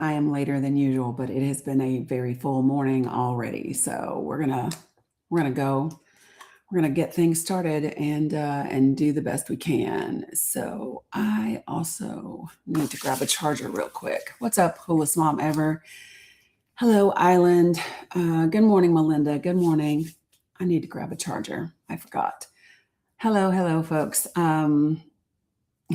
I am later than usual, but it has been a very full morning already. So we're gonna go. We're gonna get things started and do the best we can. So I also need to grab a charger real quick. What's up, coolest mom ever? Hello, Island. Good morning, Melinda. Good morning. I need to grab a charger. I forgot. Hello, folks.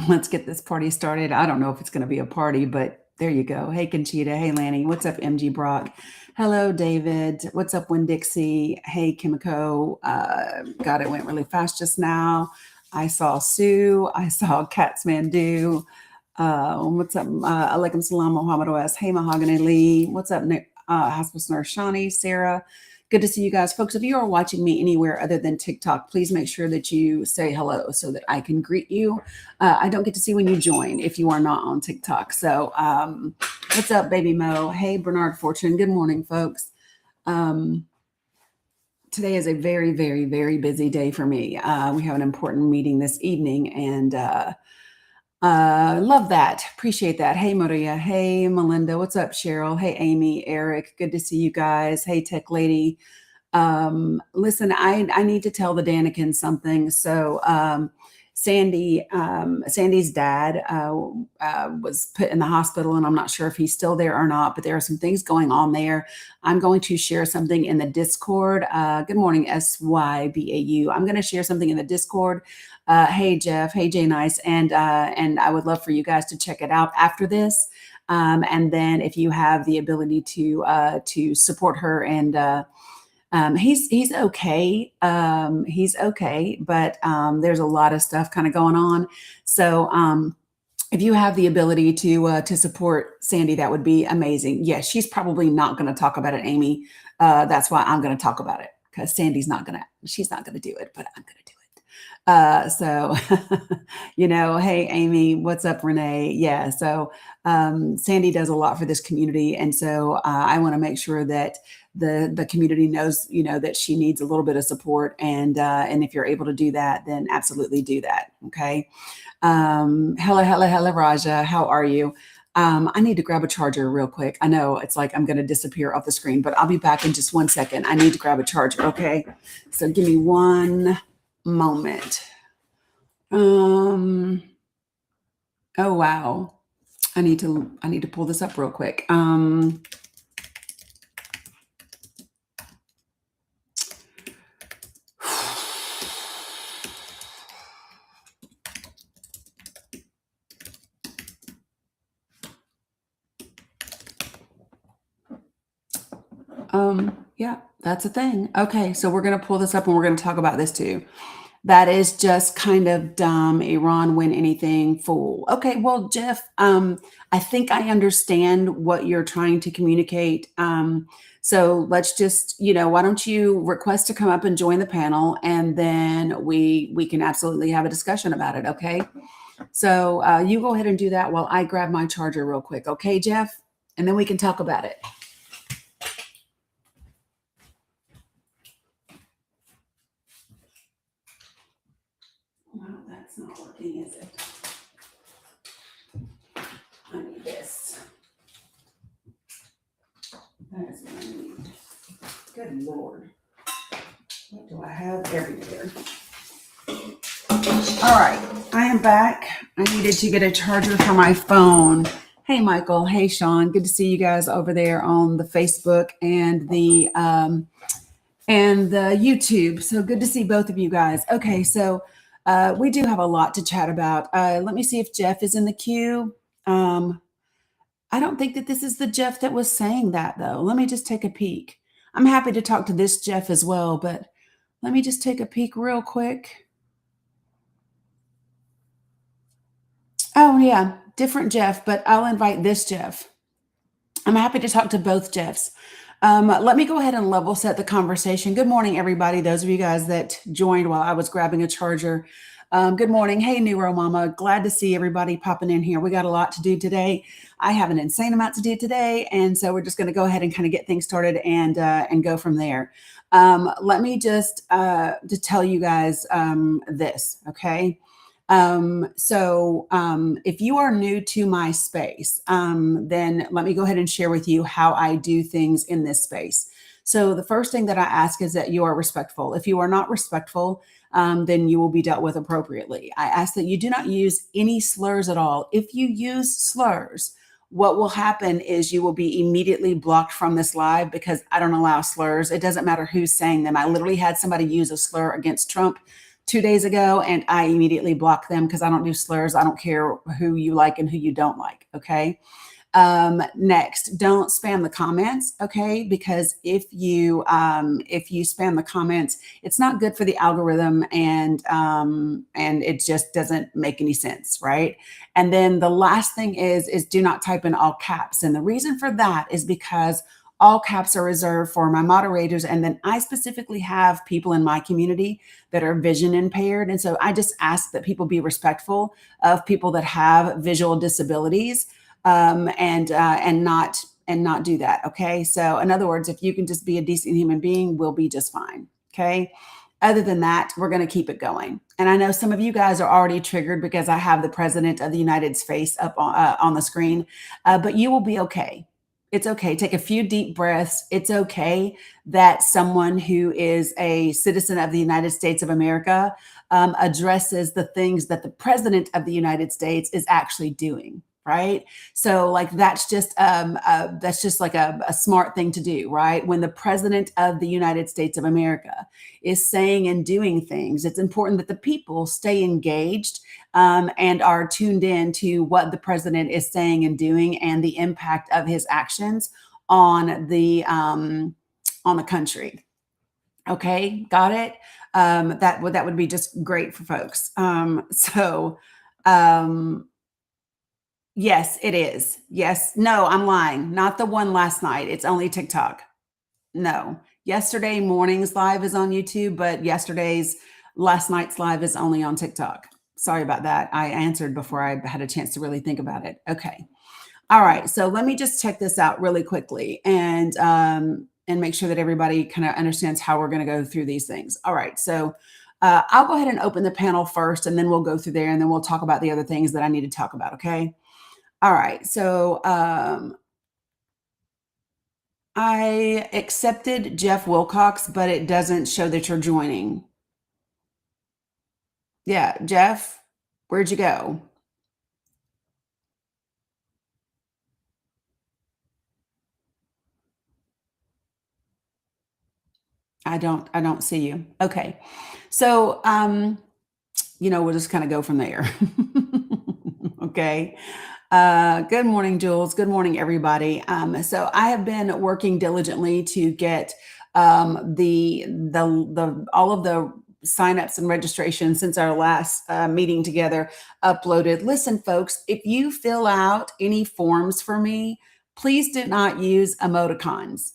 Let's get this party started. I don't know if it's going to be a party, but there you go. Hey, Conchita. Hey, Lanny. What's up, MG Brock? Hello, David. What's up, Win Dixie? Hey, Kimiko. God, it went really fast just now. I saw Sue. I saw Katsmandu. What's up? Alaikum salam, Muhammad OS. Hey, Mahogany Lee. What's up, Hospice Nurse Shawnee, Sarah? Good to see you guys. Folks, if you are watching me anywhere other than TikTok, please make sure that you say hello so that I can greet you. I don't get to see when you join if you are not on TikTok. So what's up, Baby Mo? Hey, Bernard Fortune. Good morning, folks. Today is a very, very, very busy day for me. We have an important meeting this evening, and love that. Appreciate that. Hey, Maria. Hey, Melinda. What's up, Cheryl? Hey, Amy, Eric. Good to see you guys. Hey, Tech Lady. Listen, I need to tell the Danikins something. So Sandy's dad was put in the hospital, and I'm not sure if he's still there or not, but there are some things going on there. I'm going to share something in the Discord. Good morning, SYBAU. I'm going to share something in the Discord. Hey, Jeff. Hey, Jay Nice. And I would love for you guys to check it out after this. And then if you have the ability to support her and he's okay. He's okay, but there's a lot of stuff kind of going on. So if you have the ability to support Sandy, that would be amazing. Yes, she's probably not going to talk about it, Amy. That's why I'm going to talk about it, because Sandy's she's not gonna do it, but I'm gonna do it. So hey, Amy, what's up, Renee? Yeah. So Sandy does a lot for this community, and so I want to make sure that the community knows, that she needs a little bit of support. And if you're able to do that, then absolutely do that. Okay. Hella, Raja. How are you? I need to grab a charger real quick. I know it's like I'm going to disappear off the screen, but I'll be back in just 1 second. I need to grab a charger. Okay. So give me one moment. Oh, wow. I need to pull this up real quick. Yeah, that's a thing. Okay, so we're going to pull this up and we're going to talk about this too. That is just kind of dumb. Iran win anything, fool. Okay, well, Jeff, I think I understand what you're trying to communicate. So let's just, why don't you request to come up and join the panel, and then we can absolutely have a discussion about it. Okay. So you go ahead and do that while I grab my charger real quick. Okay, Jeff, and then we can talk about it. Well, that's not working, is it? I need this. That is what I need. Good Lord. What do I have everywhere? All right, I am back. I needed to get a charger for my phone. Hey, Michael. Hey, Sean. Good to see you guys over there on the Facebook and the YouTube. So good to see both of you guys. Okay, so we do have a lot to chat about. Let me see if Jeff is in the queue. I don't think that this is the Jeff that was saying that, though. Let me just take a peek. I'm happy to talk to this Jeff as well, but let me just take a peek real quick. Oh, yeah, different Jeff, but I'll invite this Jeff. I'm happy to talk to both Jeffs. Let me go ahead and level set the conversation. Good morning, everybody. Those of you guys that joined while I was grabbing a charger. Good morning. Hey, Neuro Mama. Glad to see everybody popping in here. We got a lot to do today. I have an insane amount to do today. And so we're just going to go ahead and kind of get things started and go from there. Let me just to tell you guys this, okay? If you are new to my space, then let me go ahead and share with you how I do things in this space. So the first thing that I ask is that you are respectful. If you are not respectful, then you will be dealt with appropriately. I ask that you do not use any slurs at all. If you use slurs, what will happen is you will be immediately blocked from this live because I don't allow slurs. It doesn't matter who's saying them. I literally had somebody use a slur against Trump 2 days ago, and I immediately blocked them because I don't do slurs. I don't care who you like and who you don't like. Okay. Next, don't spam the comments, okay? Because if you spam the comments, it's not good for the algorithm, and it just doesn't make any sense, right? And then the last thing is do not type in all caps, and the reason for that is because all caps are reserved for my moderators, and then I specifically have people in my community that are vision impaired, and so I just ask that people be respectful of people that have visual disabilities, and not do that. Okay. So in other words, if you can just be a decent human being, we'll be just fine. Okay. Other than that, we're going to keep it going. And I know some of you guys are already triggered because I have the president of the United's face up on the screen, but you will be okay. It's okay. Take a few deep breaths. It's okay that someone who is a citizen of the United States of America addresses the things that the president of the United States is actually doing. Right. So like that's just like a smart thing to do, right? When the president of the United States of America is saying and doing things, it's important that the people stay engaged and are tuned in to what the president is saying and doing and the impact of his actions on the country. Okay, got it. That would be just great for folks. Yes, it is. Yes. No, I'm lying. Not the one last night. It's only TikTok. No. Yesterday morning's live is on YouTube, but last night's live is only on TikTok. Sorry about that. I answered before I had a chance to really think about it. Okay. All right. So let me just check this out really quickly and make sure that everybody kind of understands how we're going to go through these things. All right. So I'll go ahead and open the panel first, and then we'll go through there, and then we'll talk about the other things that I need to talk about. Okay. All right. So I accepted Jeff Wilcox, but it doesn't show that you're joining. Yeah, Jeff, where'd you go? I don't see you. Okay. So we'll just kind of go from there. Okay. Good morning, Jules. Good morning, everybody. So I have been working diligently to get the all of the signups and registrations since our last meeting together uploaded. Listen, folks, if you fill out any forms for me, please do not use emoticons.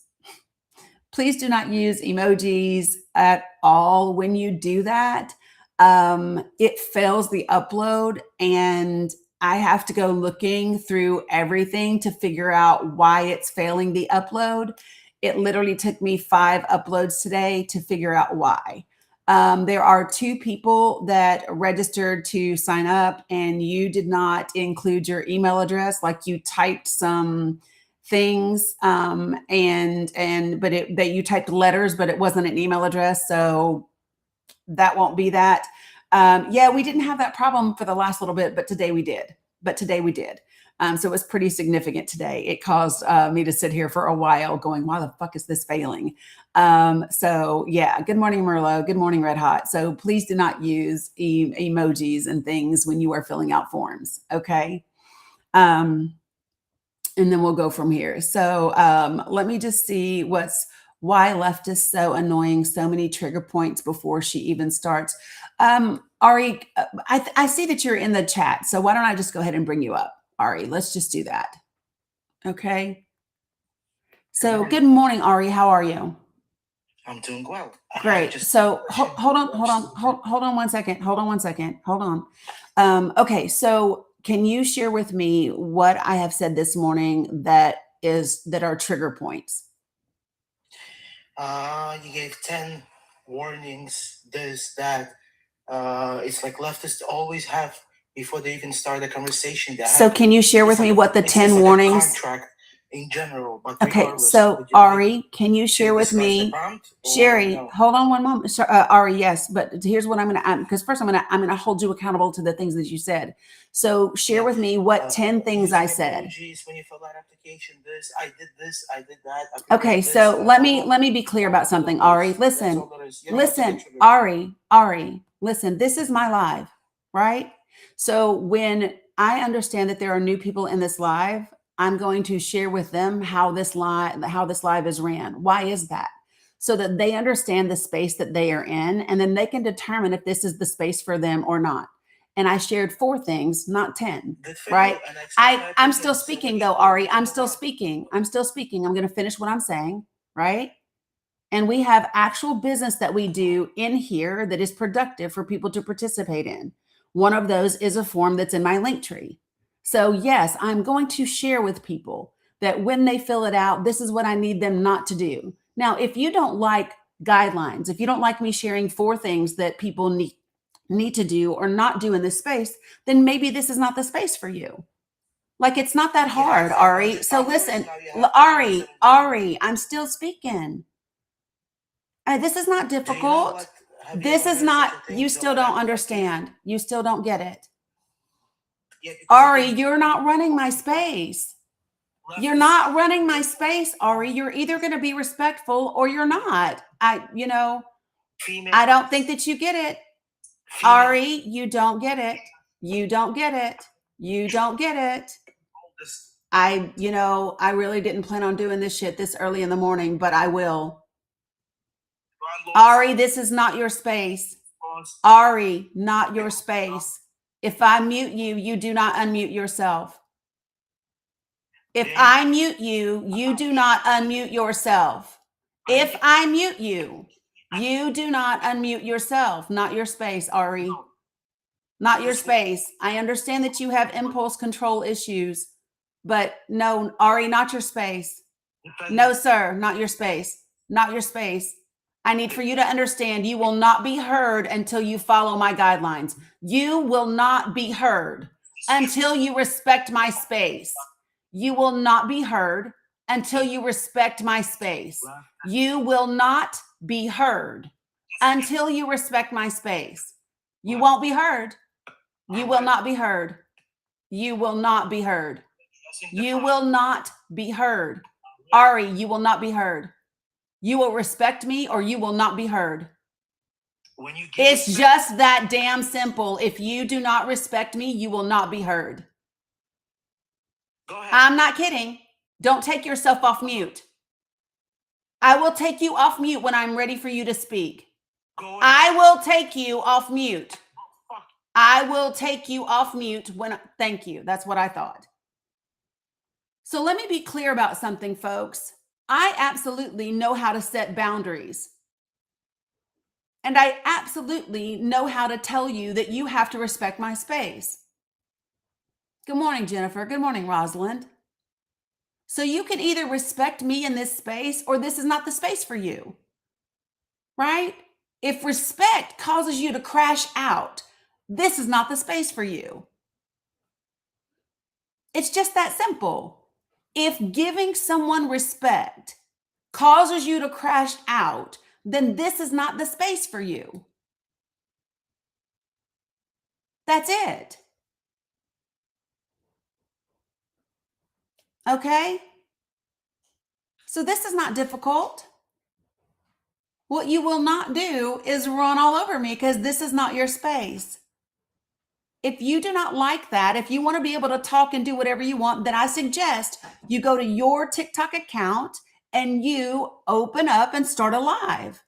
Please do not use emojis at all. When you do that, it fails the upload, and I have to go looking through everything to figure out why it's failing the upload. It literally took me 5 uploads today to figure out why. There are 2 people that registered to sign up, and you did not include your email address. Like you typed some things but that you typed letters, but it wasn't an email address, so that won't be that. Yeah, we didn't have that problem for the last little bit, but today we did. So it was pretty significant today. It caused me to sit here for a while going, why the fuck is this failing? So yeah, good morning, Merlot. Good morning, Red Hot. So please do not use emojis and things when you are filling out forms, okay? And then we'll go from here. So let me just see why left is so annoying. So many trigger points before she even starts. Ari, I see that you're in the chat. So why don't I just go ahead and bring you up, Ari? Let's just do that. Okay. So good morning, Ari. How are you? I'm doing well. Great. So hold on 1 second. Hold on. Okay. So can you share with me what I have said this morning that are trigger points? You gave 10 warnings, this, that, it's like leftists always have before they even start a conversation. So can you share with me what the 10 warnings? Contract in general, but okay, so Ari, can you share with me? Sherry, no? Hold on one moment. Ari, yes, but here's what I'm gonna, because first I'm gonna hold you accountable to the things that you said. So share with me what 10 things I said. When you fill out application, I did this, I did that. Okay, so let me be clear about something, Ari. Listen, Ari, listen. This is my live, right? So when I understand that there are new people in this live, I'm going to share with them how this live is ran. Why is that? So that they understand the space that they are in, and then they can determine if this is the space for them or not. And I shared 4 things, not 10, right? I'm still speaking though, Ari. I'm still speaking. I'm going to finish what I'm saying, right? And we have actual business that we do in here that is productive for people to participate in. One of those is a form that's in my link tree. So yes, I'm going to share with people that when they fill it out, this is what I need them not to do. Now, if you don't like guidelines, if you don't like me sharing 4 things that people need to do or not do in this space, then maybe this is not the space for you. Like, it's not that hard, Ari. So listen, Ari, I'm still speaking. This is not difficult. This is not, you still don't understand. You still don't get it. Ari, you're not running my space. You're not running my space, Ari. You're either going to be respectful or you're not. I don't think that you get it. Ari, you don't get it. You don't get it. You don't get it. I really didn't plan on doing this shit this early in the morning, but I will. Ari, this is not your space. Ari, not your space. If I mute you, you do not unmute yourself. If I mute you, you do not unmute yourself. If I mute you, you do not unmute yourself. Not your space, Ari. Not your space. I understand that you have impulse control issues, but no, Ari, not your space. No, sir, not your space. Not your space. I need for you to understand you will not be heard until you follow my guidelines. You will not be heard until you respect my space. You will not be heard until you respect my space. You will not be heard until you respect my space. You won't be heard. You will not be heard. You will not be heard. You will not be heard. Ari, you will not be heard. You will respect me or you will not be heard. It's just that damn simple. If you do not respect me, you will not be heard. I'm not kidding. Don't take yourself off mute. I will take you off mute when I'm ready for you to speak. I will take you off mute. I will take you off mute when, thank you. That's what I thought. So let me be clear about something, folks. I absolutely know how to set boundaries. And I absolutely know how to tell you that you have to respect my space. Good morning, Jennifer. Good morning, Rosalind. So you can either respect me in this space or this is not the space for you, right? If respect causes you to crash out, this is not the space for you. It's just that simple. If giving someone respect causes you to crash out, then this is not the space for you. That's it. Okay? So this is not difficult. What you will not do is run all over me because this is not your space. If you do not like that, if you want to be able to talk and do whatever you want, then I suggest you go to your TikTok account and you open up and start a live.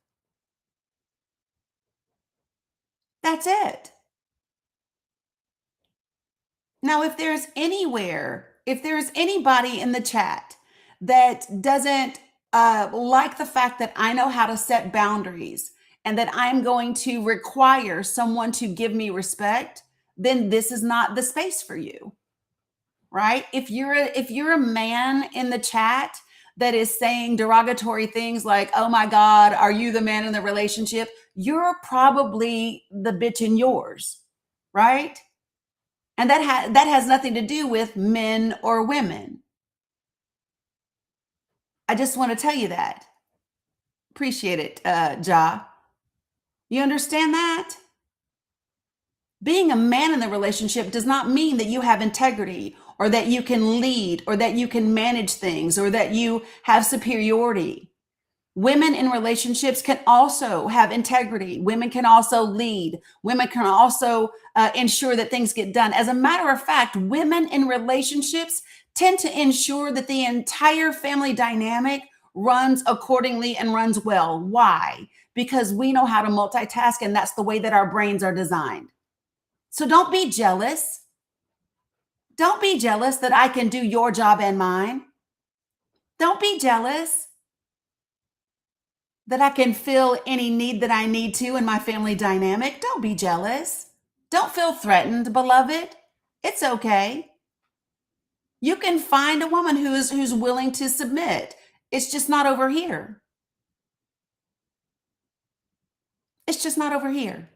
That's it. Now, if there's anybody in the chat that doesn't like the fact that I know how to set boundaries and that I'm going to require someone to give me respect, then this is not the space for you, right? If you're a man in the chat that is saying derogatory things like, oh my God, are you the man in the relationship? You're probably the bitch in yours, right? And that has nothing to do with men or women. I just want to tell you that. Appreciate it, Ja. You understand that? Being a man in the relationship does not mean that you have integrity or that you can lead or that you can manage things or that you have superiority. Women in relationships can also have integrity. Women can also lead. Women can also ensure that things get done. As a matter of fact, women in relationships tend to ensure that the entire family dynamic runs accordingly and runs well. Why? Because we know how to multitask, and that's the way that our brains are designed. So don't be jealous. Don't be jealous that I can do your job and mine. Don't be jealous that I can fill any need that I need to in my family dynamic. Don't be jealous. Don't feel threatened, beloved. It's okay. You can find a woman who's willing to submit. It's just not over here. It's just not over here.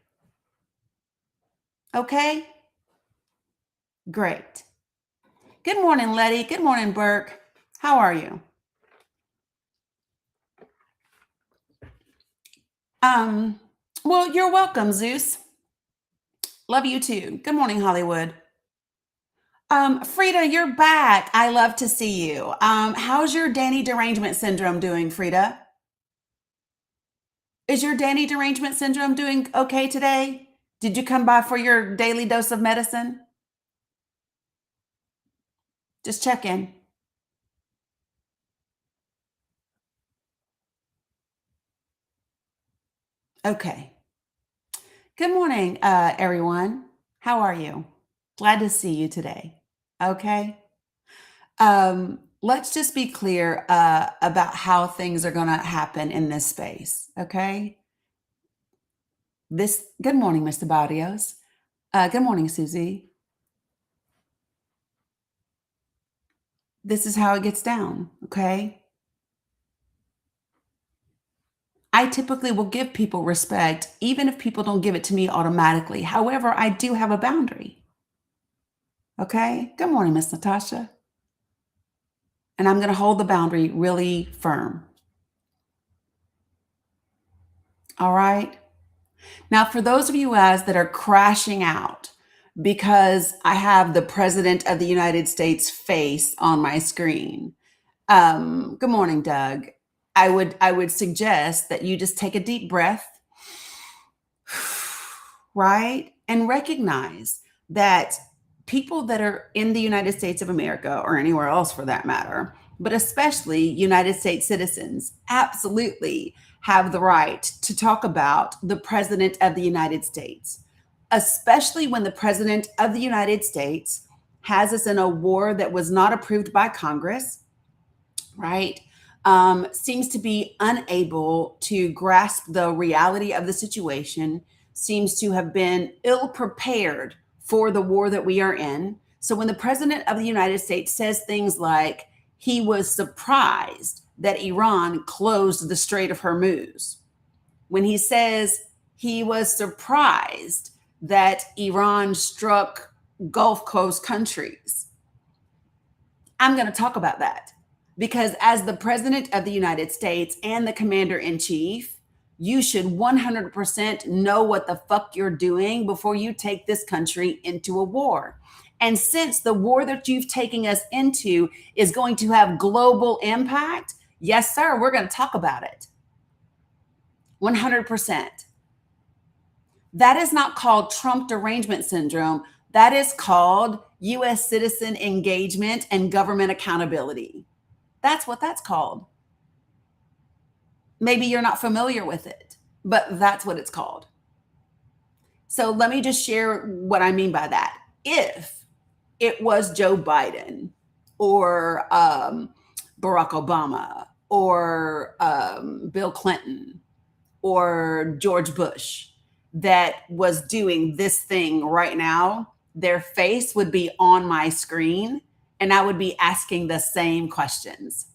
Okay? Great. Good morning, Letty. Good morning, Burke. How are you? Well, you're welcome, Zeus. Love you too. Good morning, Hollywood. Frida, you're back. I love to see you. How's your Dani derangement syndrome doing, Frida? Is your Dani derangement syndrome doing okay today? Did you come by for your daily dose of medicine? Just check in. Okay. Good morning, everyone. How are you? Glad to see you today. Okay. Let's just be clear about how things are going to happen in this space. Okay. Good morning, Mr. Barrios. Good morning, Susie. This is how it gets down. Okay. I typically will give people respect, even if people don't give it to me automatically. However, I do have a boundary. Okay. Good morning, Miss Natasha. And I'm going to hold the boundary really firm. All right. Now, for those of you guys that are crashing out because I have the President of the United States face on my screen, good morning, Doug. I would suggest that you just take a deep breath, right? And recognize that people that are in the United States of America or anywhere else for that matter, but especially United States citizens, absolutely have the right to talk about the President of the United States, especially when the President of the United States has us in a war that was not approved by Congress, right? Seems to be unable to grasp the reality of the situation, seems to have been ill prepared for the war that we are in. So when the President of the United States says things like he was surprised that Iran closed the Strait of Hormuz, when he says he was surprised that Iran struck Gulf Coast countries, I'm going to talk about that. Because as the President of the United States and the Commander in Chief, you should 100% know what the fuck you're doing before you take this country into a war. And since the war that you've taken us into is going to have global impact, yes, sir, we're going to talk about it. 100%. That is not called Trump derangement syndrome. That is called U.S. citizen engagement and government accountability. That's what that's called. Maybe you're not familiar with it, but that's what it's called. So let me just share what I mean by that. If it was Joe Biden or Barack Obama or Bill Clinton or George Bush that was doing this thing right now, their face would be on my screen and I would be asking the same questions.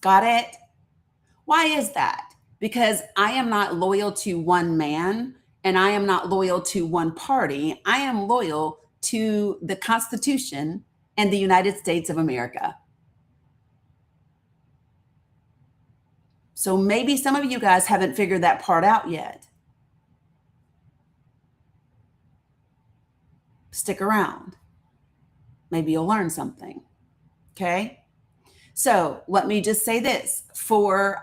Got it? Why is that? Because I am not loyal to one man and I am not loyal to one party. I am loyal to the Constitution and the United States of America. So maybe some of you guys haven't figured that part out yet. Stick around. Maybe you'll learn something. Okay. So let me just say this for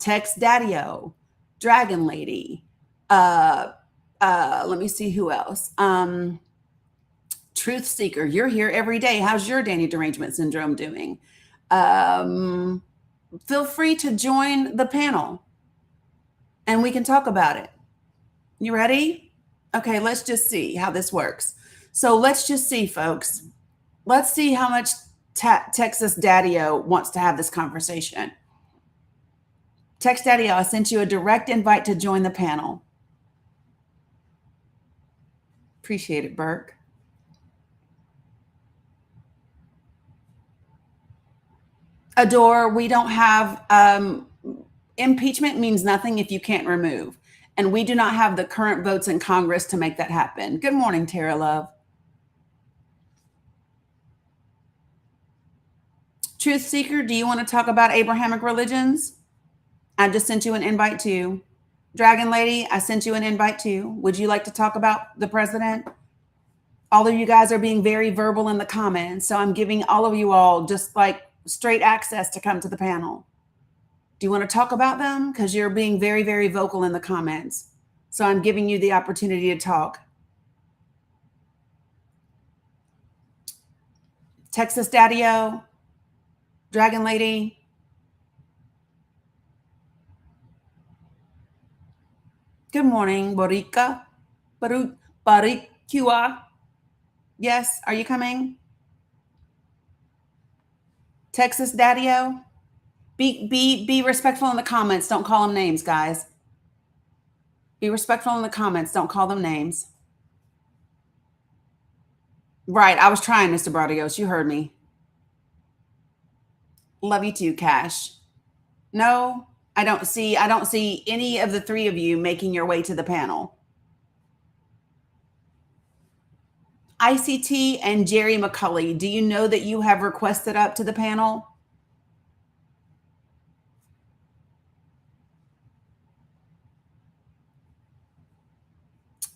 Tex Daddy-O, Dragon Lady, let me see who else. Truth Seeker, you're here every day. How's your Dani derangement syndrome doing? Feel free to join the panel and we can talk about it. You ready? Okay, let's just see how this works. So let's just see, folks. Let's see how much Texas Daddy-O wants to have this conversation. Tex Daddy-O, I sent you a direct invite to join the panel. Appreciate it, Burke. Adore, we don't have, impeachment means nothing if you can't remove. And we do not have the current votes in Congress to make that happen. Good morning, Tara Love. Truth Seeker, do you want to talk about Abrahamic religions? I just sent you an invite too. Dragon Lady, I sent you an invite too. Would you like to talk about the president? All of you guys are being very verbal in the comments. So I'm giving all of you all just like straight access to come to the panel. Do you want to talk about them? Because you're being very, very vocal in the comments. So I'm giving you the opportunity to talk. Texas Daddy-O, Dragon Lady. Good morning, Boricua. Baricua. Yes, are you coming? Texas Daddy-O. Be respectful in the comments. Don't call them names, guys. Be respectful in the comments. Don't call them names. Right, I was trying, Mr. Bradios. You heard me. Love you too, Cash. No, I don't see any of the three of you making your way to the panel. ICT and Jerry McCulley, do you know that you have requested up to the panel?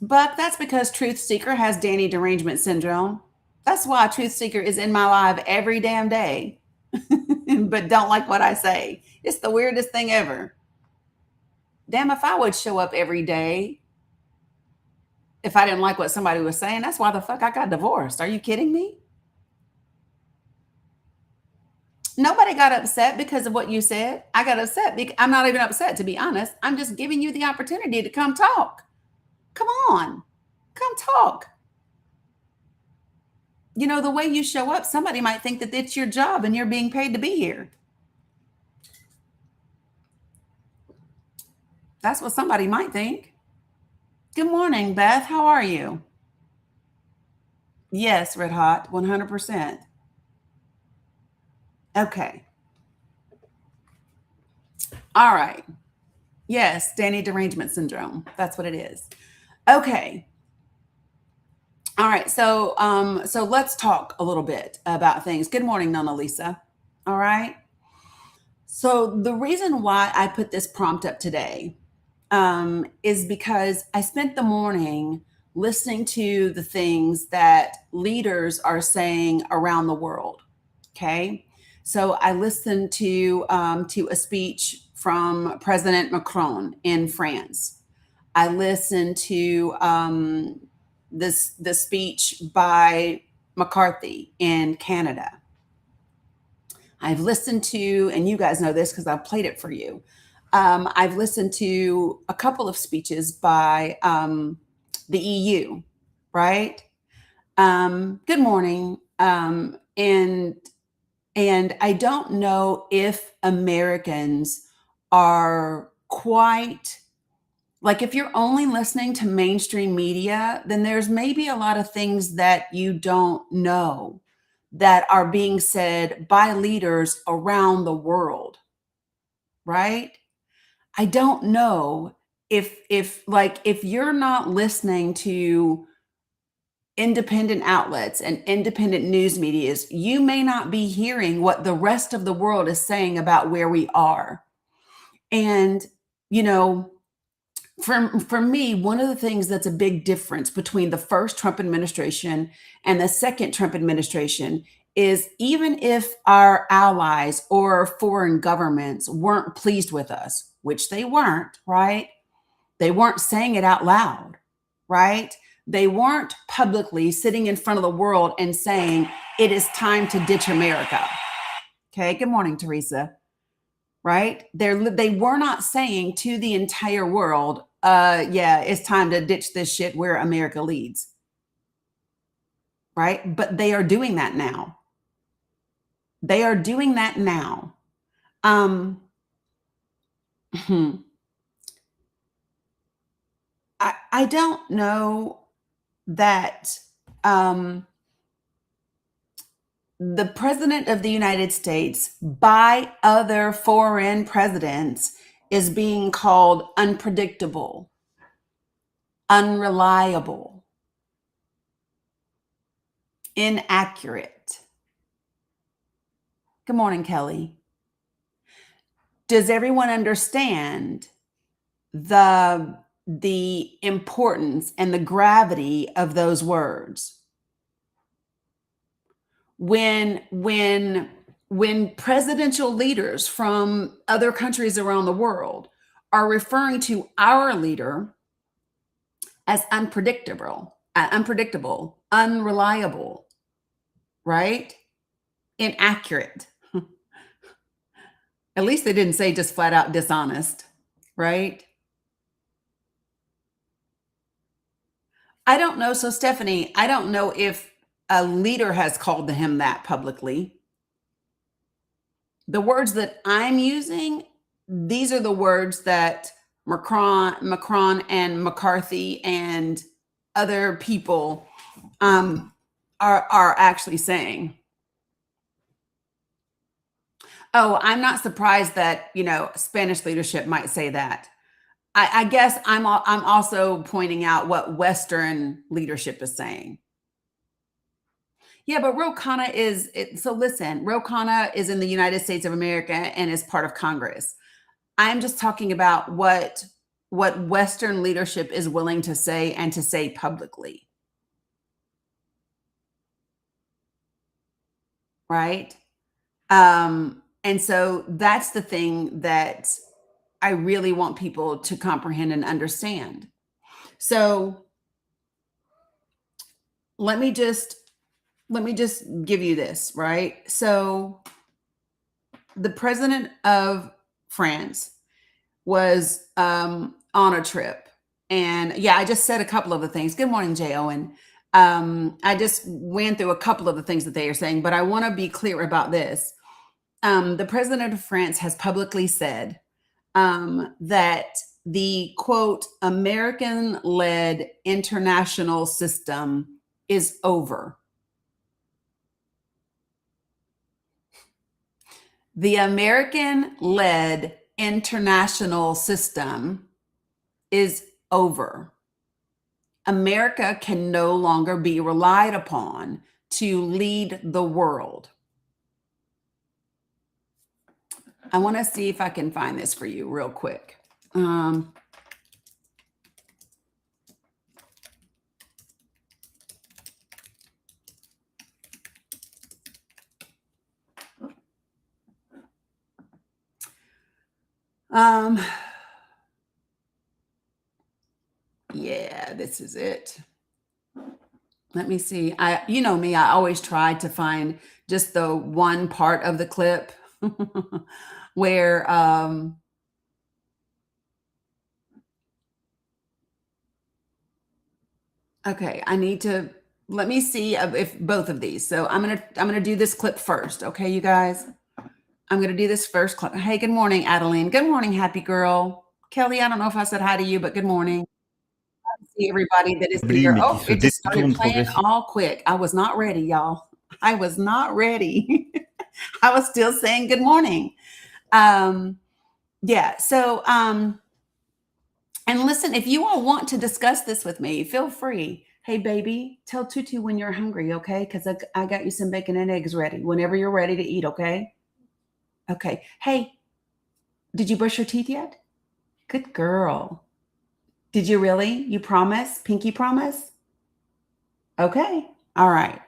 But that's because Truth Seeker has Dani derangement syndrome. That's why Truth Seeker is in my live every damn day, but don't like what I say. It's the weirdest thing ever. Damn, if I would show up every day, if I didn't like what somebody was saying, that's why the fuck I got divorced. Are you kidding me? Nobody got upset because of what you said. I got upset because I'm not even upset, to be honest. I'm just giving you the opportunity to come talk. Come on, come talk. You know, the way you show up, somebody might think that it's your job and you're being paid to be here. That's what somebody might think. Good morning, Beth. How are you? Yes, Red Hot, 100%. Okay. All right. Yes, Dani derangement syndrome. That's what it is. Okay. All right. So let's talk a little bit about things. Good morning, Nona Lisa. All right. So the reason why I put this prompt up today is because I spent the morning listening to the things that leaders are saying around the world. Okay. So I listened to a speech from President Macron in France. I listened to the speech by McCarthy in Canada. I've listened to, and you guys know this because I've played it for you. I've listened to a couple of speeches by the EU, right? Good morning. And I don't know if Americans are quite, like, if you're only listening to mainstream media, then there's maybe a lot of things that you don't know. that are being said by leaders around the world, right? I don't know if you're not listening to independent outlets and independent news medias, you may not be hearing what the rest of the world is saying about where we are. And, you know, for me, one of the things that's a big difference between the first Trump administration and the second Trump administration is even if our allies or foreign governments weren't pleased with us, which they weren't, right? They weren't saying it out loud, right? They weren't publicly sitting in front of the world and saying, it is time to ditch America. Okay, good morning, Teresa. Right? They were not saying to the entire world, yeah, it's time to ditch this shit where America leads. Right? But they are doing that now. They are doing that now. I don't know that the president of the United States by other foreign presidents is being called unpredictable, unreliable, inaccurate. Good morning, Kelly. Does everyone understand the importance and the gravity of those words? When presidential leaders from other countries around the world are referring to our leader as unpredictable, unreliable, right? Inaccurate. At least they didn't say just flat out dishonest, right? I don't know. So, Stephanie, I don't know if a leader has called him that publicly. The words that I'm using, these are the words that Macron and McCarthy and other people are actually saying. Oh, I'm not surprised that, Spanish leadership might say that. I guess I'm also pointing out what Western leadership is saying. Yeah, but Ro Khanna so listen, Ro Khanna is in the United States of America and is part of Congress. I'm just talking about what Western leadership is willing to say and to say publicly. Right? And so that's the thing that I really want people to comprehend and understand. So let me just give you this, right? So the president of France was on a trip. And yeah, I just said a couple of the things. Good morning, Jay Owen. I just went through a couple of the things that they are saying, but I want to be clear about this. The president of France has publicly said that the quote, American-led international system is over. The American-led international system is over. America can no longer be relied upon to lead the world. I want to see if I can find this for you real quick. Yeah, this is it. Let me see. You know me, I always try to find just the one part of the clip where okay, I need to let me see if both of these. So I'm gonna do this clip first. Okay, you guys. I'm gonna do this first clip. Hey, good morning, Adeline. Good morning, happy girl. Kelly, I don't know if I said hi to you, but good morning. I see everybody that is here. mais qui Oh, se it just started détourne playing progressivement. all quick. I was not ready, y'all. I was not ready. I was still saying good morning. Yeah. So, and listen, if you all want to discuss this with me, feel free. Hey, baby, tell Tutu when you're hungry, okay? Because I got you some bacon and eggs ready whenever you're ready to eat, okay? Okay. Hey, did you brush your teeth yet? Good girl. Did you really? You promise? Pinky promise? Okay. All right.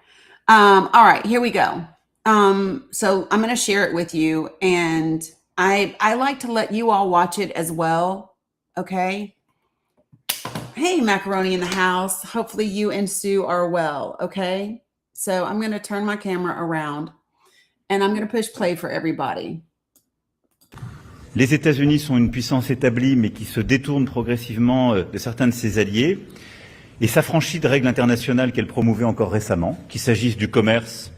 All right, here we go. So I'm going to share it with you, and I like to let you all watch it as well. Okay. Hey, macaroni in the house. Hopefully you and Sue are well. Okay. So I'm going to turn my camera around, and I'm going to push play for everybody. Les États-Unis sont une puissance établie, mais qui se détourne progressivement de certains de ses alliés et s'affranchit de règles internationales qu'elle promouvait encore récemment, qu'il s'agisse du commerce,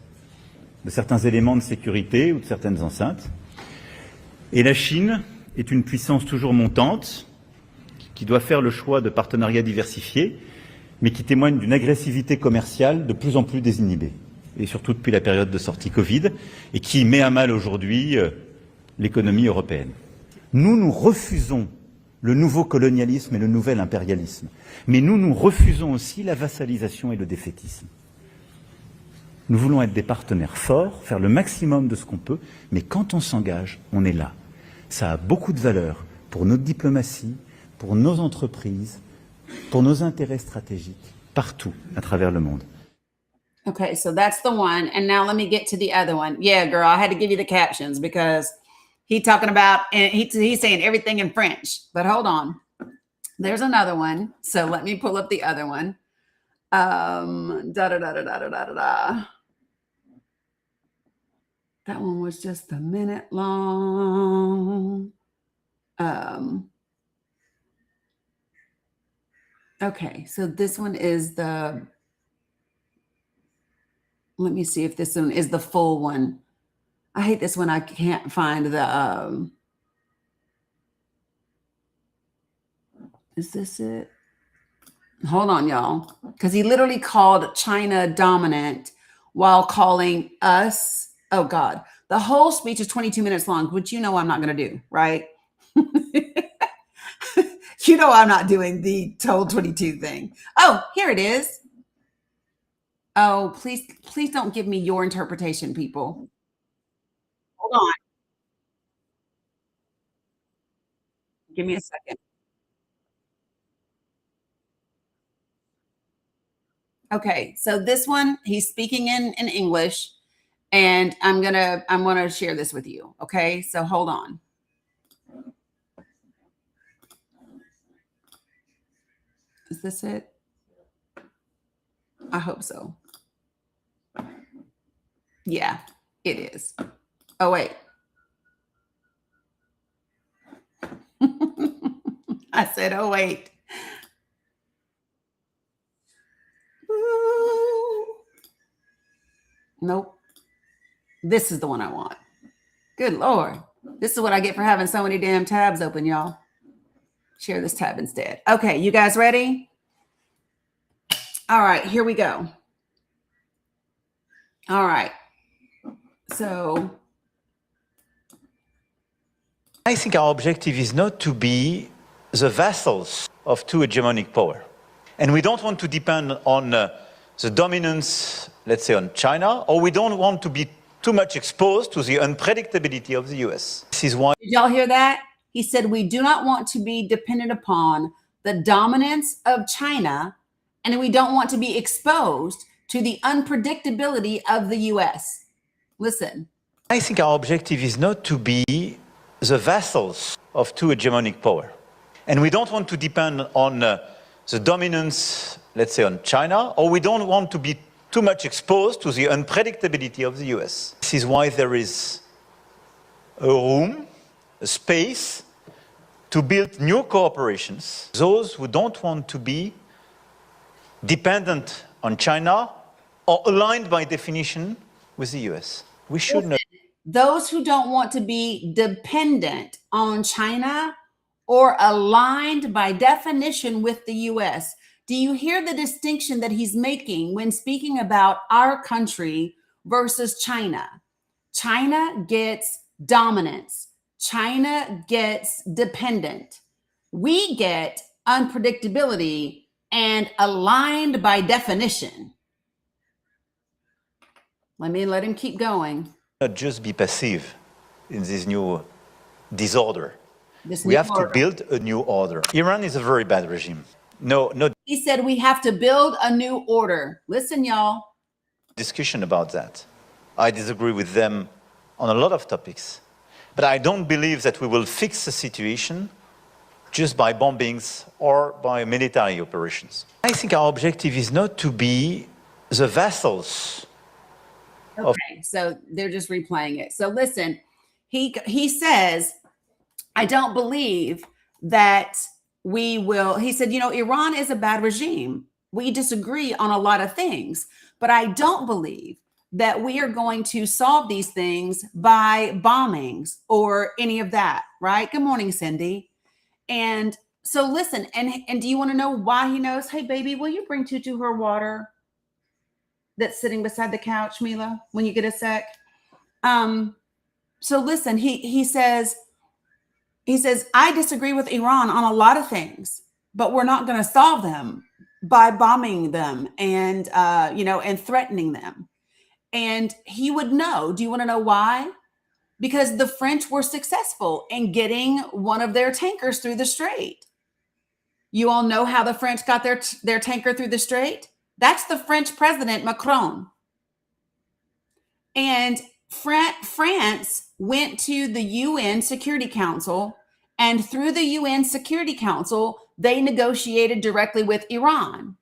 de certains éléments de sécurité ou de certaines enceintes. Et la Chine est une puissance toujours montante, qui doit faire le choix de partenariats diversifiés, mais qui témoigne d'une agressivité commerciale de plus en plus désinhibée, et surtout depuis la période de sortie Covid, et qui met à mal aujourd'hui l'économie européenne. Nous refusons le nouveau colonialisme et le nouvel impérialisme, mais nous refusons aussi la vassalisation et le défaitisme. Nous voulons être des partenaires forts, faire le maximum de ce qu'on peut, mais quand on s'engage, on est là. Ça a beaucoup de valeur pour notre diplomatie, pour nos entreprises, pour nos intérêts stratégiques, partout à travers le monde. Okay, so that's the one. And now let me get to the other one. Yeah, girl, I had to give you the captions because he's talking about, and he's saying everything in French. But hold on. There's another one. So let me pull up the other one. Da da da da da da da da. That one was just a minute long. Okay, so this one is let me see if this one is the full one. I hate this one. I can't find the, is this it? Hold on, y'all. Because he literally called China dominant while calling us, oh God, the whole speech is 22 minutes long, which you know I'm not going to do, right? You know I'm not doing the total 22 thing. Oh, here it is. Oh, please don't give me your interpretation, people. Hold on. Give me a second. Okay, so this one, he's speaking in English, and I'm gonna share this with you. Okay, so hold on. Is this it? I hope so. Yeah, it is. Oh, wait. I said, oh, wait. Ooh. Nope. This is the one I want. Good Lord. This is what I get for having so many damn tabs open, y'all. Share this tab instead. Okay, you guys ready? All right, here we go. All right. So I think our objective is not to be the vassals of two hegemonic power. And we don't want to depend on the dominance, let's say, on China, or we don't want to be too much exposed to the unpredictability of the US. This is why. Did y'all hear that? He said, we do not want to be dependent upon the dominance of China, and we don't want to be exposed to the unpredictability of the US. Listen. I think our objective is not to be the vassals of two hegemonic power. And we don't want to depend on the dominance, let's say, on China, or we don't want to be too much exposed to the unpredictability of the US. This is why there is a room, a space to build new cooperations. Those who don't want to be dependent on China or aligned by definition with the US. We should not. Those who don't want to be dependent on China or aligned by definition with the US. Do you hear the distinction that he's making when speaking about our country versus China. China gets dominance. China gets dependent. We get unpredictability and aligned by definition. Let him keep going. Not just be passive in this new disorder. This We new have to order. build a new order. Iran is a very bad regime. No He said we have to build a new order. Listen, y'all. discussion about that. I disagree with them on a lot of topics. But I don't believe that we will fix the situation just by bombings or by military operations. I think our objective is not to be the vassals. Okay, so they're just replaying it. So listen, he says, I don't believe that we will. He said, Iran is a bad regime. We disagree on a lot of things, but I don't believe that we are going to solve these things by bombings or any of that, right? Good morning, Cindy. And so listen, and do you want to know why he knows? Hey, baby, will you bring Tutu her water that's sitting beside the couch, Mila, when you get a sec? So listen, he says, I disagree with Iran on a lot of things, but we're not going to solve them by bombing them and and threatening them. And he would know. Do you want to know why? Because the French were successful in getting one of their tankers through the strait. You all know how the French got their tanker through the strait? That's the French president, Macron. And France went to the UN Security Council, and through the UN Security Council, they negotiated directly with Iran.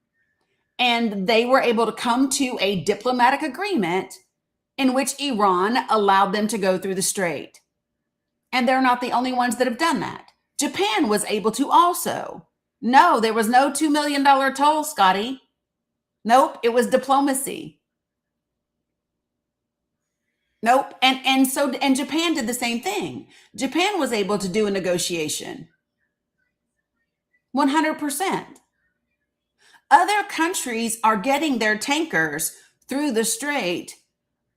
And they were able to come to a diplomatic agreement in which Iran allowed them to go through the strait. And they're not the only ones that have done that. Japan was able to also. No, there was no $2 million toll, Scotty. Nope, it was diplomacy. Nope. And Japan did the same thing. Japan was able to do a negotiation. 100%. Other countries are getting their tankers through the strait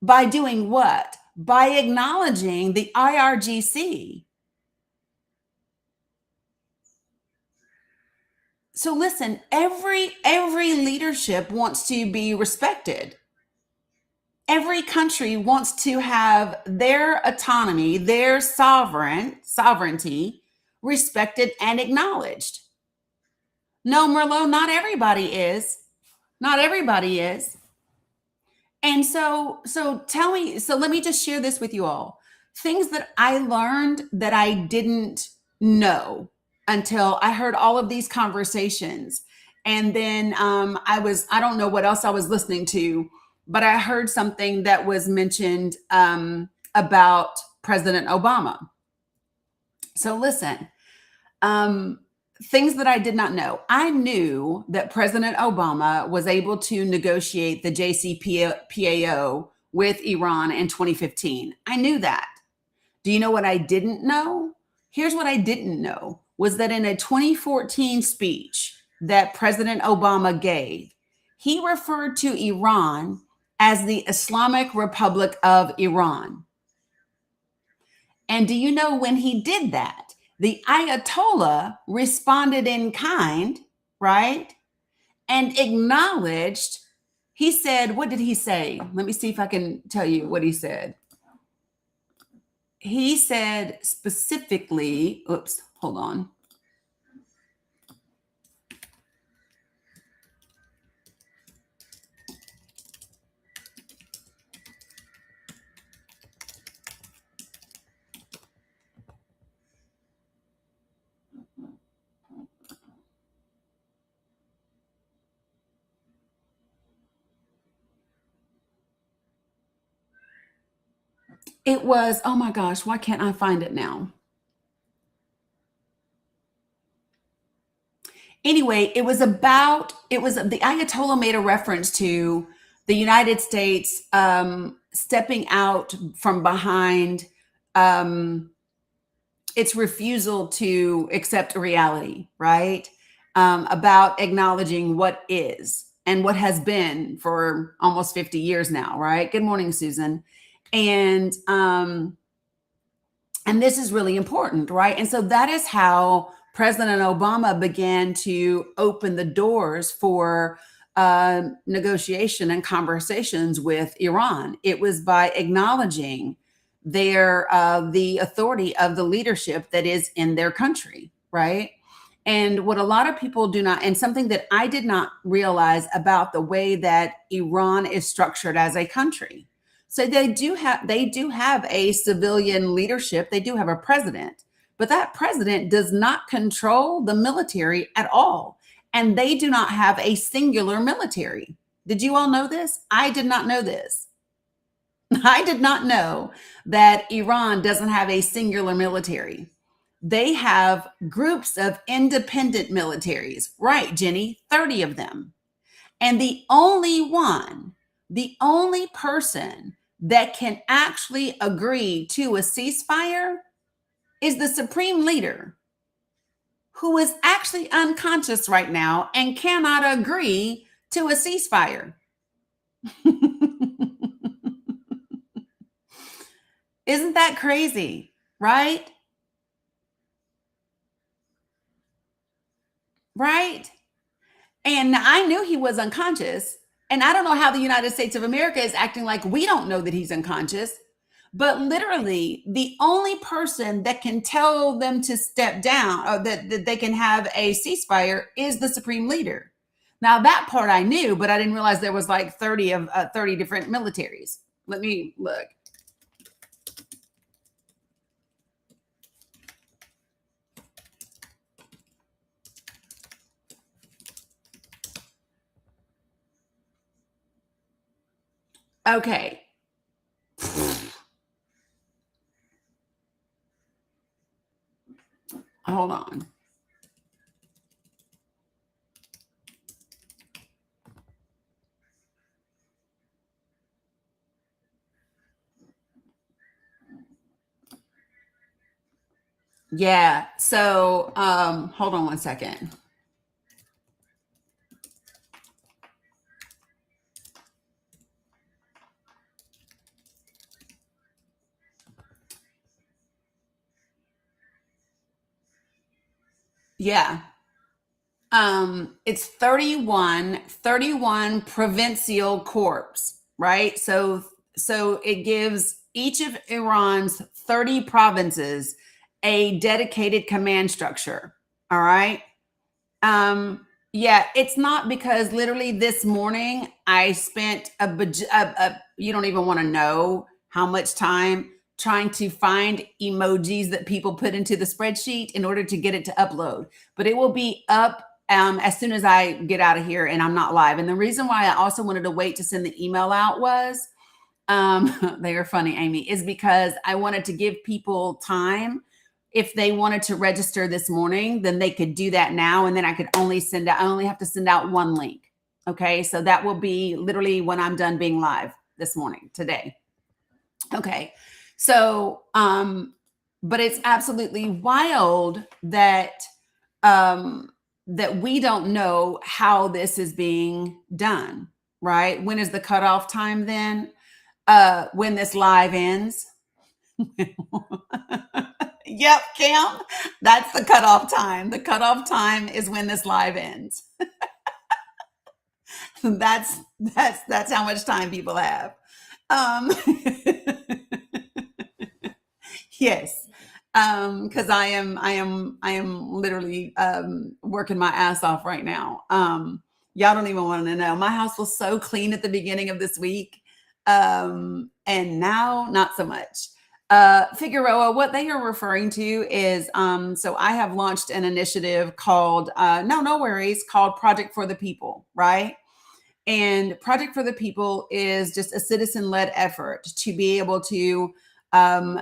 by doing what? By acknowledging the IRGC. So listen, every leadership wants to be respected. Every country wants to have their autonomy, their sovereignty respected and acknowledged. No, Merlot, not everybody is. Not everybody is. And so let me just share this with you all. Things that I learned that I didn't know until I heard all of these conversations. And then I don't know what else I was listening to, but I heard something that was mentioned about President Obama. So listen, things that I did not know. I knew that President Obama was able to negotiate the JCPOA with Iran in 2015. I knew that. Do you know what I didn't know? Here's what I didn't know was that in a 2014 speech that President Obama gave, he referred to Iran as the Islamic Republic of Iran. And do you know when he did that? The Ayatollah responded in kind, right? And acknowledged, he said, what did he say? Let me see if I can tell you what he said. He said specifically, oops, hold on. It was, oh my gosh, why can't I find it now? Anyway, the Ayatollah made a reference to the United States stepping out from behind its refusal to accept reality, right? About acknowledging what is. and what has been for almost 50 years now, right? Good morning, Susan. And this is really important, right? And so that is how President Obama began to open the doors for negotiation and conversations with Iran. It was by acknowledging the authority of the leadership that is in their country, right? And what a lot of people do not, and something that I did not realize about the way that Iran is structured as a country. So they do have a civilian leadership. They do have a president, but that president does not control the military at all. And they do not have a singular military. Did you all know this? I did not know this. I did not know that Iran doesn't have a singular military. They have groups of independent militaries, right, Jenny? 30 of them. And the only person that can actually agree to a ceasefire is the supreme leader, who is actually unconscious right now and cannot agree to a ceasefire. Isn't that crazy, right? Right? And I knew he was unconscious. And I don't know how the United States of America is acting like we don't know that he's unconscious. But literally, the only person that can tell them to step down, or that they can have a ceasefire, is the supreme leader. Now, that part I knew, but I didn't realize there was like 30 different militaries. Let me look. Okay. Hold on. Yeah. So, hold on one second. Yeah. It's 31 provincial corps, right? So it gives each of Iran's 30 provinces a dedicated command structure. All right. Yeah, it's not, because literally this morning I spent you don't even want to know how much time trying to find emojis that people put into the spreadsheet in order to get it to upload. But it will be up as soon as I get out of here and I'm not live. And the reason why I also wanted to wait to send the email out was, they are funny, Amy, is because I wanted to give people time. If they wanted to register this morning, then they could do that now. And then I only have to send out one link. Okay. So that will be literally when I'm done being live this morning, today. Okay. So, but it's absolutely wild that, that we don't know how this is being done, right? When is the cutoff time then? When this live ends? Yep, Cam, that's the cutoff time. The cutoff time is when this live ends. That's how much time people have. Yes, because I am literally working my ass off right now. Y'all don't even want to know. My house was so clean at the beginning of this week, and now not so much. Figueroa, what they are referring to is, so I have launched an initiative called, no worries, called Project for the People, right? And Project for the People is just a citizen-led effort to be able to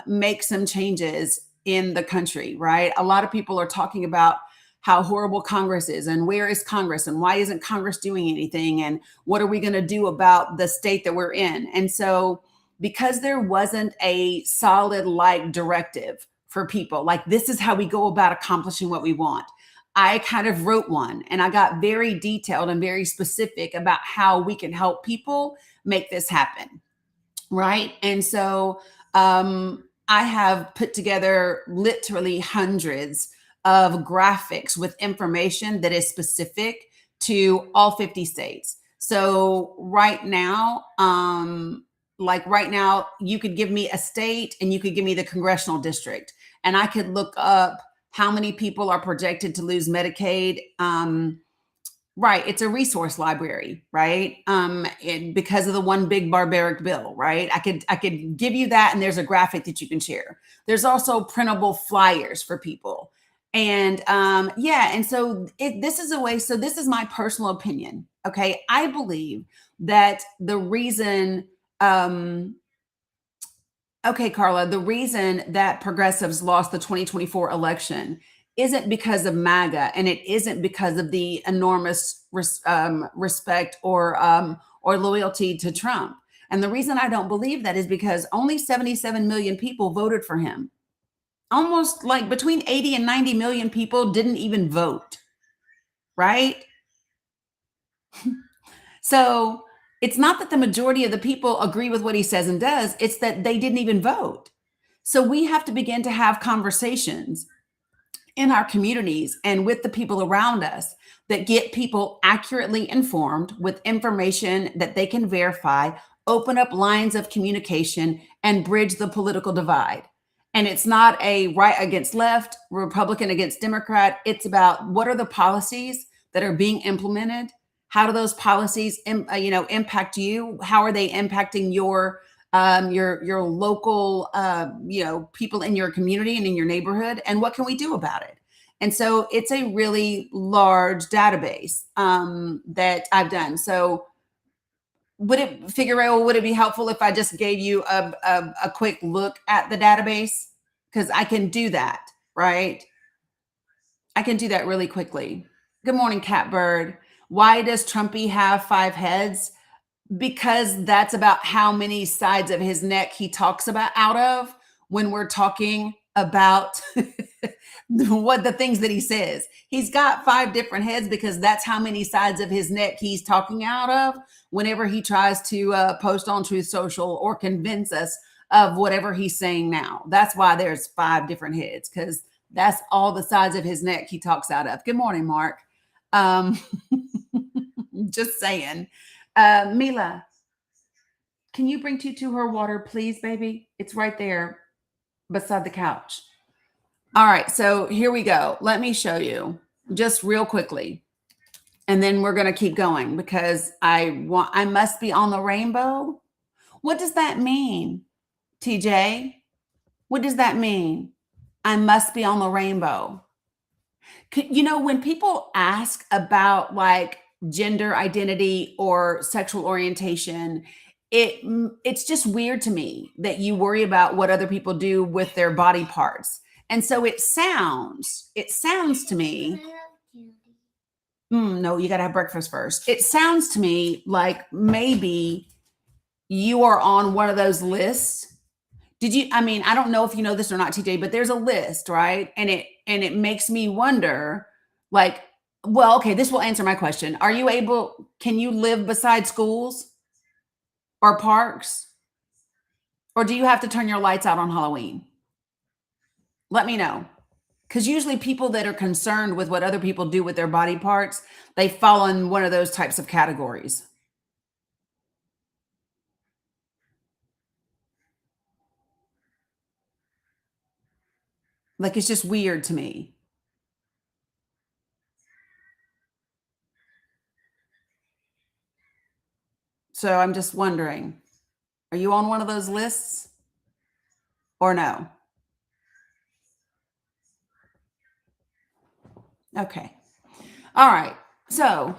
make some changes in the country, right? A lot of people are talking about how horrible Congress is, and where is Congress, and why isn't Congress doing anything, and what are we going to do about the state that we're in? And so, because there wasn't a solid directive for people, like this is how we go about accomplishing what we want, I kind of wrote one, and I got very detailed and very specific about how we can help people make this happen. Right. And so I have put together literally hundreds of graphics with information that is specific to all 50 states. So right now, you could give me a state and you could give me the congressional district, and I could look up how many people are projected to lose Medicaid. Right. It's a resource library, right? And because of the one big barbaric bill, right? I could give you that, and there's a graphic that you can share. There's also printable flyers for people. And and so this is a way. So this is my personal opinion. Okay. I believe that the reason, okay, Carla, the reason that progressives lost the 2024 election isn't because of MAGA, and it isn't because of the enormous respect or loyalty to Trump. And the reason I don't believe that is because only 77 million people voted for him. Almost like between 80 and 90 million people didn't even vote, right? So it's not that the majority of the people agree with what he says and does, it's that they didn't even vote. So we have to begin to have conversations in our communities and with the people around us that get people accurately informed with information that they can verify, open up lines of communication, and bridge the political divide. And it's not a right against left, Republican against Democrat. It's about what are the policies that are being implemented? How do those policies impact you? How are they impacting your local, people in your community and in your neighborhood, and what can we do about it? And so it's a really large database that I've done. So would it be helpful if I just gave you a quick look at the database? Because I can do that, right? I can do that really quickly. Good morning, Catbird. Why does Trumpy have 5 heads? Because that's about how many sides of his neck he talks about out of when we're talking about what the things that he says. He's got 5 different heads because that's how many sides of his neck he's talking out of whenever he tries to post on Truth Social or convince us of whatever he's saying now. That's why there's 5 different heads, because that's all the sides of his neck he talks out of. Good morning, Mark. Just saying. Mila, can you bring Tutu her water, please, baby? It's right there beside the couch. All right, so here we go. Let me show you just real quickly. And then we're going to keep going because I must be on the rainbow. What does that mean, TJ? What does that mean? I must be on the rainbow. When people ask about like gender identity or sexual orientation, it's just weird to me that you worry about what other people do with their body parts. And so it sounds to me, no, you got to have breakfast first. It sounds to me like maybe you are on one of those lists. I don't know if you know this or not, TJ, but there's a list, right? And it makes me wonder, like, well, okay, this will answer my question. Can you live beside schools or parks? Or do you have to turn your lights out on Halloween? Let me know. Because usually people that are concerned with what other people do with their body parts, they fall in one of those types of categories. Like, it's just weird to me. So I'm just wondering, are you on one of those lists or no? Okay. All right. So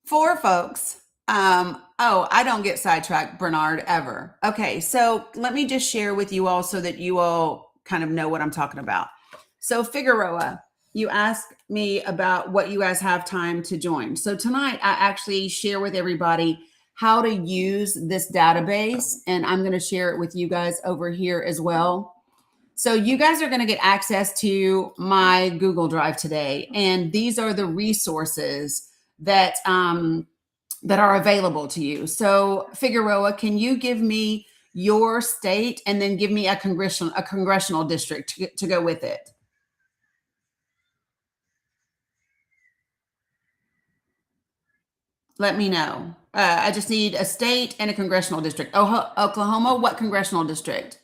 for folks, I don't get sidetracked, Bernard, ever. Okay. So let me just share with you all so that you all kind of know what I'm talking about. So Figueroa, you asked me about what you guys have time to join. So tonight I actually share with everybody how to use this database, and I'm going to share it with you guys over here as well. So you guys are going to get access to my Google Drive today, and these are the resources that that are available to you. So Figueroa, can you give me your state and then give me a congressional district to go with it? Let me know. I just need a state and a congressional district. Oklahoma, what congressional district?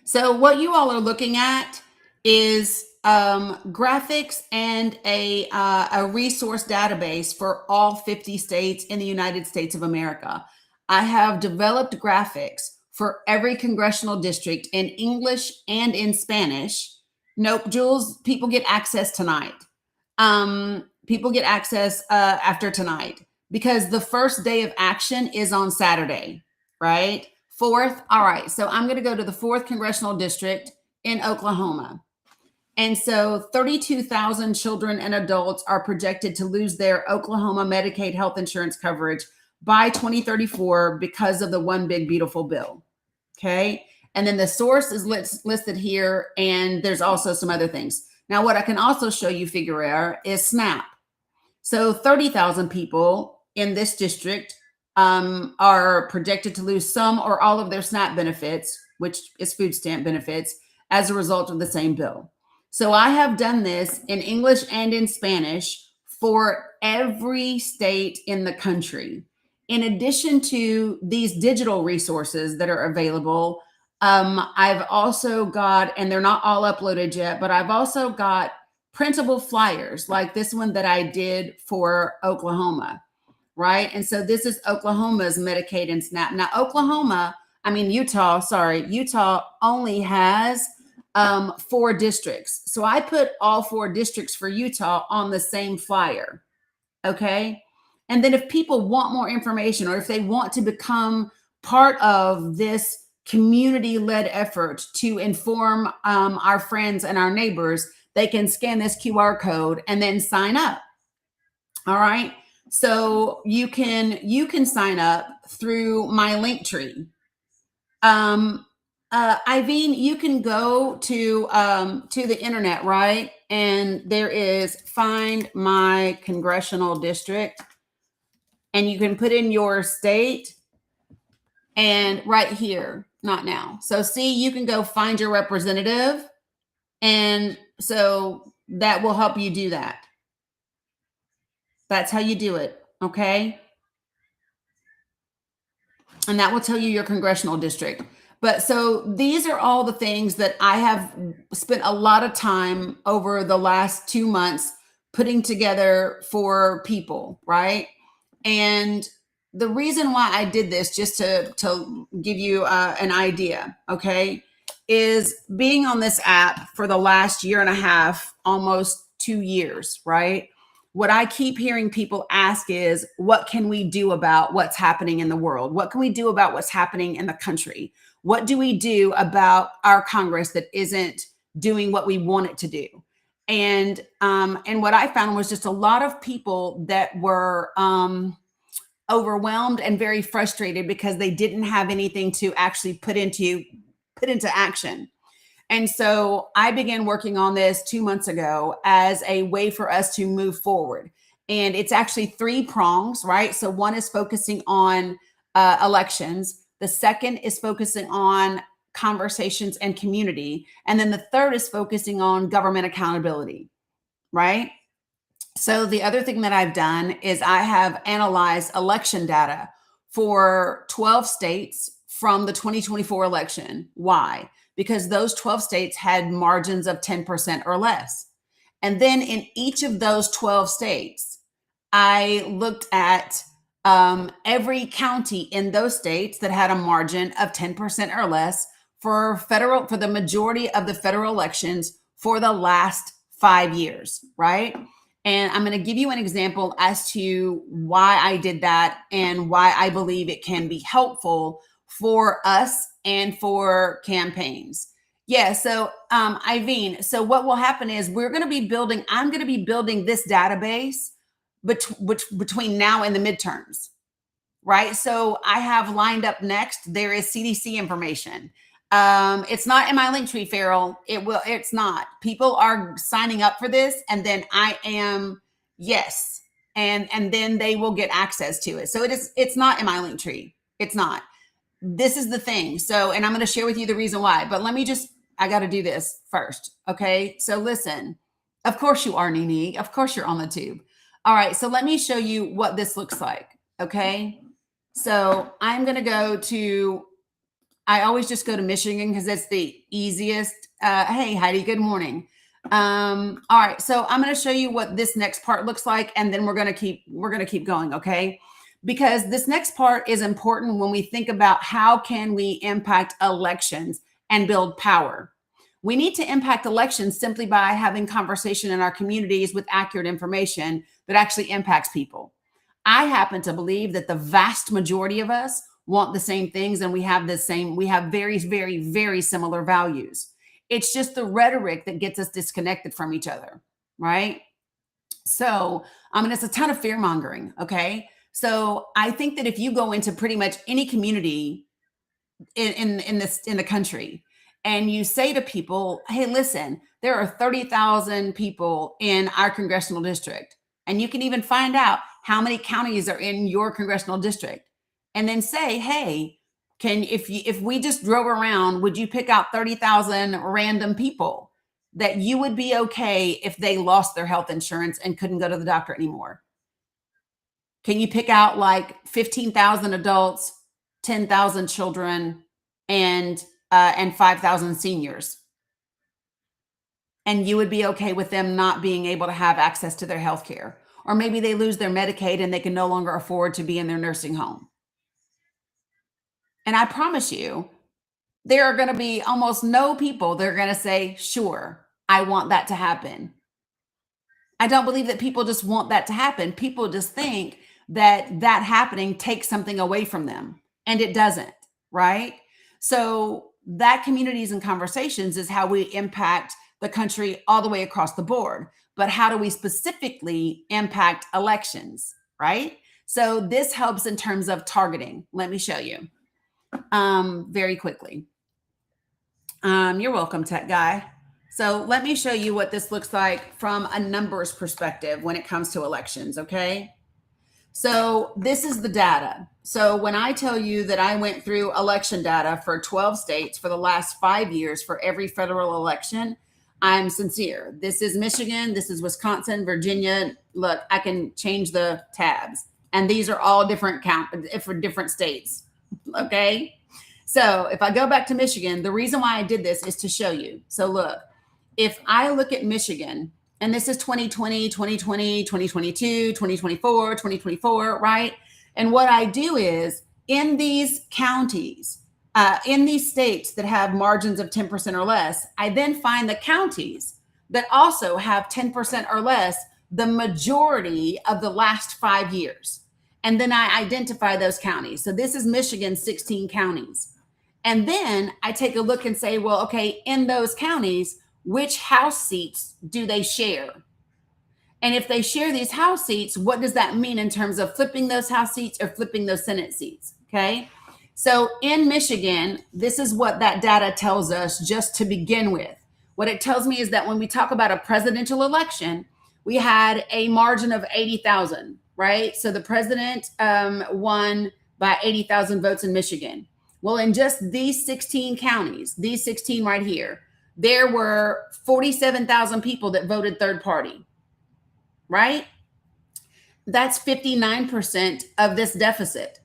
So what you all are looking at is graphics and a resource database for all 50 states in the United States of America. I have developed graphics for every congressional district in English and in Spanish. Nope, Jules, people get access tonight. People get access after tonight because the first day of action is on Saturday, right? 4th. All right. So I'm going to go to the 4th congressional district in Oklahoma. And so 32,000 children and adults are projected to lose their Oklahoma Medicaid health insurance coverage by 2034 because of the One Big Beautiful Bill. Okay. And then the source is listed here. And there's also some other things. Now, what I can also show you, Figueroa, is SNAP. So 30,000 people in this district are projected to lose some or all of their SNAP benefits, which is food stamp benefits, as a result of the same bill. So I have done this in English and in Spanish for every state in the country. In addition to these digital resources that are available, I've also got, and they're not all uploaded yet, but I've also got printable flyers like this one that I did for Oklahoma, right? And so this is Oklahoma's Medicaid and SNAP. Now, Utah only has 4 districts. So I put all 4 districts for Utah on the same flyer, okay? And then if people want more information or if they want to become part of this community-led effort to inform our friends and our neighbors, they can scan this QR code and then sign up. All right. So you can sign up through my link tree. Iveen, you can go to the internet, right? And there is Find My Congressional District, and you can put in your state, and right here, not now. So see, you can go find your representative, and so that will help you do that. That's how you do it, okay? And that will tell you your congressional district. But so these are all the things that I have spent a lot of time over the last 2 months putting together for people, right? And the reason why I did this, just to give you an idea, okay, is being on this app for the last year and a half, almost 2 years, right? What I keep hearing people ask is, what can we do about what's happening in the world? What can we do about what's happening in the country? What do we do about our Congress that isn't doing what we want it to do? And what I found was just a lot of people that were overwhelmed and very frustrated because they didn't have anything to actually put into action. And so I began working on this 2 months ago as a way for us to move forward. And it's actually 3 prongs, right? So one is focusing on elections. The second is focusing on conversations and community. And then the third is focusing on government accountability, right? So the other thing that I've done is I have analyzed election data for 12 states from the 2024 election. Why? Because those 12 states had margins of 10% or less. And then in each of those 12 states, I looked at every county in those states that had a margin of 10% or less for the majority of the federal elections for the last 5 years, right? And I'm going to give you an example as to why I did that and why I believe it can be helpful for us and for campaigns. Yeah. So, Iveen, so what will happen is I'm going to be building this database between now and the midterms, right? So I have lined up next, there is CDC information. It's not in my link tree, Farrell. It's not. People are signing up for this, and then I am, yes. And then they will get access to it. So it's not in my link tree. It's not. This is the thing. So, and I'm going to share with you the reason why, but I got to do this first. Okay. So listen, of course you are, Nini. Of course you're on the tube. All right. So let me show you what this looks like. Okay. So I'm going to I always just go to Michigan because it's the easiest. Hey, Heidi, good morning. All right. So I'm going to show you what this next part looks like. And then we're going to keep going. Okay. Because this next part is important when we think about how can we impact elections and build power. We need to impact elections simply by having conversation in our communities with accurate information that actually impacts people. I happen to believe that the vast majority of us want the same things, and we have very, very, very similar values. It's just the rhetoric that gets us disconnected from each other, right? So, it's a ton of fear mongering. Okay. So I think that if you go into pretty much any community in the country and you say to people, hey, listen, there are 30,000 people in our congressional district, and you can even find out how many counties are in your congressional district, and then say, hey, if we just drove around, would you pick out 30,000 random people that you would be okay if they lost their health insurance and couldn't go to the doctor anymore? Can you pick out like 15,000 adults, 10,000 children, and 5,000 seniors? And you would be okay with them not being able to have access to their health care? Or maybe they lose their Medicaid and they can no longer afford to be in their nursing home. And I promise you, there are going to be almost no people that are going to say, sure, I want that to happen. I don't believe that people just want that to happen. People just think that happening takes something away from them, and it doesn't, right? So that communities and conversations is how we impact the country all the way across the board. But how do we specifically impact elections, right? So this helps in terms of targeting. Let me show you very quickly. You're welcome, tech guy. So let me show you what this looks like from a numbers perspective when it comes to elections, okay? So this is the data. So when I tell you that I went through election data for 12 states for the last 5 years for every federal election, I'm sincere. This is Michigan, this is Wisconsin, Virginia. Look, I can change the tabs. And these are all different for different states, okay? So if I go back to Michigan, the reason why I did this is to show you. So look, if I look at Michigan, and this is 2020, 2020, 2022, 2024, 2024, right? And what I do is in these counties, in these states that have margins of 10% or less, I then find the counties that also have 10% or less the majority of the last 5 years. And then I identify those counties. So this is Michigan's 16 counties. And then I take a look and say, well, okay, in those counties, which House seats do they share? And if they share these House seats, what does that mean in terms of flipping those House seats or flipping those Senate seats? Okay. So in Michigan, this is what that data tells us just to begin with. What it tells me is that when we talk about a presidential election, we had a margin of 80,000, right? So the president won by 80,000 votes in Michigan. Well, in just these 16 counties, these 16 right here, there were 47,000 people that voted third party, right? That's 59% of this deficit.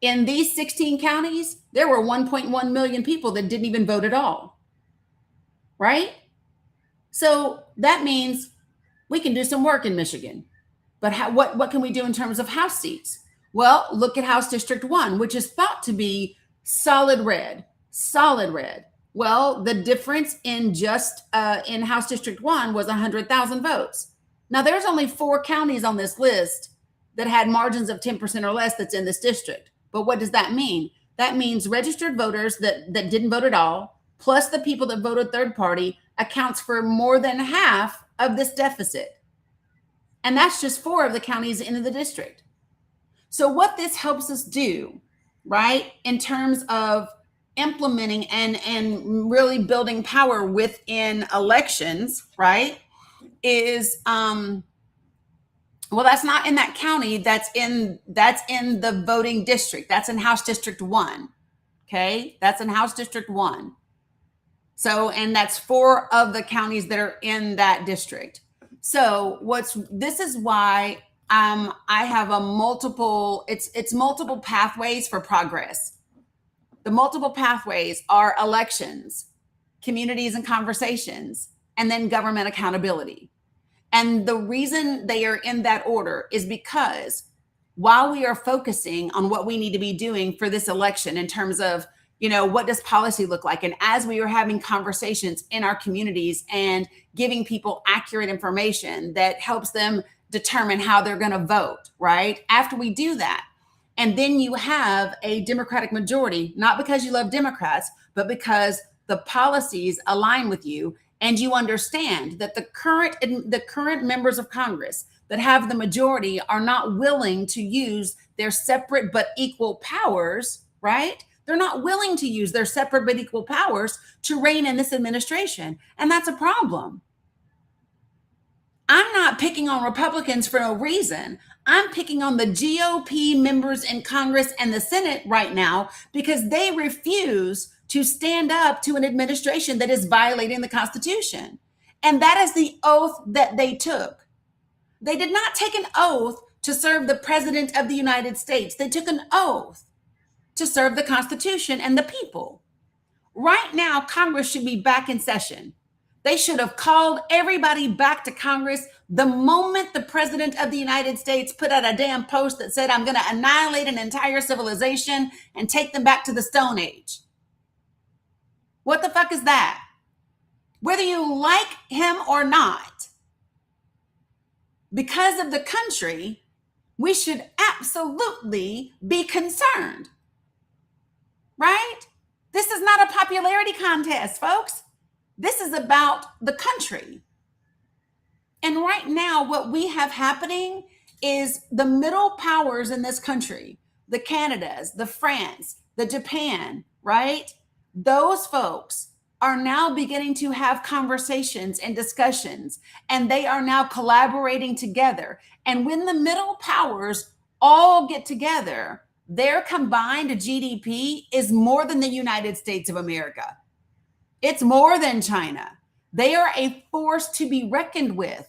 In these 16 counties, there were 1.1 million people that didn't even vote at all, right? So that means we can do some work in Michigan. But what can we do in terms of House seats? Well, look at House District 1, which is thought to be solid red. Well, the difference in just in House District 1 was 100,000 votes. Now, there's only 4 counties on this list that had margins of 10% or less that's in this district. But what does that mean? That means registered voters that didn't vote at all, plus the people that voted third party accounts for more than half of this deficit. And that's just 4 of the counties in the district. So what this helps us do, right, in terms of implementing and really building power within elections, right, is well, that's not in that county, that's in the voting district, that's in House District 1. Okay, that's in House District 1. So, and that's 4 of the counties that are in that district. So this is why I have a multiple, it's multiple pathways for progress. The multiple pathways are elections, communities and conversations, and then government accountability. And the reason they are in that order is because while we are focusing on what we need to be doing for this election in terms of, you know, what does policy look like? And as we are having conversations in our communities and giving people accurate information that helps them determine how they're going to vote, right? After we do that, and then you have a Democratic majority, not because you love Democrats, but because the policies align with you, and you understand that the current members of Congress that have the majority are not willing to use their separate but equal powers, right? They're not willing to use their separate but equal powers to rein in this administration. And that's a problem. I'm not picking on Republicans for no reason. I'm picking on the GOP members in Congress and the Senate right now because they refuse to stand up to an administration that is violating the Constitution. And that is the oath that they took. They did not take an oath to serve the President of the United States. They took an oath to serve the Constitution and the people. Right now, Congress should be back in session. They should have called everybody back to Congress the moment the President of the United States put out a damn post that said, I'm going to annihilate an entire civilization and take them back to the Stone Age. What the fuck is that? Whether you like him or not, because of the country, we should absolutely be concerned, right? This is not a popularity contest, folks. This is about the country. And right now, what we have happening is the middle powers in this country, the Canadas, the France, the Japan, right? Those folks are now beginning to have conversations and discussions, and they are now collaborating together. And when the middle powers all get together, their combined GDP is more than the United States of America. It's more than China. They are a force to be reckoned with.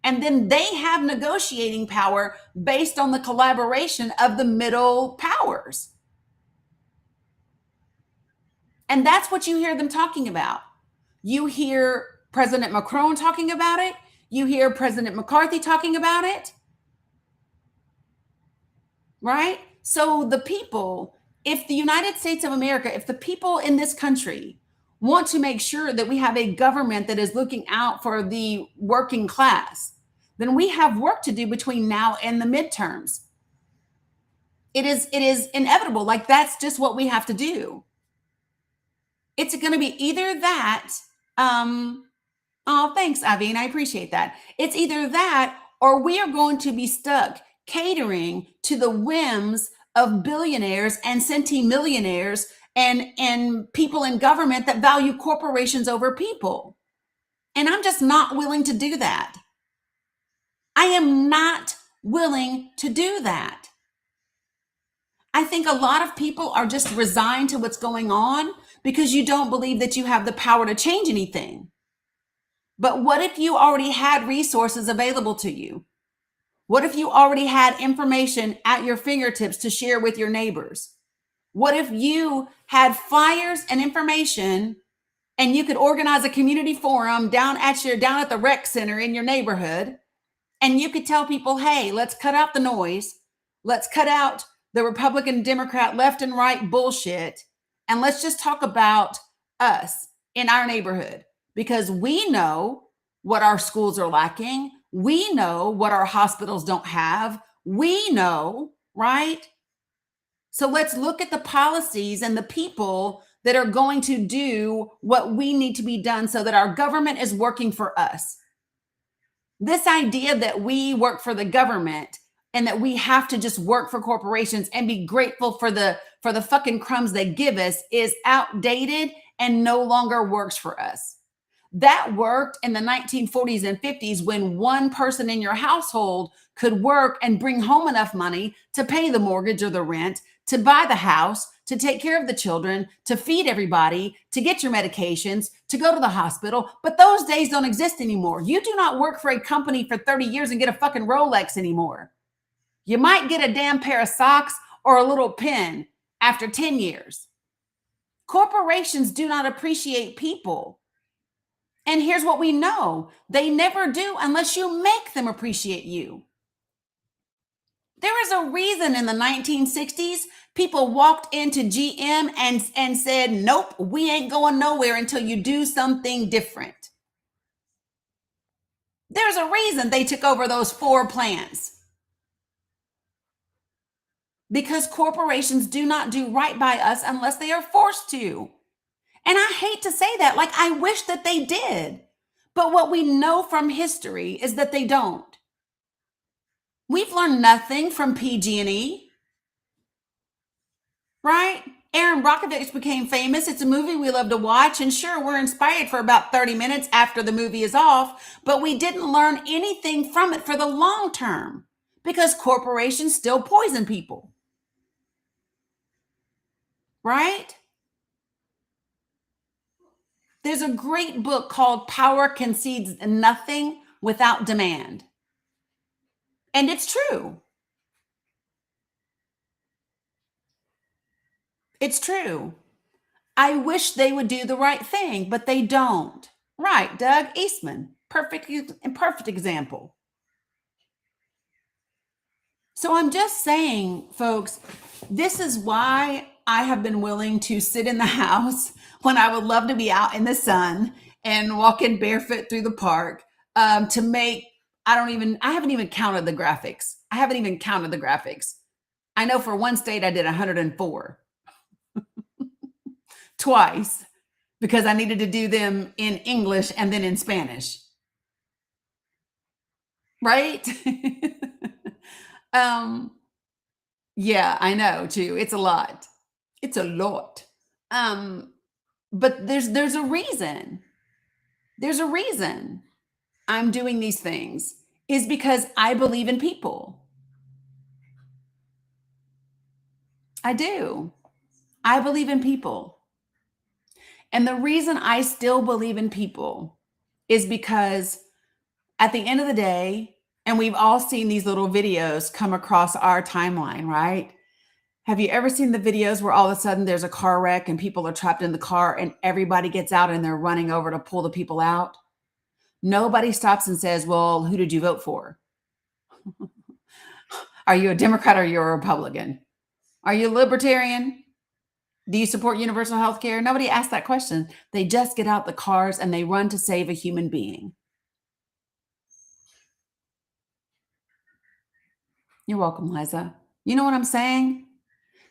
And then they have negotiating power based on the collaboration of the middle powers. And that's what you hear them talking about. You hear President Macron talking about it. You hear President McCarthy talking about it. Right? So the people, if the United States of America, if the people in this country want to make sure that we have a government that is looking out for the working class, then we have work to do between now and the midterms. It is inevitable. Like, that's just what we have to do. It's going to be either that. Oh, thanks, Aveen. I appreciate that. It's either that, or we are going to be stuck catering to the whims of billionaires and centimillionaires and people in government that value corporations over people. And I'm just not willing to do that. I am not willing to do that. I think a lot of people are just resigned to what's going on because you don't believe that you have the power to change anything. But what if you already had resources available to you? What if you already had information at your fingertips to share with your neighbors? What if you had flyers and information and you could organize a community forum down at the rec center in your neighborhood, and you could tell people, hey, let's cut out the noise. Let's cut out the Republican, Democrat, left and right bullshit. And let's just talk about us in our neighborhood, because we know what our schools are lacking. We know what our hospitals don't have. We know, right? So let's look at the policies and the people that are going to do what we need to be done so that our government is working for us. This idea that we work for the government and that we have to just work for corporations and be grateful for the fucking crumbs they give us is outdated and no longer works for us. That worked in the 1940s and 50s when one person in your household could work and bring home enough money to pay the mortgage or the rent, to buy the house, to take care of the children, to feed everybody, to get your medications, to go to the hospital. But those days don't exist anymore. You do not work for a company for 30 years and get a fucking Rolex anymore. You might get a damn pair of socks or a little pin after 10 years. Corporations do not appreciate people. And here's what we know. They never do unless you make them appreciate you. There is a reason in the 1960s, people walked into GM and said, nope, we ain't going nowhere until you do something different. There's a reason they took over those 4 plants. Because corporations do not do right by us unless they are forced to. And I hate to say that, like I wish that they did. But what we know from history is that they don't. We've learned nothing from PG&E, right? Aaron Brockovich became famous. It's a movie we love to watch. And sure, we're inspired for about 30 minutes after the movie is off, but we didn't learn anything from it for the long term because corporations still poison people, right? There's a great book called Power Concedes Nothing Without Demand. And it's true. It's true. I wish they would do the right thing, but they don't. Right, Doug Eastman, perfect example. So I'm just saying, folks, this is why I have been willing to sit in the house when I would love to be out in the sun and walking barefoot through the park to make, I haven't even counted the graphics. I know for one state I did 104 twice because I needed to do them in English and then in Spanish. Right? Yeah, I know too. It's a lot. But there's a reason. There's a reason I'm doing these things is because I believe in people. I do. I believe in people. And the reason I still believe in people is because at the end of the day, and we've all seen these little videos come across our timeline, right? Have you ever seen the videos where all of a sudden there's a car wreck and people are trapped in the car and everybody gets out and they're running over to pull the people out? Nobody stops and says, well, who did you vote for? Are you a Democrat or are you a Republican? Are you a libertarian? Do you support universal health care? Nobody asks that question. They just get out the cars and they run to save a human being. You're welcome, Liza. You know what I'm saying?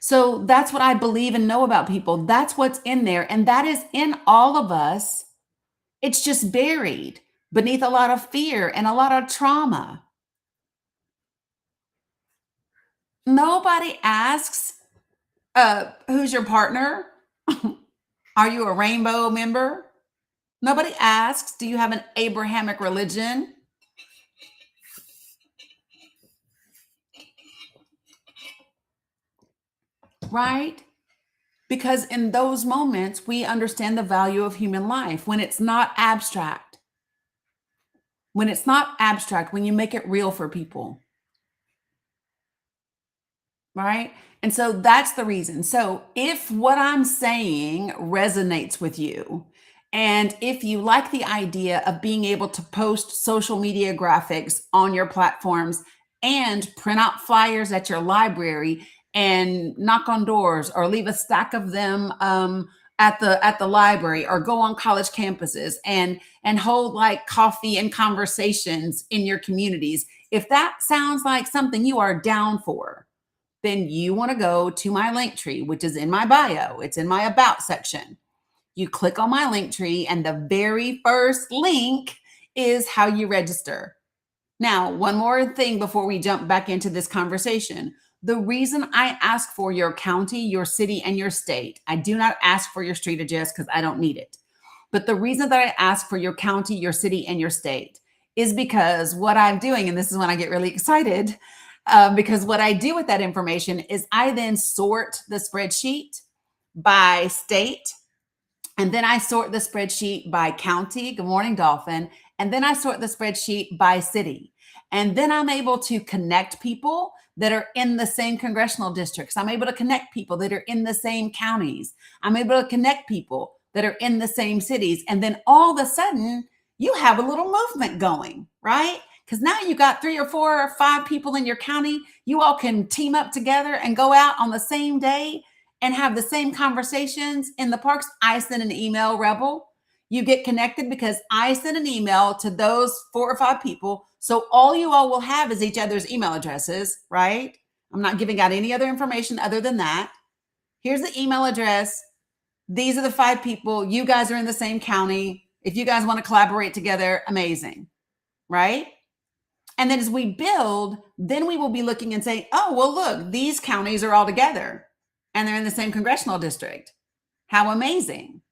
So that's what I believe and know about people. That's what's in there. And that is in all of us. It's just buried beneath a lot of fear and a lot of trauma. Nobody asks, who's your partner? Are you a rainbow member? Nobody asks, do you have an Abrahamic religion? Right? Because in those moments, we understand the value of human life when it's not abstract. When it's not abstract, when you make it real for people. Right? And so that's the reason. So if what I'm saying resonates with you, and if you like the idea of being able to post social media graphics on your platforms and print out flyers at your library and knock on doors or leave a stack of them at the library or go on college campuses and hold like coffee and conversations in your communities, if that sounds like something you are down for, then you want to go to my link tree, which is in my bio. It's in my about section. You click on my link tree, and the very first link is how you register. Now, one more thing before we jump back into this conversation. The reason I ask for your county, your city, and your state, I do not ask for your street address because I don't need it. But the reason that I ask for your county, your city, and your state is because what I'm doing, and this is when I get really excited, because what I do with that information is I then sort the spreadsheet by state, and then I sort the spreadsheet by county. Good morning, Dolphin. And then I sort the spreadsheet by city. And then I'm able to connect people that are in the same congressional districts. I'm able to connect people that are in the same counties. I'm able to connect people that are in the same cities. And then all of a sudden, you have a little movement going, right? Because now you got 3 or 4 or 5 people in your county. You all can team up together and go out on the same day and have the same conversations in the parks. I send an email, Rebel. You get connected because I send an email to those 4 or 5 people. So all you all will have is each other's email addresses, right? I'm not giving out any other information other than that. Here's the email address. These are the 5 people. You guys are in the same county. If you guys want to collaborate together, amazing, right? And then as we build, then we will be looking and saying, oh, well, look, these counties are all together and they're in the same congressional district. How amazing.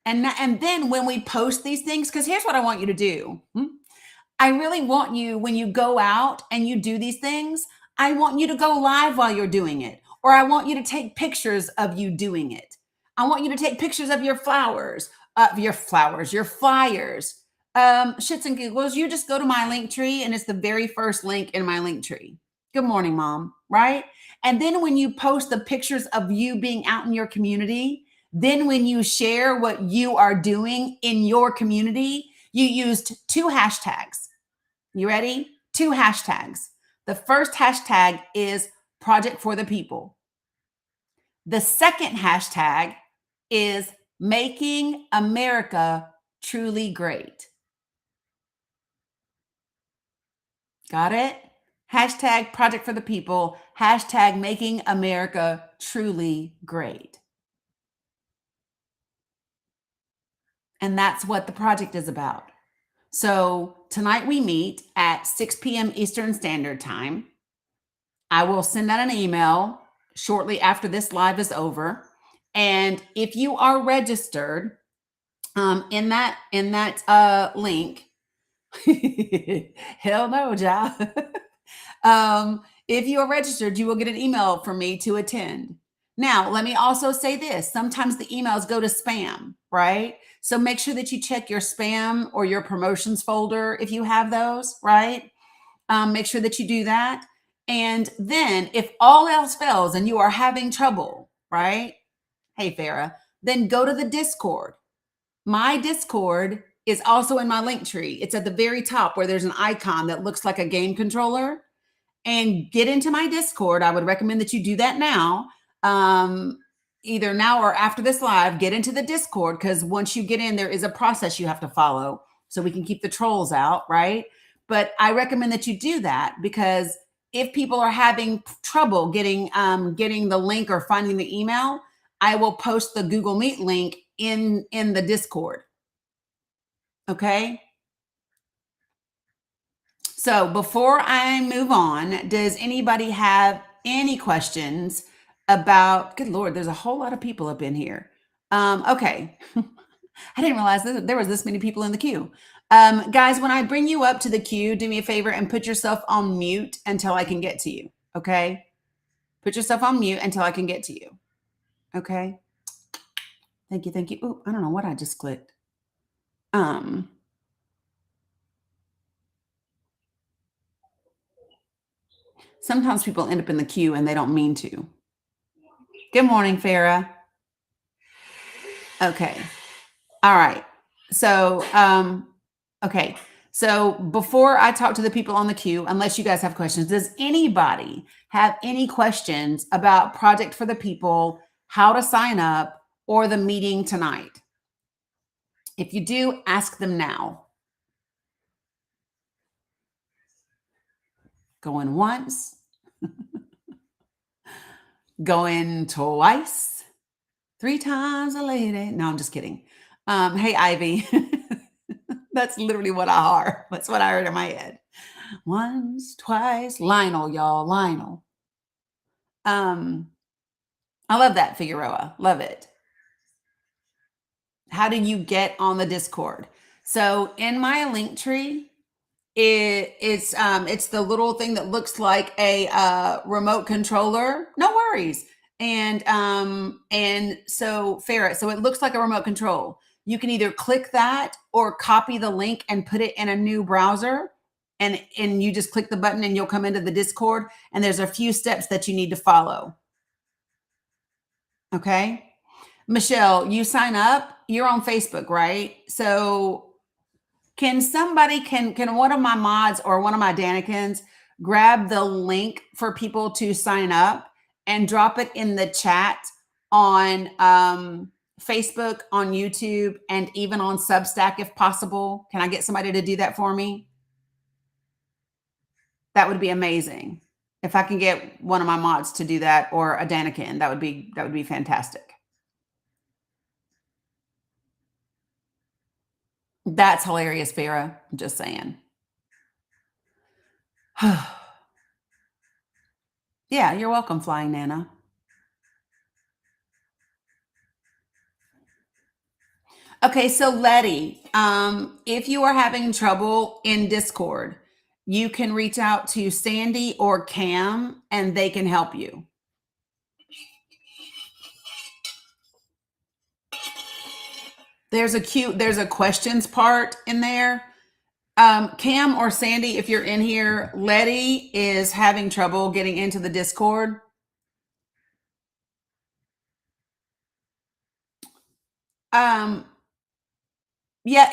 And then when we post these things, because here's what I want you to do. I really want you, when you go out and you do these things, I want you to go live while you're doing it. Or I want you to take pictures of you doing it. I want you to take pictures of your flyers, your flyers. Shits and giggles, you just go to my link tree and it's the very first link in my link tree. Good morning, Mom, right? And then when you post the pictures of you being out in your community, then when you share what you are doing in your community, you used 2 hashtags. You ready? 2 hashtags. The first hashtag is Project for the People. The second hashtag is Making America Truly Great. Got it? Hashtag Project for the People, hashtag Making America Truly Great. And that's what the project is about. So tonight we meet at 6 p.m. Eastern Standard Time. I will send out an email shortly after this live is over. And if you are registered in that link, hell no, Ja. If you are registered, you will get an email from me to attend. Now, let me also say this. Sometimes the emails go to spam, right? So make sure that you check your spam or your promotions folder if you have those, right? Make sure that you do that. And then if all else fails and you are having trouble, right? Hey, Farah, then go to the Discord. My Discord is also in my link tree. It's at the very top where there's an icon that looks like a game controller. And get into my Discord. I would recommend that you do that now. Either now or after this live, get into the Discord, because once you get in, there is a process you have to follow so we can keep the trolls out, right? But I recommend that you do that, because if people are having trouble getting the link or finding the email, I will post the Google Meet link in the Discord. Okay? So before I move on, does anybody have any questions about, good Lord, there's a whole lot of people up in here. Okay. I didn't realize there was this many people in the queue. Guys, when I bring you up to the queue, do me a favor and put yourself on mute until I can get to you. Okay. Put yourself on mute until I can get to you. Okay. Thank you. Thank you. Oh, I don't know what I just clicked. Sometimes people end up in the queue and they don't mean to. Good morning, Farah. Okay. All right. So, okay. So before I talk to the people on the queue, unless you guys have questions, does anybody have any questions about Project for the People, how to sign up, or the meeting tonight? If you do, ask them now. Going once. going twice, 3 times a lady. No, I'm just kidding. Hey, Ivy. That's literally what I heard. That's what I heard in my head. Once, twice. Lionel, y'all. Lionel. I love that, Figueroa. Love it. How do you get on the Discord? So in my link tree, it's the little thing that looks like a remote controller. No worries. And so Ferret, so it looks like a remote control. You can either click that or copy the link and put it in a new browser, and you just click the button and you'll come into the Discord, and there's a few steps that you need to follow. Okay. Michelle, you sign up, you're on Facebook, right? So can somebody, can one of my mods or one of my Danikins grab the link for people to sign up and drop it in the chat on Facebook, on YouTube, and even on Substack if possible? Can I get somebody to do that for me? That would be amazing. If I can get one of my mods to do that, or a Danikin, that would be fantastic. That's hilarious, Farah. I'm just saying. Yeah, you're welcome, Flying Nana. Okay, so Letty, if you are having trouble in Discord, you can reach out to Sandy or Cam and they can help you. There's a questions part in there. Cam or Sandy, if you're in here, Letty is having trouble getting into the Discord. Yeah,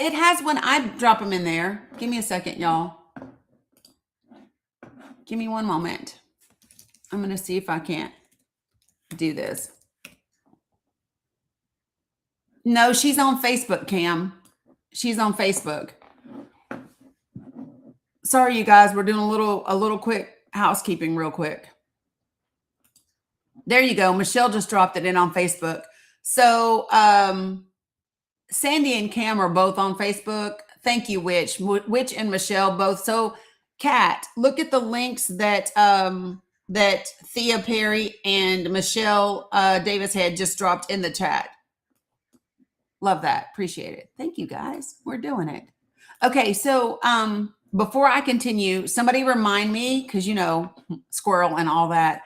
it has when I drop them in there. Give me a second, y'all. Give me one moment. I'm going to see if I can't do this. No, she's on Facebook, Cam. She's on Facebook. Sorry, you guys. We're doing a little quick housekeeping real quick. There you go. Michelle just dropped it in on Facebook. So Sandy and Cam are both on Facebook. Thank you, Witch and Michelle both. So Kat, look at the links that that Thea Perry and Michelle Davis had just dropped in the chat. Love that. Appreciate it. Thank you, guys. We're doing it. Okay, so before I continue, somebody remind me, because squirrel and all that.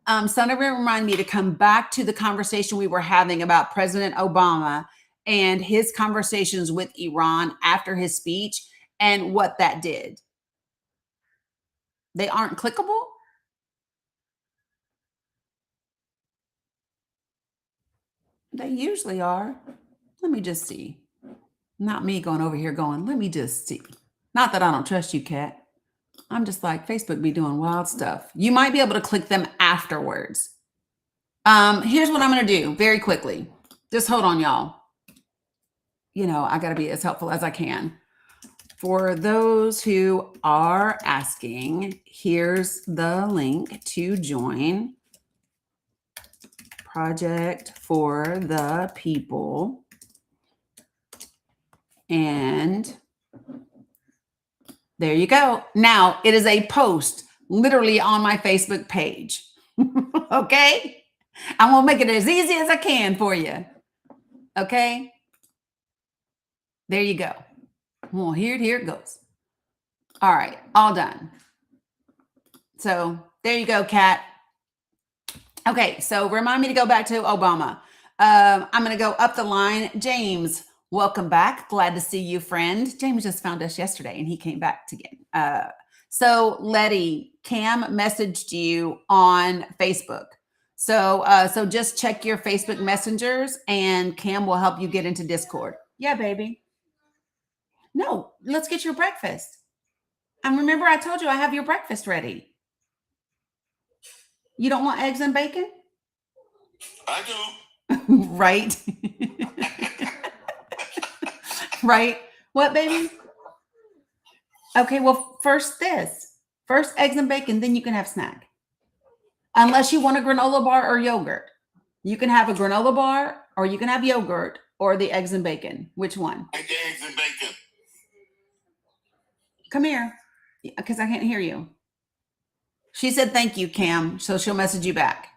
Somebody remind me to come back to the conversation we were having about President Obama and his conversations with Iran after his speech and what that did. They aren't clickable? They usually are. Let me just see. Not me going over here going, let me just see. Not that I don't trust you, Kat. I'm just like, Facebook be doing wild stuff. You might be able to click them afterwards. Here's what I'm going to do very quickly. Just hold on, y'all. I got to be as helpful as I can. For those who are asking, here's the link to join Project for the People. And there you go. Now, it is a post literally on my Facebook page. Okay? I'm going to make it as easy as I can for you. Okay? There you go. Well, here it goes. All right. All done. So there you go, Kat. Okay. So remind me to go back to Obama. I'm going to go up the line. James, welcome back. Glad to see you, friend. James just found us yesterday and he came back again. So Letty, Cam messaged you on Facebook. So just check your Facebook messengers and Cam will help you get into Discord. Yeah, baby. No, let's get your breakfast. And remember, I told you I have your breakfast ready. You don't want eggs and bacon? I do. Right. Right. What, baby? Okay, well, first eggs and bacon, then you can have snack. Unless you want a granola bar or yogurt. You can have a granola bar or you can have yogurt or the eggs and bacon. Which one? Like the eggs and bacon. Come here, because I can't hear you. She said thank you, Cam, so she'll message you back.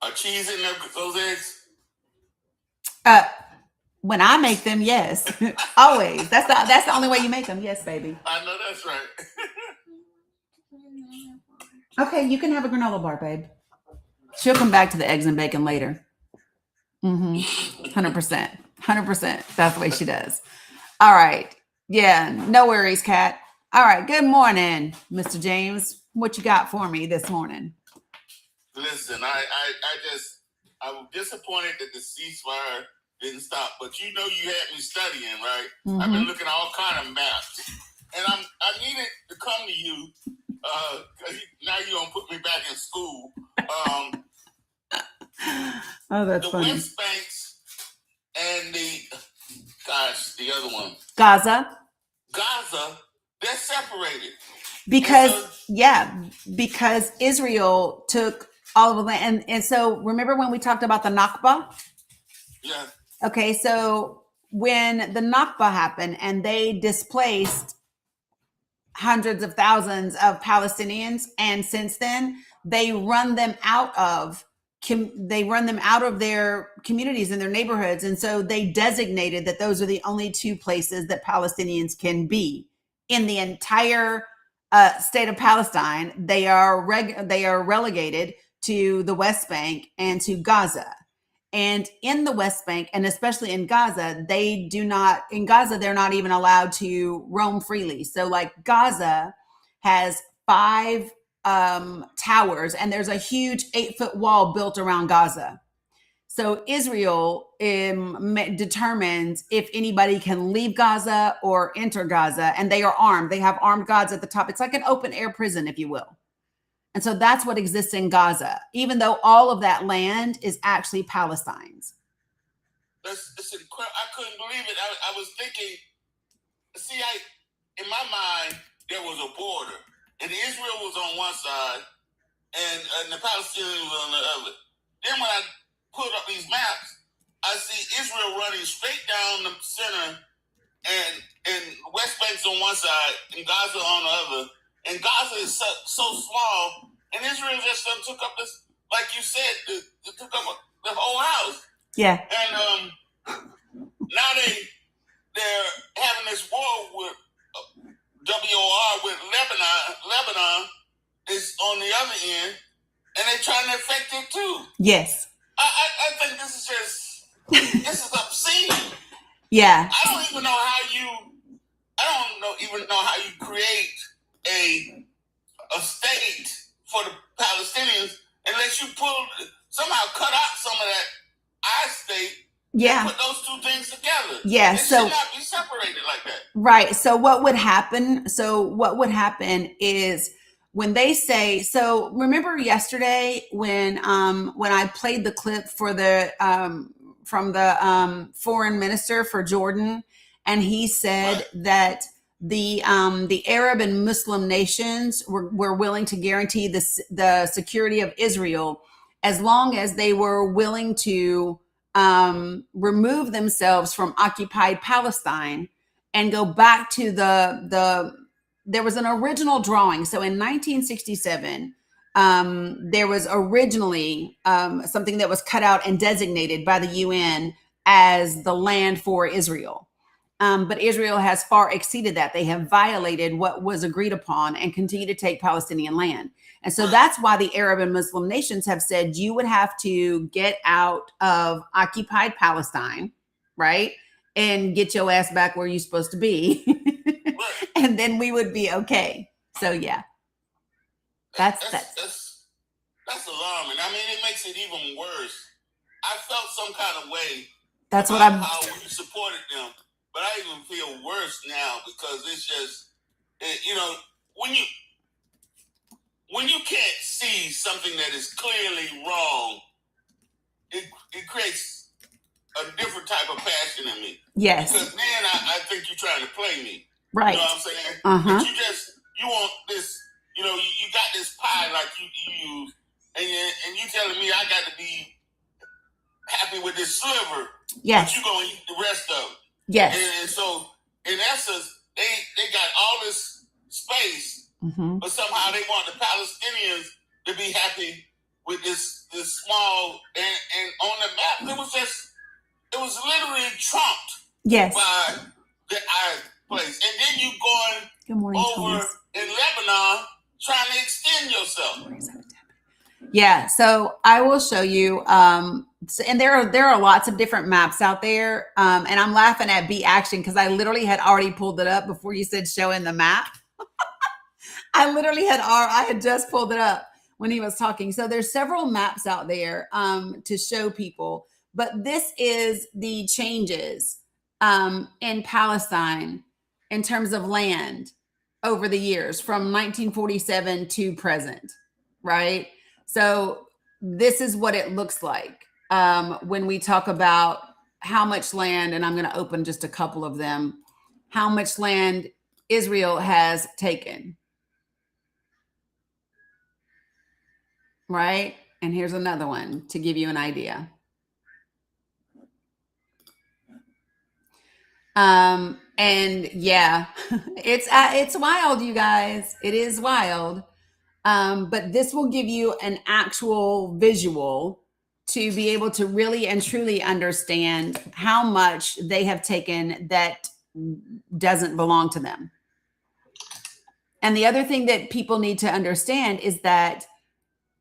Are cheese in those eggs? When I make them, yes. Always. That's the only way you make them. Yes, baby. I know that's right. Okay, you can have a granola bar, babe. She'll come back to the eggs and bacon later. 100%. 100%. That's the way she does. All right. Yeah, no worries, Kat. All right. Good morning, Mr. James. What you got for me this morning? Listen, I was disappointed that the ceasefire didn't stop, but you know you had me studying, right? I've been looking at all kind of maps, and I needed to come to you because now you're gonna put me back in school. Oh, that's the funny. West Banks and the other one, Gaza. They're separated Because Israel took all of the land. And so remember when we talked about the Nakba? Yeah. Okay, so when the Nakba happened and they displaced hundreds of thousands of Palestinians, and since then they run them out of their communities and their neighborhoods, and so they designated that those are the only two places that Palestinians can be in the entire state of Palestine. They are relegated to the West Bank and to Gaza. And in the West Bank, and especially in Gaza, they're not even allowed to roam freely. So like Gaza has 5 towers, and there's a huge 8-foot wall built around Gaza. So Israel determines if anybody can leave Gaza or enter Gaza, and they are armed. They have armed guards at the top. It's like an open air prison, if you will. And so that's what exists in Gaza, even though all of that land is actually Palestine's. It's incredible. I couldn't believe it. I was thinking, in my mind, there was a border, and Israel was on one side, and the Palestinians was on the other. Then when I put up these maps, I see Israel running straight down the center, and West Bank's on one side, and Gaza on the other. And Gaza is so small, and Israel just took up this, like you said, they took up the whole house. Yeah. And now they're having this war with WOR with Lebanon is on the other end, and they're trying to affect it too. Yes. I think this is obscene. Yeah. I don't even know how you create a state for the Palestinians unless you somehow cut out some of that I state. Yeah. And put those two things together. Yeah. It should not be separated like that. Right. So what would happen is when they say, so remember yesterday when I played the clip for from the foreign minister for Jordan, and he said that the Arab and Muslim nations were willing to guarantee the security of Israel as long as they were willing to remove themselves from occupied Palestine and go back to there was an original drawing. So in 1967, there was originally something that was cut out and designated by the UN as the land for Israel. But Israel has far exceeded that. They have violated what was agreed upon and continue to take Palestinian land. And so that's why the Arab and Muslim nations have said you would have to get out of occupied Palestine, right? And get your ass back where you're supposed to be. And then we would be okay. So yeah. That's alarming. I mean, it makes it even worse. I felt some kind of way. That's what how we supported them. But I even feel worse now because it's just, when you can't see something that is clearly wrong, it creates a different type of passion in me. Yes. Because I think you're trying to play me. Right. You know what I'm saying? Uh-huh. But you want this, you know, you got this pie like you use, and you telling me I got to be happy with this sliver, Yes. but you gonna eat the rest of it. Yes. And so, in essence, they got all this space, but somehow they want the Palestinians to be happy with this small, and on the map it was literally trumped Yes. by the place. And then you going Good morning, over Thomas. in Lebanon trying to extend yourself. Yeah, so I will show you, and there are lots of different maps out there, and I'm laughing at B Action because I literally had already pulled it up before you said showing the map. I had just pulled it up when he was talking. So there's several maps out there to show people, but this is the changes in Palestine in terms of land over the years from 1947 to present, right? So this is what it looks like when we talk about how much land, and I'm going to open just a couple of them, how much land Israel has taken. Right? And here's another one to give you an idea. And yeah, it's wild, you guys. It is wild. But this will give you an actual visual to be able to really and truly understand how much they have taken that doesn't belong to them. And the other thing that people need to understand is that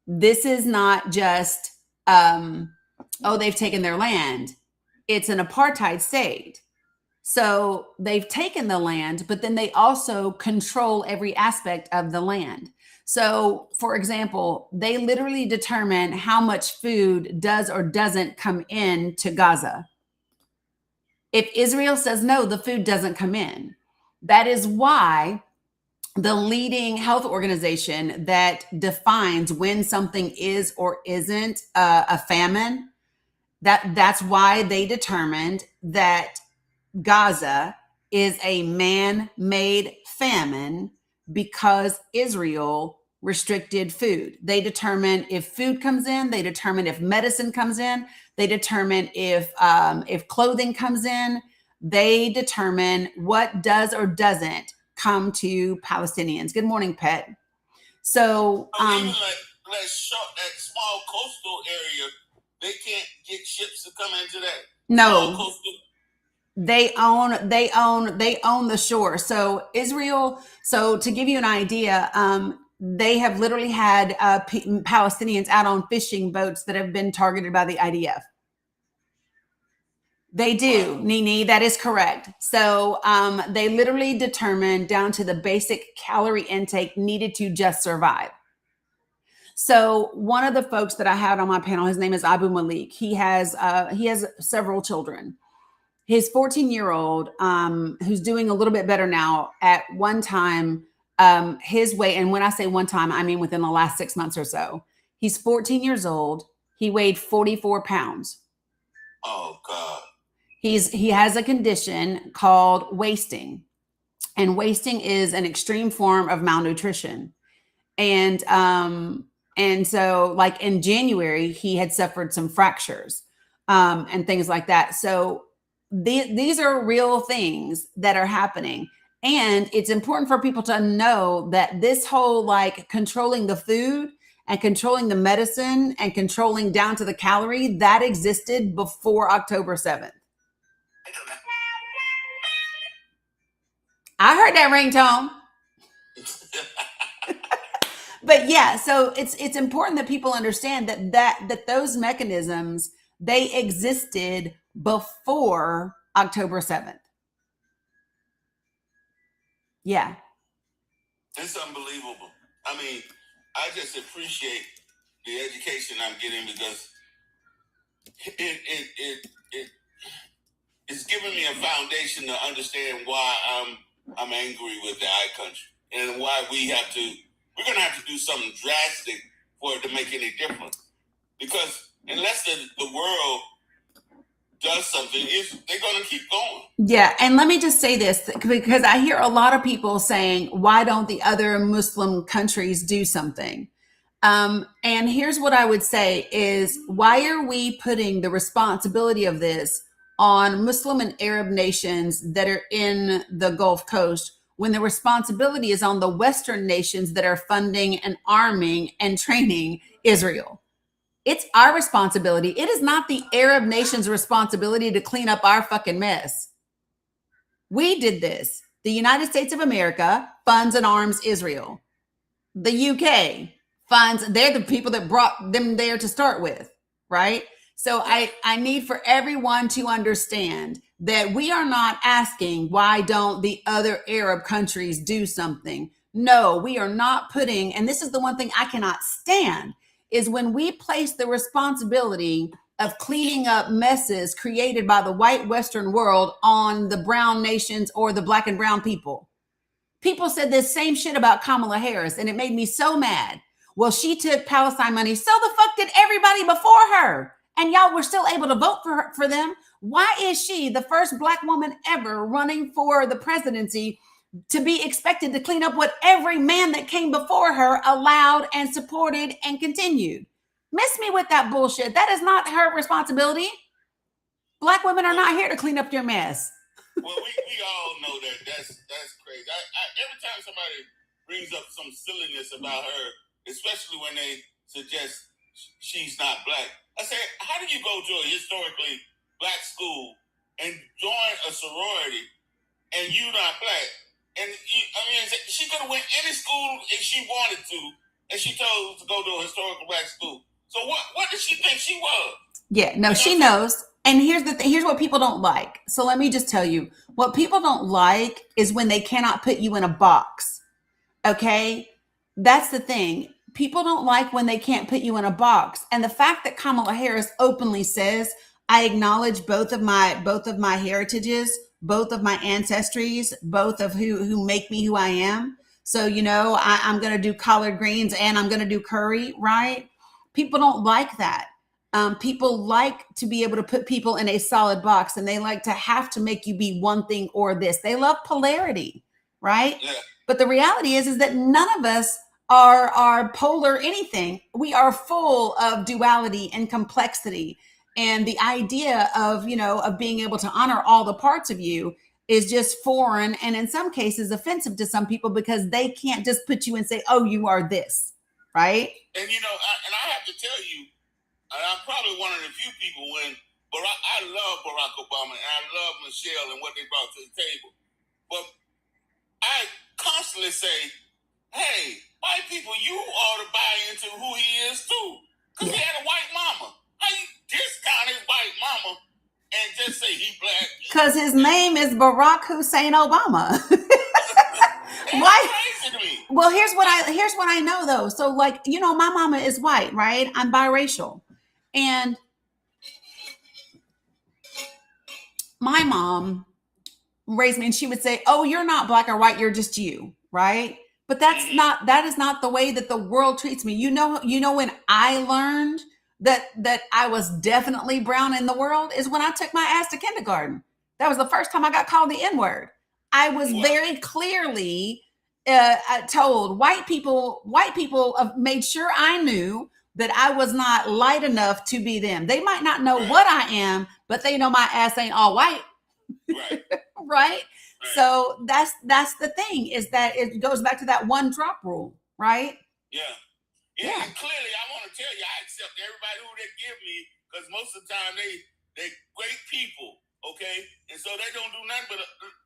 this is not just, they've taken their land. It's an apartheid state. So they've taken the land, but then they also control every aspect of the land. So, for example, they literally determine how much food does or doesn't come in to Gaza. If Israel says no, the food doesn't come in. That is why the leading health organization that defines when something is or isn't a famine, that's why they determined that Gaza is a man-made famine because Israel restricted food. They determine if food comes in, they determine if medicine comes in, they determine if clothing comes in, they determine what does or doesn't come to Palestinians. Good morning, Pet. So even that small coastal area, they can't get ships to come into that. No, they own the shore. So Israel. So to give you an idea, they have literally had Palestinians out on fishing boats that have been targeted by the IDF. They do, Nini, that is correct. So they literally determined down to the basic calorie intake needed to just survive. So one of the folks that I had on my panel, his name is Abu Malik. He has several children. His 14-year-old, who's doing a little bit better now, at one time, his weight, and when I say one time, I mean within the last 6 months or so, he's 14 years old. He weighed 44 pounds. Oh, God. He has a condition called wasting, and wasting is an extreme form of malnutrition. And so like in January, he had suffered some fractures and things like that. So these are real things that are happening. And it's important for people to know that this whole like controlling the food and controlling the medicine and controlling down to the calorie, that existed before October 7th. I heard that ringtone. But yeah, so it's important that people understand that those mechanisms, they existed before October 7th. Yeah. It's unbelievable. I mean, I just appreciate the education I'm getting because it's given me a foundation to understand why I'm angry with the I country and why we're gonna have to do something drastic for it to make any difference. Because unless the world does something, they're going to keep going. Yeah, and let me just say this, because I hear a lot of people saying, why don't the other Muslim countries do something? And here's what I would say is, why are we putting the responsibility of this on Muslim and Arab nations that are in the Gulf Coast when the responsibility is on the Western nations that are funding and arming and training Israel? It's our responsibility. It is not the Arab nation's responsibility to clean up our fucking mess. We did this. The United States of America funds and arms Israel. The UK funds, they're the people that brought them there to start with, right? So I need for everyone to understand that we are not asking, why don't the other Arab countries do something? No, we are not putting, and this is the one thing I cannot stand, is when we place the responsibility of cleaning up messes created by the white Western world on the brown nations or the black and brown people. People said this same shit about Kamala Harris, and it made me so mad. Well, she took Palestine money. So the fuck did everybody before her. And y'all were still able to vote for them. Why is she the first black woman ever running for the presidency to be expected to clean up what every man that came before her allowed and supported and continued? Miss me with that bullshit. That is not her responsibility. Black women are not here to clean up your mess. Well, we all know that that's crazy. Every time somebody brings up some silliness about her, especially when they suggest she's not black, I say, how do you go to a historically black school and join a sorority and you not black? And she could have went any school if she wanted to, and she chose to go to a historical black school. So what did she think she was? Yeah, no, she knows. And here's what people don't like. So let me just tell you, what people don't like is when they cannot put you in a box. Okay? That's the thing. People don't like when they can't put you in a box. And the fact that Kamala Harris openly says, I acknowledge both of my heritages, both of my ancestries, both of who make me who I am. So, I'm going to do collard greens and I'm going to do curry, right? People don't like that. People like to be able to put people in a solid box, and they like to have to make you be one thing or this. They love polarity, right? Yeah. But the reality is that none of us are polar anything. We are full of duality and complexity. And the idea of being able to honor all the parts of you is just foreign, and in some cases offensive to some people, because they can't just put you and say, oh, you are this, right? And I have to tell you, I'm probably one of the few people I love Barack Obama and I love Michelle and what they brought to the table. But I constantly say, hey, white people, you ought to buy into who he is too. Because he had a white mama. How you discount his white mama and just say he black? Because his name is Barack Hussein Obama. Why? Crazy to me. Well, here's what I know though. So my mama is white, right? I'm biracial. And my mom raised me, and she would say, oh, you're not black or white, you're just you, right? But that is not the way that the world treats me. You know when I learned that I was definitely brown in the world is when I took my ass to kindergarten. That was the first time I got called the N-word. I was very clearly told white people made sure I knew that I was not light enough to be them. They might not know what I am, but they know my ass ain't all white. Right. Right? So that's the thing, is that it goes back to that one drop rule, right? Yeah. And clearly, I want to tell you, I accept everybody who they give me, because most of the time they great people, okay? And so they don't do nothing but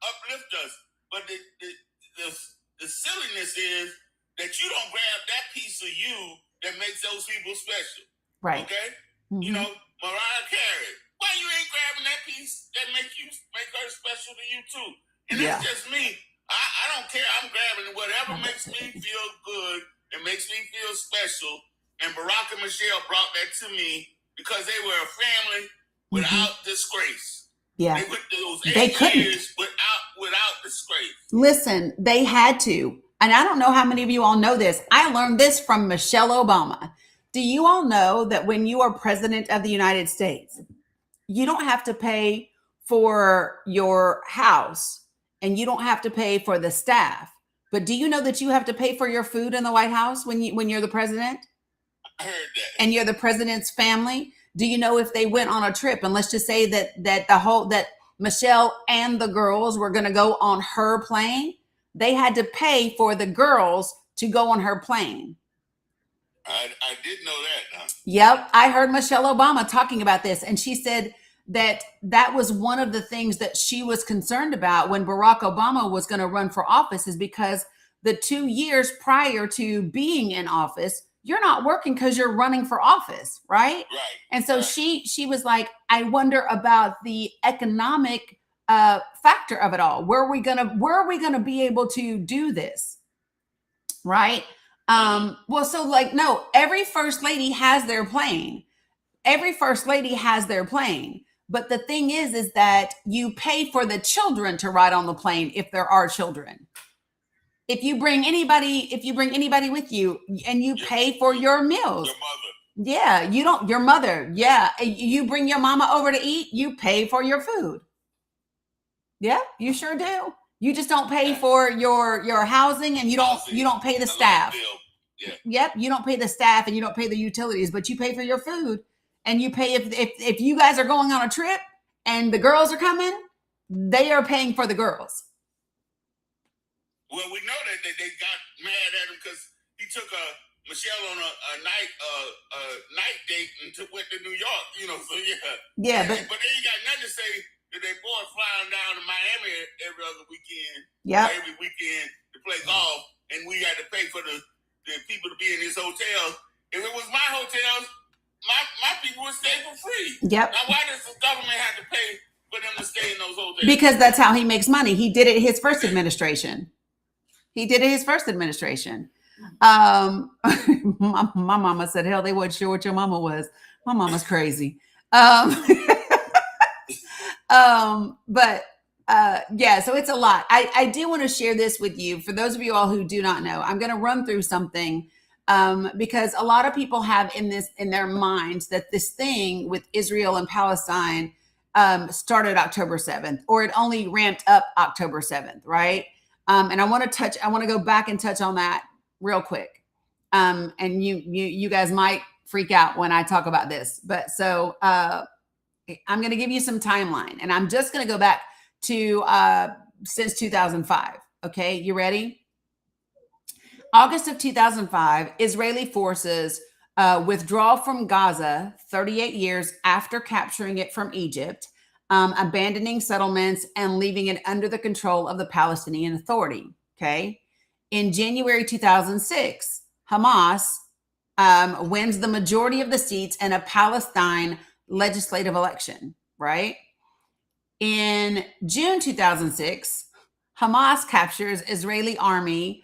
uplift us. But the silliness is that you don't grab that piece of you that makes those people special. Right. Okay? Mm-hmm. Mariah Carey. Why you ain't grabbing that piece that make her special to you too? And that's just me. I don't care. I'm grabbing whatever makes me feel good and makes me feel special. And Barack and Michelle brought that to me because they were a family without disgrace. Yeah. They went those They 8 couldn't. years without disgrace. Listen, they had to. And I don't know how many of you all know this. I learned this from Michelle Obama. Do you all know that when you are president of the United States, you don't have to pay for your house and you don't have to pay for the staff. But do you know that you have to pay for your food in the White House when you're the president? I heard that. And you're the president's family? Do you know if they went on a trip, and let's just say that Michelle and the girls were going to go on her plane, they had to pay for the girls to go on her plane. I did know that. Huh? Yep. I heard Michelle Obama talking about this, and she said that was one of the things that she was concerned about when Barack Obama was going to run for office, is because the 2 years prior to being in office, you're not working because you're running for office, right? Right. And so right. she was like, I wonder about the economic factor of it all. Where are we gonna be able to do this, right? Well, so like, no, every first lady has their plane. Every first lady has their plane. But the thing is that you pay for the children to ride on the plane if there are children. If you bring anybody with you, and you pay for your meals. Your mother. Yeah, your mother. Yeah. You bring your mama over to eat, you pay for your food. Yeah, you sure do. You just don't pay for your housing, and you don't pay the staff. Yeah. Yep, you don't pay the staff and you don't pay the utilities, but you pay for your food, and you pay if you guys are going on a trip and the girls are coming, they are paying for the girls. Well, we know that they got mad at him because he took Michelle on a night date and went to New York. So yeah. Yeah, but they ain't got nothing to say that they boys flying down to Miami every other weekend. Yeah. Every weekend to play golf, and we had to pay for the people to be in his hotels. If it was my hotels, my people would stay for free. Yep. Now, why does the government have to pay for them to stay in those hotels? Because that's how he makes money. He did it his first administration. My mama said, hell, they wasn't sure what your mama was. My mama's crazy. But yeah, so it's a lot. I do want to share this with you. For those of you all who do not know, I'm going to run through something because a lot of people have in their minds that this thing with Israel and Palestine started October 7th, or it only ramped up October 7th, right? And I want to go back and touch on that real quick. And you guys might freak out when I talk about this, but so I'm going to give you some timeline, and I'm just going to go back to since 2005. Okay, you ready? August of 2005, Israeli forces withdraw from Gaza 38 years after capturing it from Egypt, abandoning settlements and leaving it under the control of the Palestinian Authority. Okay. In January 2006, Hamas wins the majority of the seats in a Palestine legislative election, right? In June 2006, Hamas captures Israeli army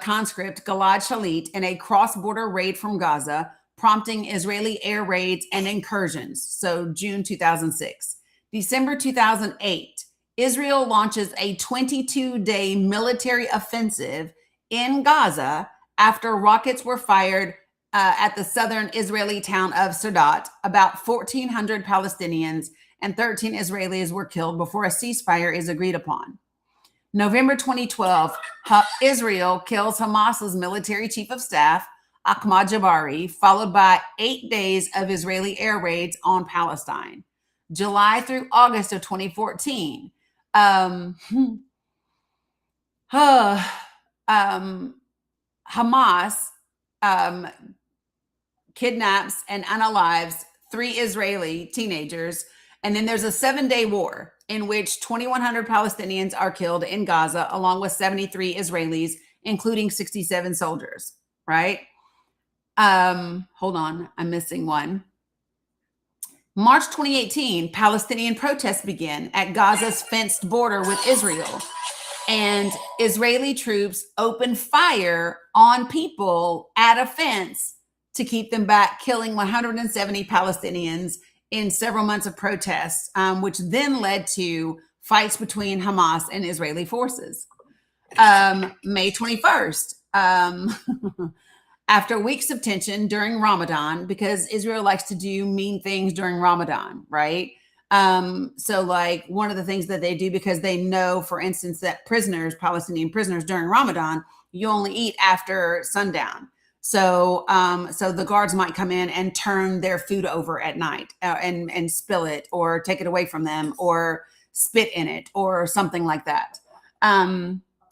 conscript Gilad Shalit in a cross-border raid from Gaza, prompting Israeli air raids and incursions. So June 2006. December 2008, Israel launches a 22-day military offensive in Gaza after rockets were fired at the southern Israeli town of Sadat. About 1,400 Palestinians and 13 Israelis were killed before a ceasefire is agreed upon. November 2012, Israel kills Hamas's military chief of staff, Ahmad Jabari, followed by 8 days of Israeli air raids on Palestine. July through August of 2014, Hamas kidnaps and unalives 3 Israeli teenagers. And then there's a 7-day war in which 2,100 Palestinians are killed in Gaza, along with 73 Israelis, including 67 soldiers, right? Hold on, I'm missing one. March 2018, Palestinian protests begin at Gaza's fenced border with Israel. And Israeli troops open fire on people at a fence to keep them back, killing 170 Palestinians in several months of protests, which then led to fights between Hamas and Israeli forces. May 21st, after weeks of tension during Ramadan, because Israel likes to do mean things during Ramadan, right? So like one of the things that they do, because they know, for instance, that Palestinian prisoners during Ramadan, you only eat after sundown. So, so the guards might come in and turn their food over at night and spill it or take it away from them or spit in it or something like that.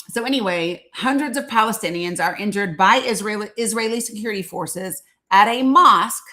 So anyway, hundreds of Palestinians are injured by Israeli security forces at a mosque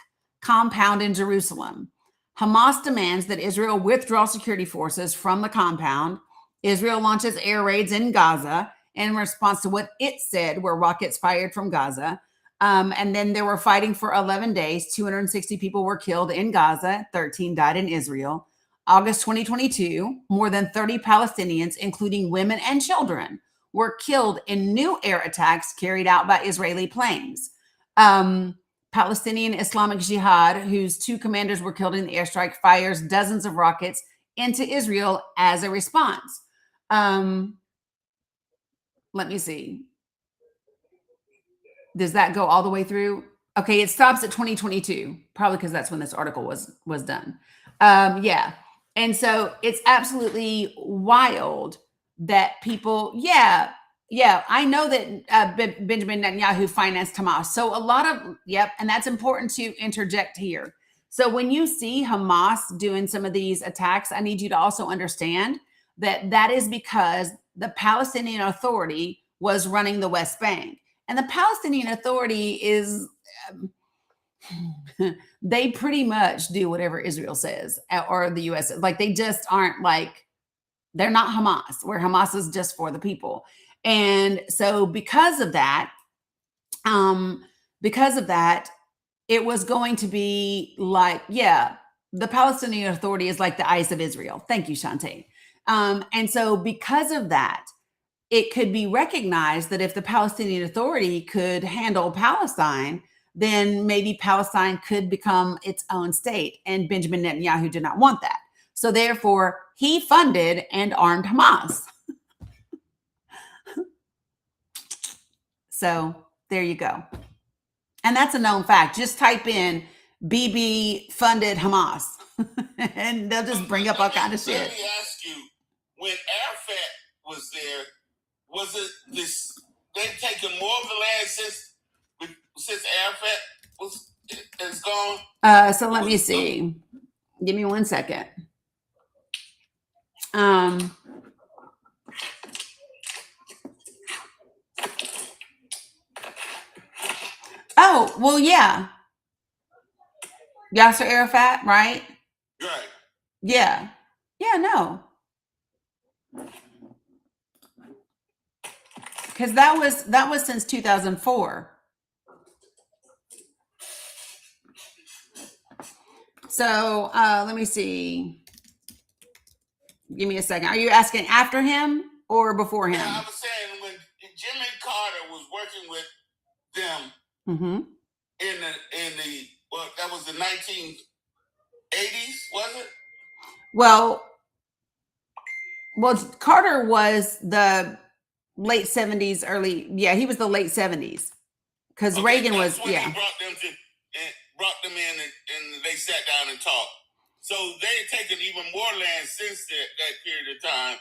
compound in Jerusalem. Hamas demands that Israel withdraw security forces from the compound. Israel launches air raids in Gaza in response to what it said were rockets fired from Gaza. And then they were fighting for 11 days. 260 people were killed in Gaza. 13 died in Israel. August 2022, more than 30 Palestinians, including women and children, were killed in new air attacks carried out by Israeli planes. Palestinian Islamic Jihad, whose 2 commanders were killed in the airstrike, fires dozens of rockets into Israel as a response. Let me see. Does that go all the way through? Okay, it stops at 2022, probably because that's when this article was done. Yeah. And so it's absolutely wild that people, yeah, I know that Benjamin Netanyahu financed Hamas. So a lot of, and that's important to interject here. So when you see Hamas doing some of these attacks, I need you to also understand that that is because the Palestinian Authority was running the West Bank. And the Palestinian Authority is, they pretty much do whatever Israel says or the U.S. Like they just aren't like, they're not Hamas, where Hamas is just for the people. And so because of that, it was going to be like, the Palestinian Authority is like the eyes of Israel. Thank you, Shantae. And so because of that, it could be recognized that if the Palestinian Authority could handle Palestine, then maybe Palestine could become its own state. And Benjamin Netanyahu did not want that. So therefore, he funded and armed Hamas. So there you go. And that's a known fact. Just type in BB funded Hamas and they'll just bring up all kind of shit. Let me ask you, when Arafat was there, was it this, they've taken more of the land since Arafat is gone? So let me see. Give me 1 second. Oh, well, yeah. Yasser Arafat, right? Right. Yeah. Yeah, no. Because that was since 2004. So let me see. Give me a second. Are you asking after him or before him? Yeah, I was saying when Jimmy Carter was working with them in the well, that was the 1980s, was it? Well, Carter was the late 70s, he was the late 70s. Because Reagan was, when he brought them in and they sat down and talked. So they had taken even more land since that period of time.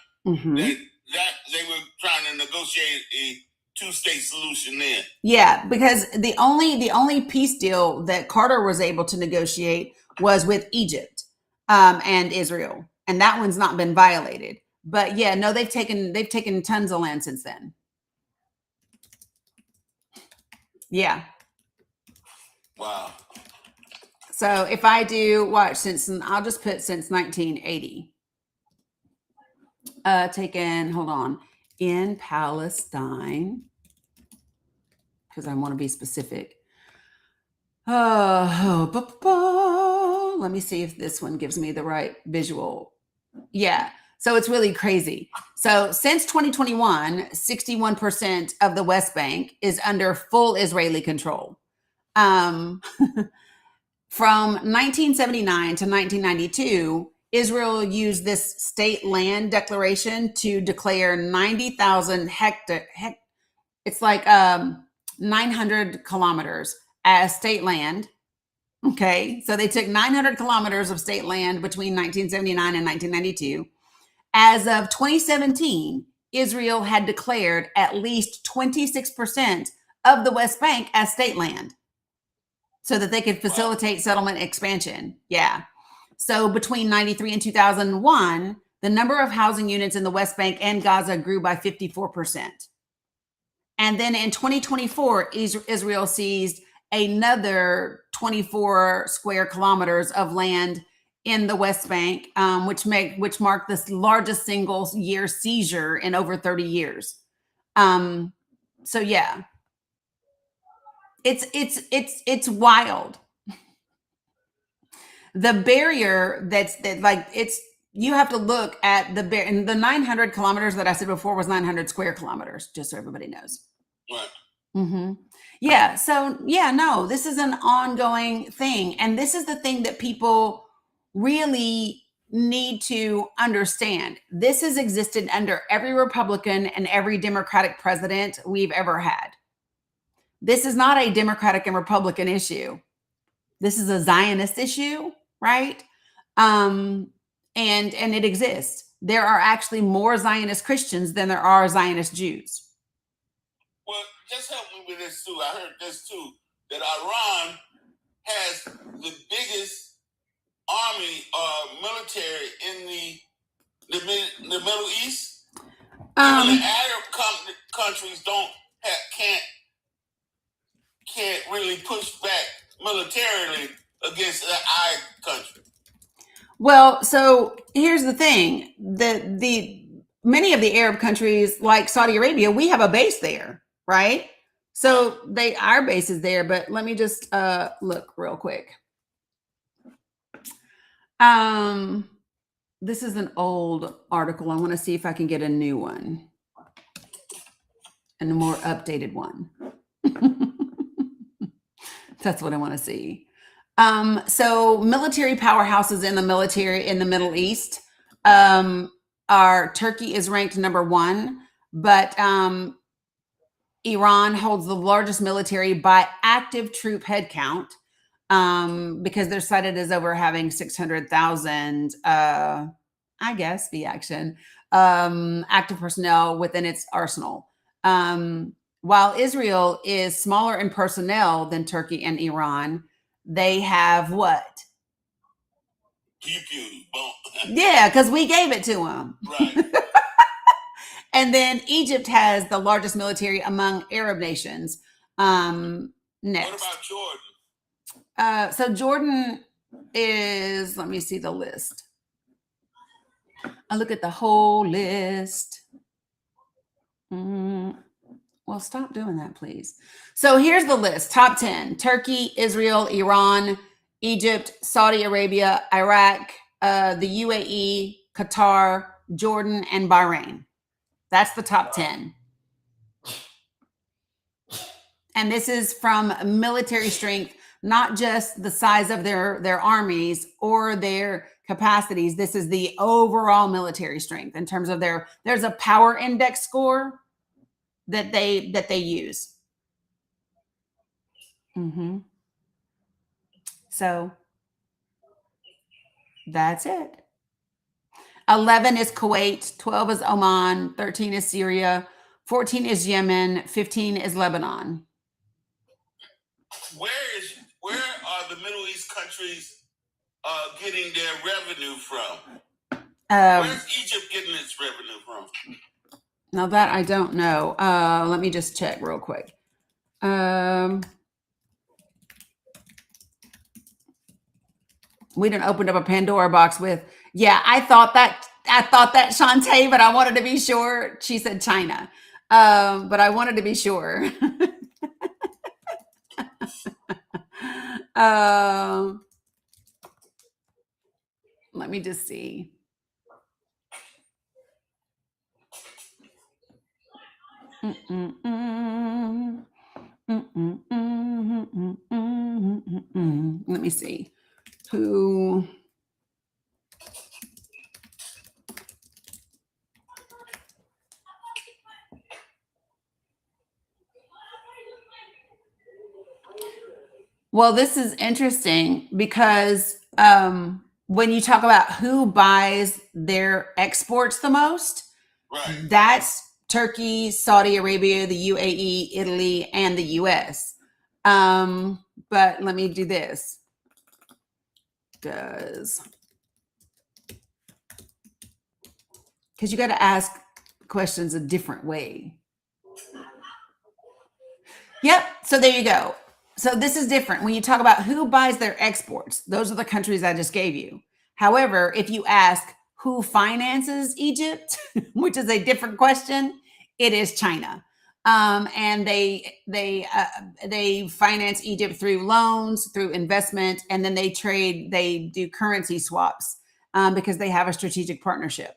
That they were trying to negotiate a 2-state solution then. Yeah, because the only peace deal that Carter was able to negotiate was with Egypt and Israel, and that one's not been violated. But yeah, no, they've taken tons of land since then. Yeah. Wow. So if I do I'll just put since 1980. Hold on, in Palestine, because I want to be specific. Let me see if this one gives me the right visual. Yeah. So it's really crazy. So since 2021, 61% of the West Bank is under full Israeli control. From 1979 to 1992, Israel used this state land declaration to declare 90,000 hectares. It's like 900 kilometers as state land. Okay, so they took 900 kilometers of state land between 1979 and 1992. As of 2017, Israel had declared at least 26% of the West Bank as state land so that they could facilitate settlement expansion. Yeah. So between 93 and 2001, the number of housing units in the West Bank and Gaza grew by 54%. And then in 2024, Israel seized another 24 square kilometers of land in the West Bank, which marked the largest single year seizure in over 30 years. So yeah, it's wild. The barrier you have to look at and the 900 kilometers that I said before was 900 square kilometers, just so everybody knows. Right. Mm-hmm. Yeah. So yeah, no, this is an ongoing thing. And this is the thing that people really need to understand. This has existed under every Republican and every Democratic president we've ever had. This is not a Democratic and Republican issue. This is a Zionist issue, right? And it exists. There are actually more Zionist Christians than there are Zionist Jews. Well, just help me with this too. I heard this too, that Iran has the biggest army or military in the Middle East. Even the Arab countries can't really push back militarily against our country. Well, so here's the thing: the many of the Arab countries, like Saudi Arabia, we have a base there, right? So our base is there. But let me just look real quick. This is an old article. I want to see if I can get a new one and a more updated one. That's what I want to see. So military powerhouses in the Middle East are Turkey is ranked number 1, but Iran holds the largest military by active troop headcount because they're cited as over having 600,000, I guess, active personnel within its arsenal. While Israel is smaller in personnel than Turkey and Iran, they have what? Yeah, because we gave it to them. Right. And then Egypt has the largest military among Arab nations. Next. What about Jordan? So Jordan is, let me see the list. I look at the whole list. Well, stop doing that, please. So here's the list. Top 10: Turkey, Israel, Iran, Egypt, Saudi Arabia, Iraq, the UAE, Qatar, Jordan, and Bahrain. That's the top 10. And this is from military strength, not just the size of their armies or their capacities. This is the overall military strength in terms of there's a power index score that they use. So that's it. 11 is Kuwait, 12 is Oman, 13 is Syria, 14 is Yemen, 15 is Lebanon. Where are the Middle East countries getting their revenue from? Where's Egypt getting its revenue from? Now that I don't know. Let me just check real quick. We done opened up a Pandora box with, I thought that Shantae, but I wanted to be sure. She said China. But I wanted to be sure. Let me just see. Let me see who. Well, this is interesting because when you talk about who buys their exports the most, Right. that's Turkey, Saudi Arabia, the UAE, Italy, and the US. But let me do this. Because you got to ask questions a different way. Yep. So there you go. So this is different. When you talk about who buys their exports, those are the countries I just gave you. However, if you ask who finances Egypt, which is a different question, it is China. And they finance Egypt through loans, through investment, and then they do currency swaps because they have a strategic partnership.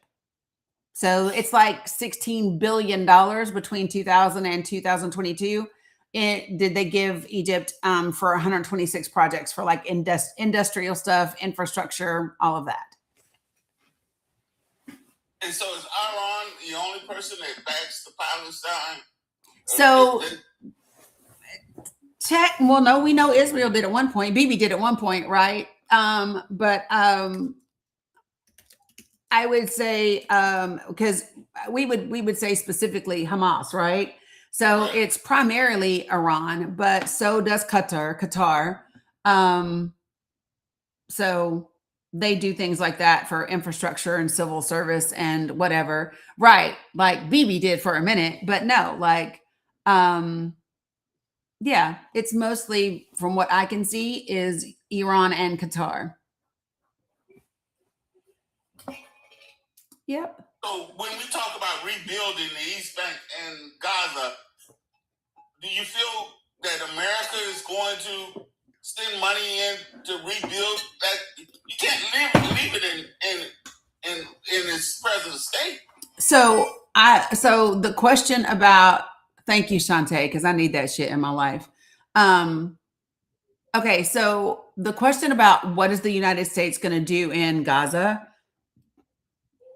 So it's like $16 billion between 2000 and 2022. Did they give Egypt for 126 projects for like industrial stuff, infrastructure, all of that. And so is Iran the only person that backs the Palestine? So well, no, we know Israel did at one point. Bibi did at one point, right? But I would say because we would say specifically Hamas, right? So it's primarily Iran, but so does Qatar. So they do things like that for infrastructure and civil service and whatever, right? Like Bibi did for a minute, but no, like, yeah, it's mostly, from what I can see, is Iran and Qatar. Yep. So when we talk about rebuilding the East Bank and Gaza, do you feel that America is going to spend money in to rebuild that? You can't leave it in its present state. So the question about, thank you, Shantae, because I need that shit in my life. Okay, so the question about what is the United States going to do in Gaza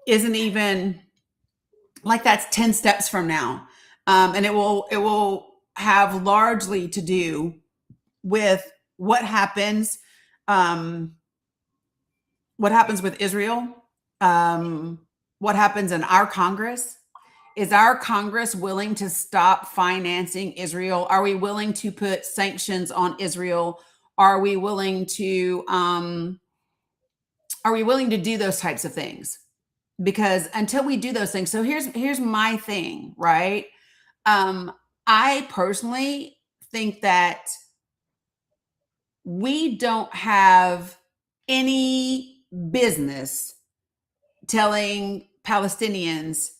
isn't even like, that's 10 steps from now. And it will have largely to do with what happens with Israel, what happens in our Congress. Is our Congress willing to stop financing Israel? Are we willing to put sanctions on Israel? Are we willing to do those types of things? Because until we do those things, so here's my thing, right? I personally think that we don't have any business telling Palestinians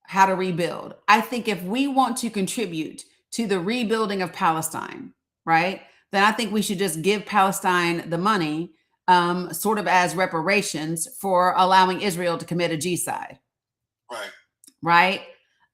how to rebuild. I think if we want to contribute to the rebuilding of Palestine, right, then I think we should just give Palestine the money, sort of as reparations for allowing Israel to commit a genocide. Right?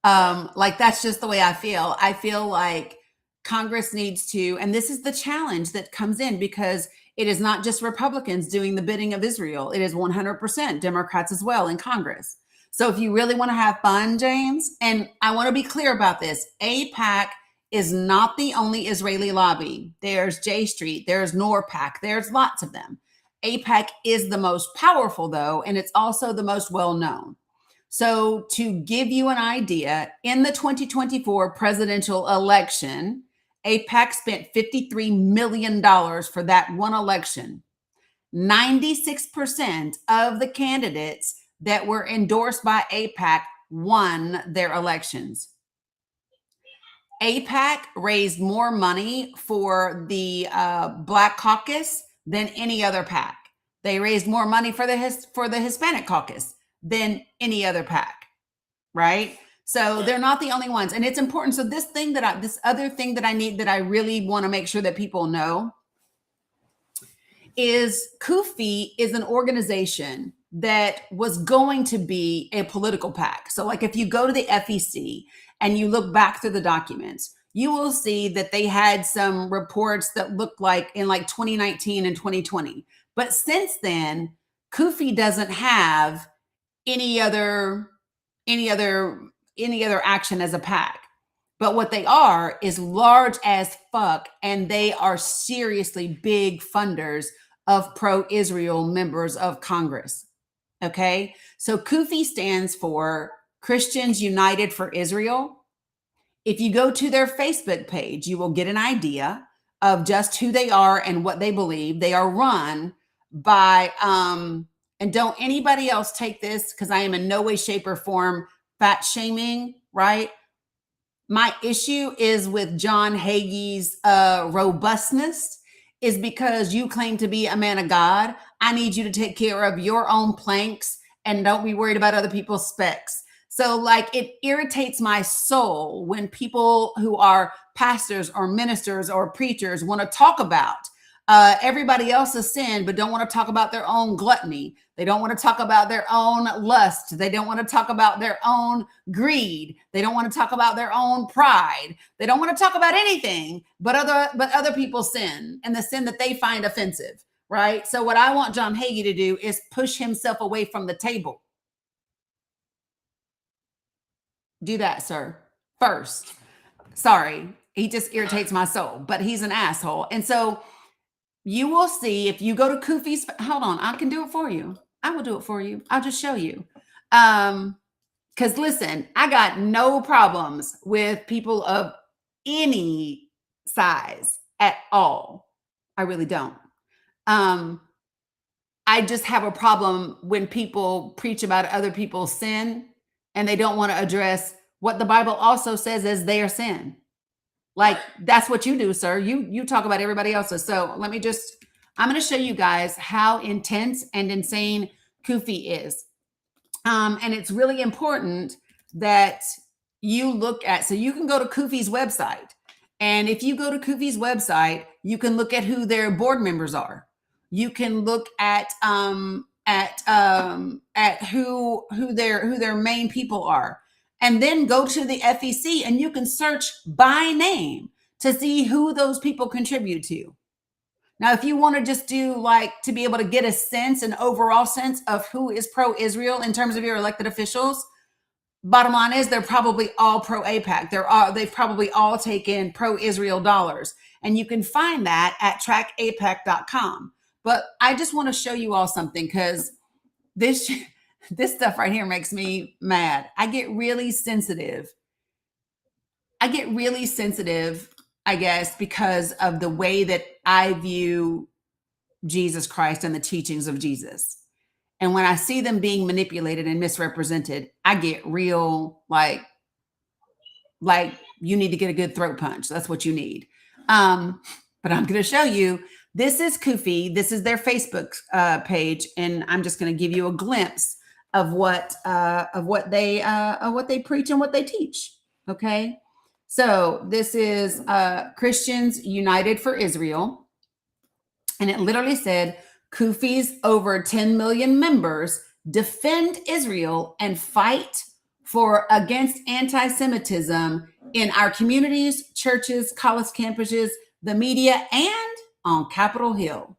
Like, that's just the way I feel. I feel like Congress needs to, and this is the challenge that comes in, because it is not just Republicans doing the bidding of Israel. It is 100% Democrats as well in Congress. So if you really want to have fun, James, and I want to be clear about this, AIPAC is not the only Israeli lobby. There's J Street, there's NORPAC, there's lots of them. AIPAC is the most powerful, though, and it's also the most well-known. So to give you an idea, in the 2024 presidential election, AIPAC spent $53 million for that one election. 96% of the candidates that were endorsed by AIPAC won their elections. AIPAC raised more money for the Black Caucus than any other PAC. They raised more money for the Hispanic Caucus than any other PAC, right? So they're not the only ones, and it's important. So this other thing that I really want to make sure that people know is CUFI is an organization that was going to be a political PAC. So like, if you go to the FEC and you look back through the documents, you will see that they had some reports that looked like in like 2019 and 2020. But since then, CUFI doesn't have any other action as a PAC. But what they are is large as fuck, and they are seriously big funders of pro-Israel members of Congress. Okay? So CUFI stands for Christians United for Israel. If you go to their Facebook page, you will get an idea of just who they are and what they believe. They are run by, and don't anybody else take this, because I am in no way, shape, or form fat shaming, right? My issue is with John Hagee's robustness is because you claim to be a man of God. I need you to take care of your own planks and don't be worried about other people's specks. So like it irritates my soul when people who are pastors or ministers or preachers want to talk about everybody else's sin, but don't want to talk about their own gluttony. They don't want to talk about their own lust. They don't want to talk about their own greed. They don't want to talk about their own pride. They don't want to talk about anything but other people's sin and the sin that they find offensive, right? So what I want John Hagee to do is push himself away from the table. Do that, sir. First. Sorry. He just irritates my soul, but he's an asshole. And so you will see if you go to Kufi's, hold on, I can do it for you. I will do it for you. I'll just show you. Because listen, I got no problems with people of any size at all. I really don't. I just have a problem when people preach about other people's sin and they don't want to address what the Bible also says is their sin. Like that's what you do, sir. You talk about everybody else's. So I'm going to show you guys how intense and insane Kufi is. And it's really important that you look at, so you can go to Kufi's website. And if you go to Kufi's website, you can look at who their board members are. You can look at who their main people are. And then go to the FEC and you can search by name to see who those people contribute to. Now, if you want to just do like to be able to get a sense, an overall sense of who is pro-Israel in terms of your elected officials, bottom line is they're probably all pro-AIPAC. They've probably all taken pro-Israel dollars. And you can find that at trackaipac.com. But I just want to show you all something because this stuff right here makes me mad. I get really sensitive, I guess, because of the way that I view Jesus Christ and the teachings of Jesus. And when I see them being manipulated and misrepresented, I get real like you need to get a good throat punch. That's what you need. But I'm going to show you. This is Kufi. This is their Facebook page, and I'm just going to give you a glimpse of what they preach and what they teach. Okay, so this is Christians United for Israel, and it literally said Kufi's over 10 million members defend Israel and fight against anti-Semitism in our communities, churches, college campuses, the media, and on Capitol Hill.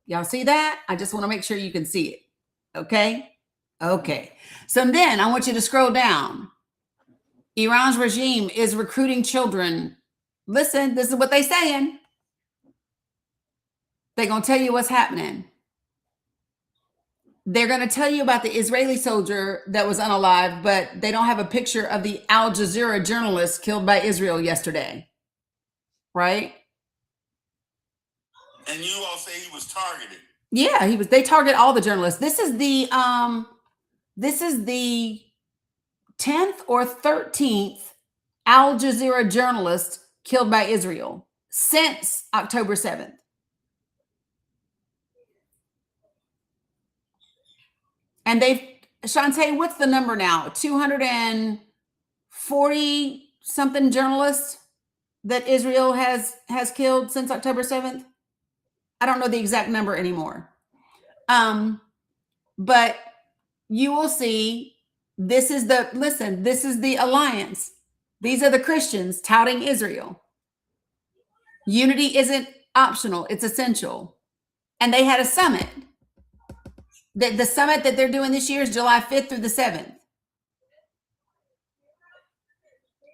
Y'all see that? I just want to make sure you can see it. Okay. So then I want you to scroll down. Iran's regime is recruiting children. Listen, this is what they're saying. They're going to tell you what's happening. They're going to tell you about the Israeli soldier that was unalive, but they don't have a picture of the Al Jazeera journalist killed by Israel yesterday. Right? And you all say he was targeted. Yeah, he was. They target all the journalists. This is the 10th or 13th Al Jazeera journalist killed by Israel since October 7th. And Shantae, what's the number now? 240 something journalists that Israel has killed since October 7th. I don't know the exact number anymore. But you will see this is the alliance. These are the Christians touting Israel. Unity isn't optional, it's essential. And they had a summit. The summit that they're doing this year is July 5th through the 7th.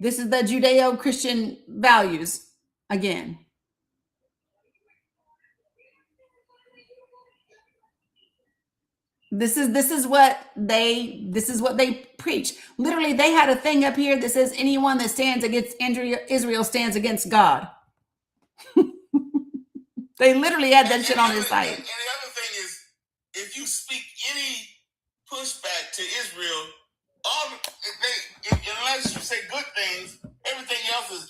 This is the Judeo-Christian values again. This is what they preach. Literally, they had a thing up here that says anyone that stands against Israel stands against God. They literally had that shit on his site. And the other thing is, if you speak any pushback to Israel, unless you say good things, everything else is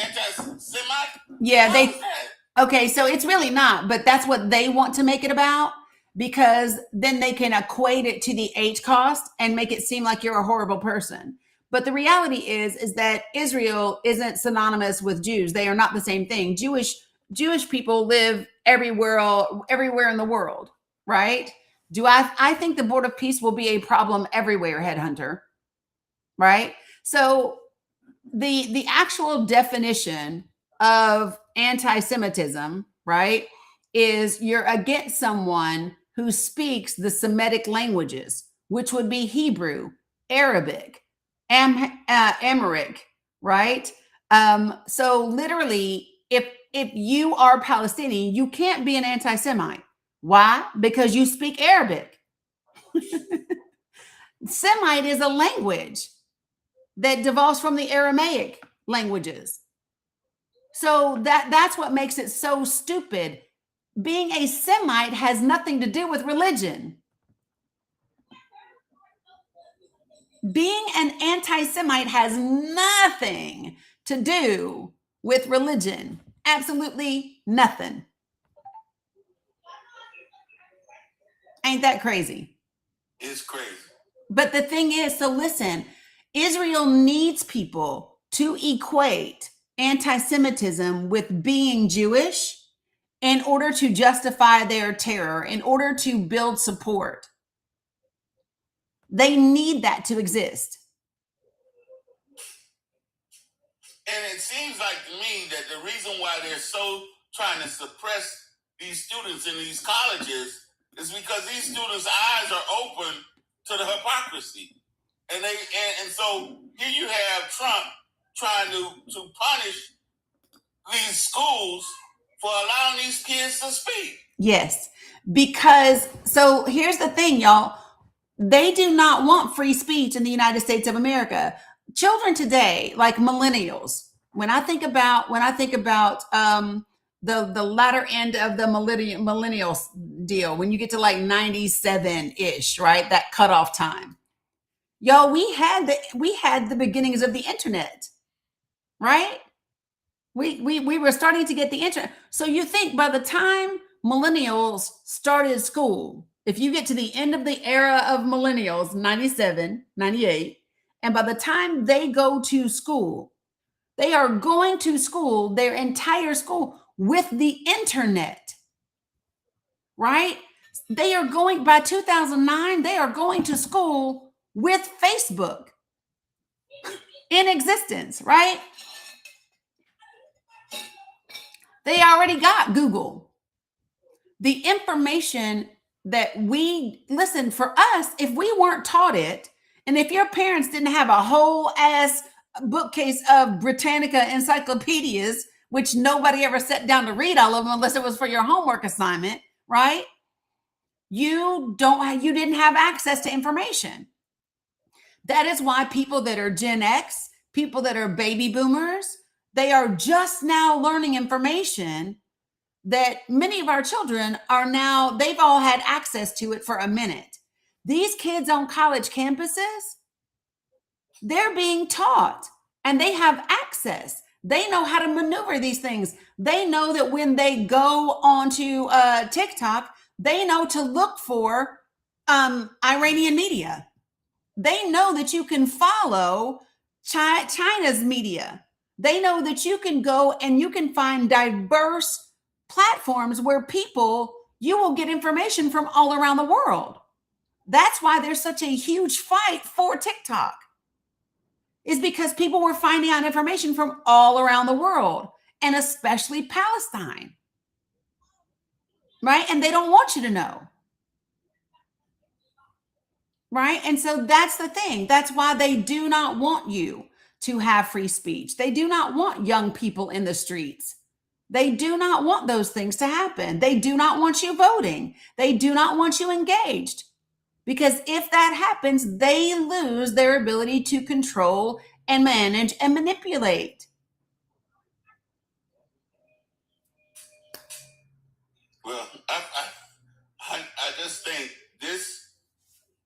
anti-Semite. Yeah, okay, so it's really not, but that's what they want to make it about, because then they can equate it to the H cost and make it seem like you're a horrible person. But the reality is that Israel isn't synonymous with Jews. They are not the same thing. Jewish people live everywhere in the world, right? I think the Board of Peace will be a problem everywhere, Headhunter, right? So the actual definition of anti-Semitism, right, is you're against someone who speaks the Semitic languages, which would be Hebrew, Arabic, Amharic, right? So literally, if you are Palestinian, you can't be an anti-Semite. Why? Because you speak Arabic. Semite is a language that devolves from the Aramaic languages. So that's what makes it so stupid. Being a Semite has nothing to do with religion. Being an anti-Semite has nothing to do with religion. Absolutely nothing. Ain't that crazy? It's crazy. But the thing is, so listen, Israel needs people to equate anti-Semitism with being Jewish in order to justify their terror, in order to build support. They need that to exist. And it seems like to me that the reason why they're so trying to suppress these students in these colleges is because these students' eyes are open to the hypocrisy. And so here you have Trump trying to punish these schools for allowing these kids to speak. Yes, because so here's the thing, y'all. They do not want free speech in the United States of America. Children today, like millennials, when I think about the latter end of the millennials deal, when you get to like 97-ish, right? That cutoff time. Y'all, we had the beginnings of the internet, right? We were starting to get the internet. So you think by the time millennials started school, if you get to the end of the era of millennials, 97, 98, and by the time they go to school, they are going to school, their entire school, with the internet, right? They are going, by 2009, they are going to school with Facebook in existence, right? They already got Google. The information that listen, for us, if we weren't taught it, and if your parents didn't have a whole ass bookcase of Britannica encyclopedias, which nobody ever sat down to read all of them unless it was for your homework assignment, right? You didn't have access to information. That is why people that are Gen X, people that are baby boomers, they are just now learning information that many of our children are now, they've all had access to it for a minute. These kids on college campuses, they're being taught and they have access. They know how to maneuver these things. They know that when they go onto TikTok, they know to look for Iranian media. They know that you can follow China's media. They know that you can go and you can find diverse platforms where you will get information from all around the world. That's why there's such a huge fight for TikTok, is because people were finding out information from all around the world, and especially Palestine, right? And they don't want you to know, right? And so that's the thing. That's why they do not want you to have free speech. They do not want young people in the streets. They do not want those things to happen. They do not want you voting. They do not want you engaged. Because if that happens, they lose their ability to control and manage and manipulate. Well, I just think this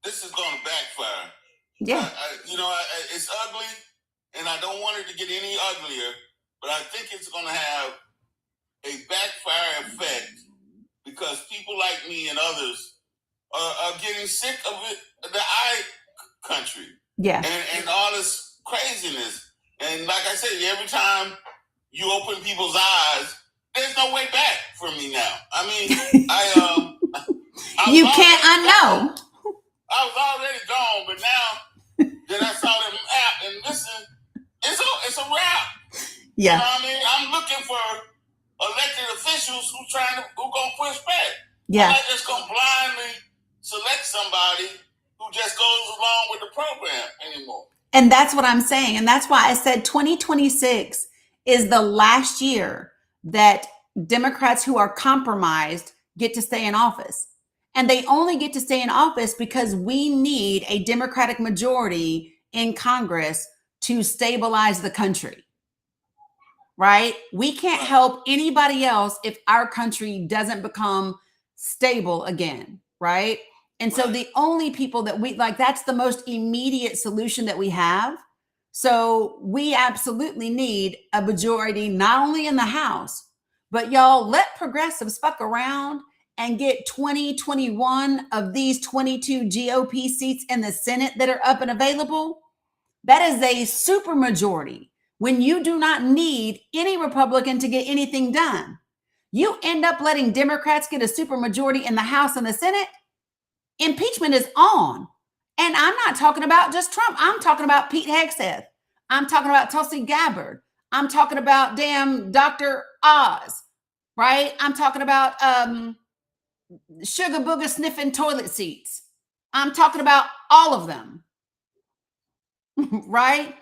is going to backfire. Yeah. It's ugly, and I don't want it to get any uglier, but I think it's going to have a backfire effect because people like me and others are getting sick of it, the I country. Yeah. And all this craziness. And like I said, every time you open people's eyes, there's no way back for me now. I mean, you can't unknow. I was already gone, but now that I saw them app and listen, it's a wrap. Yeah. You know what I mean? I'm looking for elected officials who gonna push back. Yeah. I'm not just gonna blindly select somebody who just goes along with the program anymore. And that's what I'm saying. And that's why I said 2026 is the last year that Democrats who are compromised get to stay in office. And they only get to stay in office because we need a Democratic majority in Congress to stabilize the country. Right? We can't help anybody else if our country doesn't become stable again. Right? And so the only people that we like, that's the most immediate solution that we have. So we absolutely need a majority, not only in the House, but y'all let progressives fuck around and get 21 of these 22 GOP seats in the Senate that are up and available. That is a super majority when you do not need any Republican to get anything done. You end up letting Democrats get a super majority in the House and the Senate. Impeachment is on. And I'm not talking about just Trump. I'm talking about Pete Hegseth. I'm talking about Tulsi Gabbard. I'm talking about damn Dr. Oz, right? I'm talking about sugar booger sniffing toilet seats. I'm talking about all of them, right?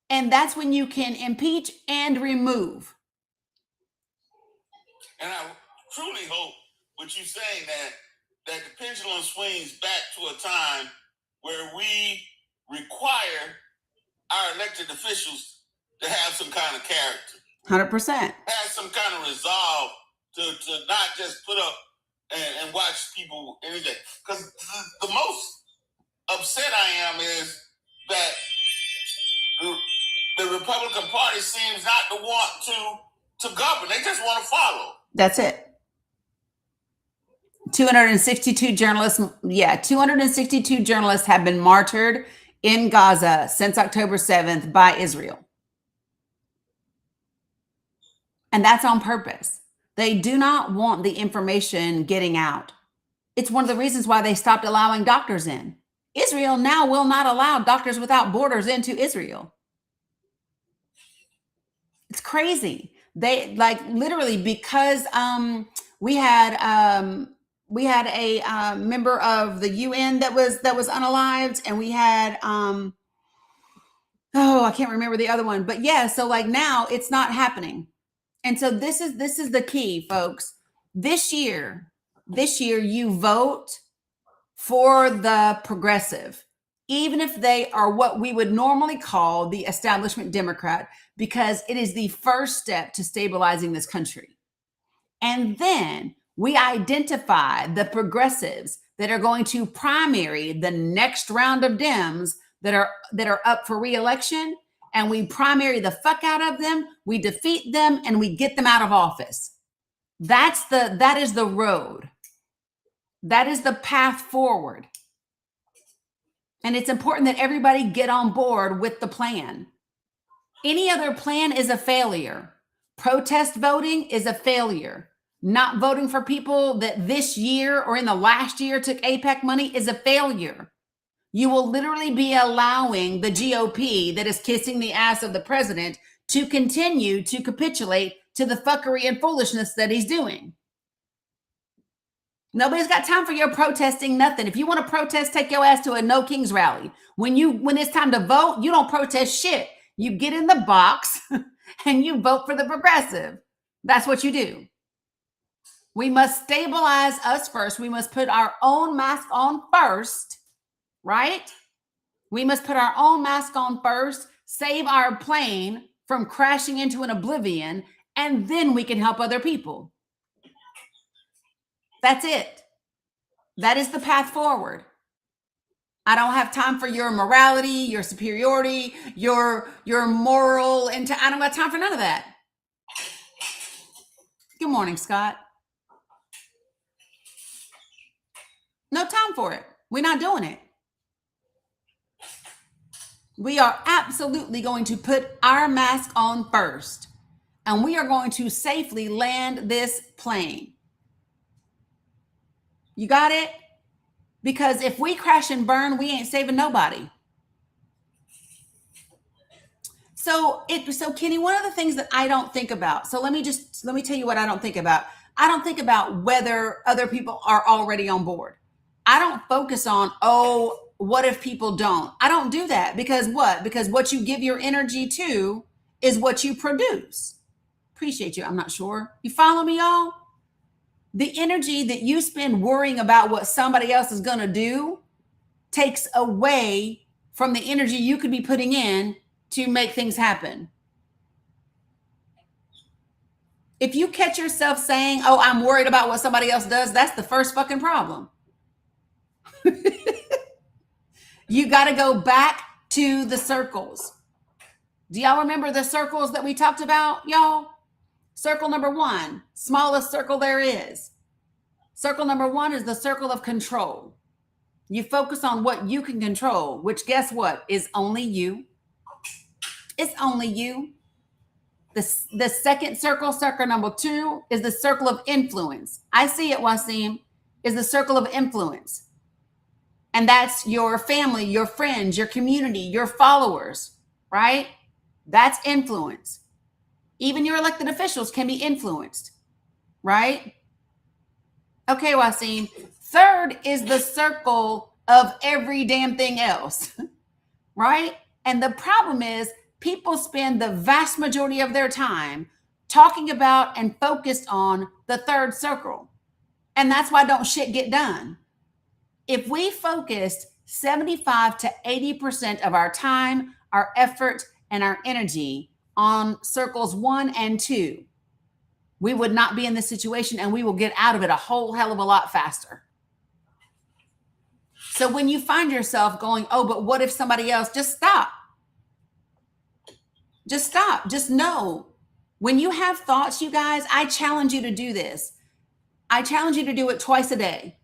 And that's when you can impeach and remove. And I truly hope what you're saying that the pendulum swings back to a time where we require our elected officials to have some kind of character. 100%. Have some kind of resolve to not just put up and watch people anything. Because the most upset I am is that the Republican Party seems not to want to govern. They just want to follow. That's it. 262 journalists. Yeah, 262 journalists have been martyred in Gaza since October 7th by Israel. And that's on purpose. They do not want the information getting out. It's one of the reasons why they stopped allowing doctors in. Israel now will not allow Doctors Without Borders into Israel. It's crazy. They literally because we had a member of the UN that was unalived, and we had I can't remember the other one, but yeah. So now it's not happening. And so this is the key, folks. This year you vote for the progressive, even if they are what we would normally call the establishment Democrat, because it is the first step to stabilizing this country. And then we identify the progressives that are going to primary the next round of Dems that are up for re-election. And we primary the fuck out of them, we defeat them, and we get them out of office. That is the road. That is the path forward. And it's important that everybody get on board with the plan. Any other plan is a failure. Protest voting is a failure. Not voting for people that this year or in the last year took AIPAC money is a failure. You will literally be allowing the GOP that is kissing the ass of the president to continue to capitulate to the fuckery and foolishness that he's doing. Nobody's got time for your protesting nothing. If you want to protest, take your ass to a No Kings rally. When it's time to vote, you don't protest shit. You get in the box and you vote for the progressive. That's what you do. We must stabilize us first. We must put our own mask on first, right? We must put our own mask on first, save our plane from crashing into an oblivion, and then we can help other people. That's it. That is the path forward. I don't have time for your morality, your superiority, your moral, I don't got time for none of that. Good morning, Scott. No time for it. We're not doing it. We are absolutely going to put our mask on first, and we are going to safely land this plane. You got it? Because if we crash and burn, we ain't saving nobody. So Kenny, one of the things that I don't think about, so let me tell you what I don't think about. I don't think about whether other people are already on board. I don't focus on, what if people don't? I don't do that because what? Because what you give your energy to is what you produce. Appreciate you. I'm not sure. You follow me, y'all? The energy that you spend worrying about what somebody else is going to do takes away from the energy you could be putting in to make things happen. If you catch yourself saying, I'm worried about what somebody else does, that's the first fucking problem. You got to go back to the circles. Do y'all remember the circles that we talked about, y'all? Circle number 1, smallest circle there is. Circle number 1 is the circle of control. You focus on what you can control, which guess what? Is only you. It's only you. The second circle number 2, is the circle of influence. I see it, Wasim, is the circle of influence. And that's your family, your friends, your community, your followers, right? That's influence. Even your elected officials can be influenced, right? Okay, Wasim. Third is the circle of every damn thing else, right? And the problem is people spend the vast majority of their time talking about and focused on the third circle. And that's why don't shit get done. If we focused 75 to 80% of our time, our effort, and our energy on circles 1 and 2, we would not be in this situation, and we will get out of it a whole hell of a lot faster. So when you find yourself going, but what if somebody else, just stop. Just stop. Just know. When you have thoughts, you guys, I challenge you to do this. I challenge you to do it twice a day.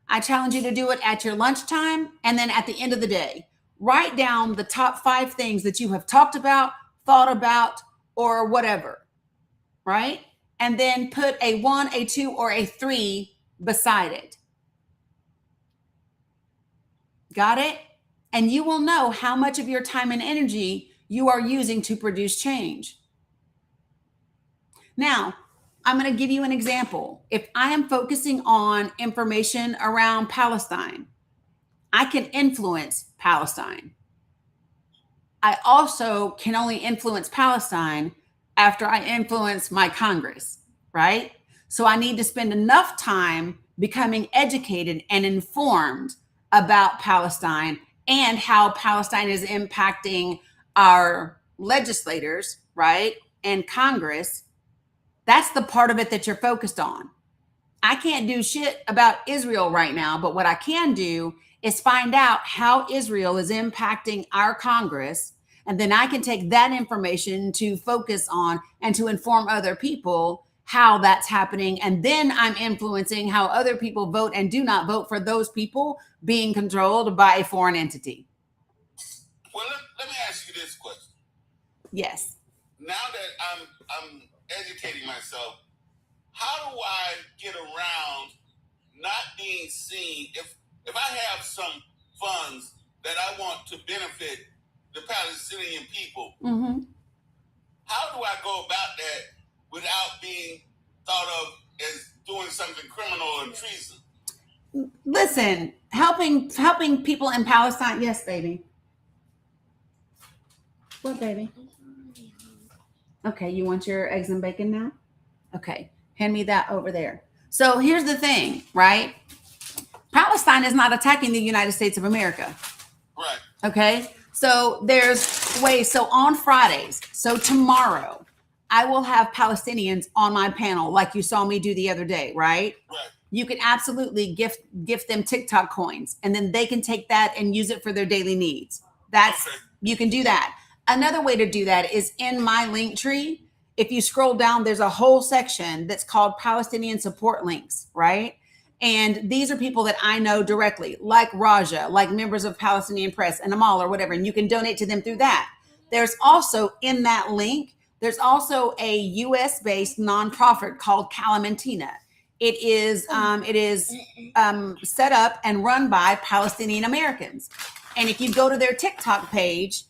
I challenge you to do it at your lunchtime and then at the end of the day. Write down the top 5 things that you have talked about, thought about, or whatever, right? And then put a 1, a 2, or a 3 beside it. Got it? And you will know how much of your time and energy you are using to produce change. Now, I'm going to give you an example. If I am focusing on information around Palestine, I can influence Palestine. I also can only influence Palestine after I influence my Congress, right? So I need to spend enough time becoming educated and informed about Palestine and how Palestine is impacting our legislators, right? And Congress. That's the part of it that you're focused on. I can't do shit about Israel right now, but what I can do is find out how Israel is impacting our Congress. And then I can take that information to focus on and to inform other people how that's happening. And then I'm influencing how other people vote and do not vote for those people being controlled by a foreign entity. Well, let me ask you this question. Yes. Now that I'm educating myself, how do I get around not being seen? If I have some funds that I want to benefit the Palestinian people, how do I go about that without being thought of as doing something criminal or treason? Listen, helping people in Palestine. Yes, baby. What, baby? Okay, you want your eggs and bacon now? Okay, hand me that over there. So here's the thing, right? Palestine is not attacking the United States of America. Right. Okay, so there's ways. So on Fridays, so tomorrow, I will have Palestinians on my panel, like you saw me do the other day, right? Right. You can absolutely gift them TikTok coins, and then they can take that and use it for their daily needs. That's Okay. You can do that. Another way to do that is in my link tree. If you scroll down, there's a whole section that's called Palestinian support links, right? And these are people that I know directly, like Raja, like members of Palestinian Press and Amal or whatever, and you can donate to them through that. There's also in that link, there's also a US-based nonprofit called Calamantina. It is set up and run by Palestinian Americans. And if you go to their TikTok page,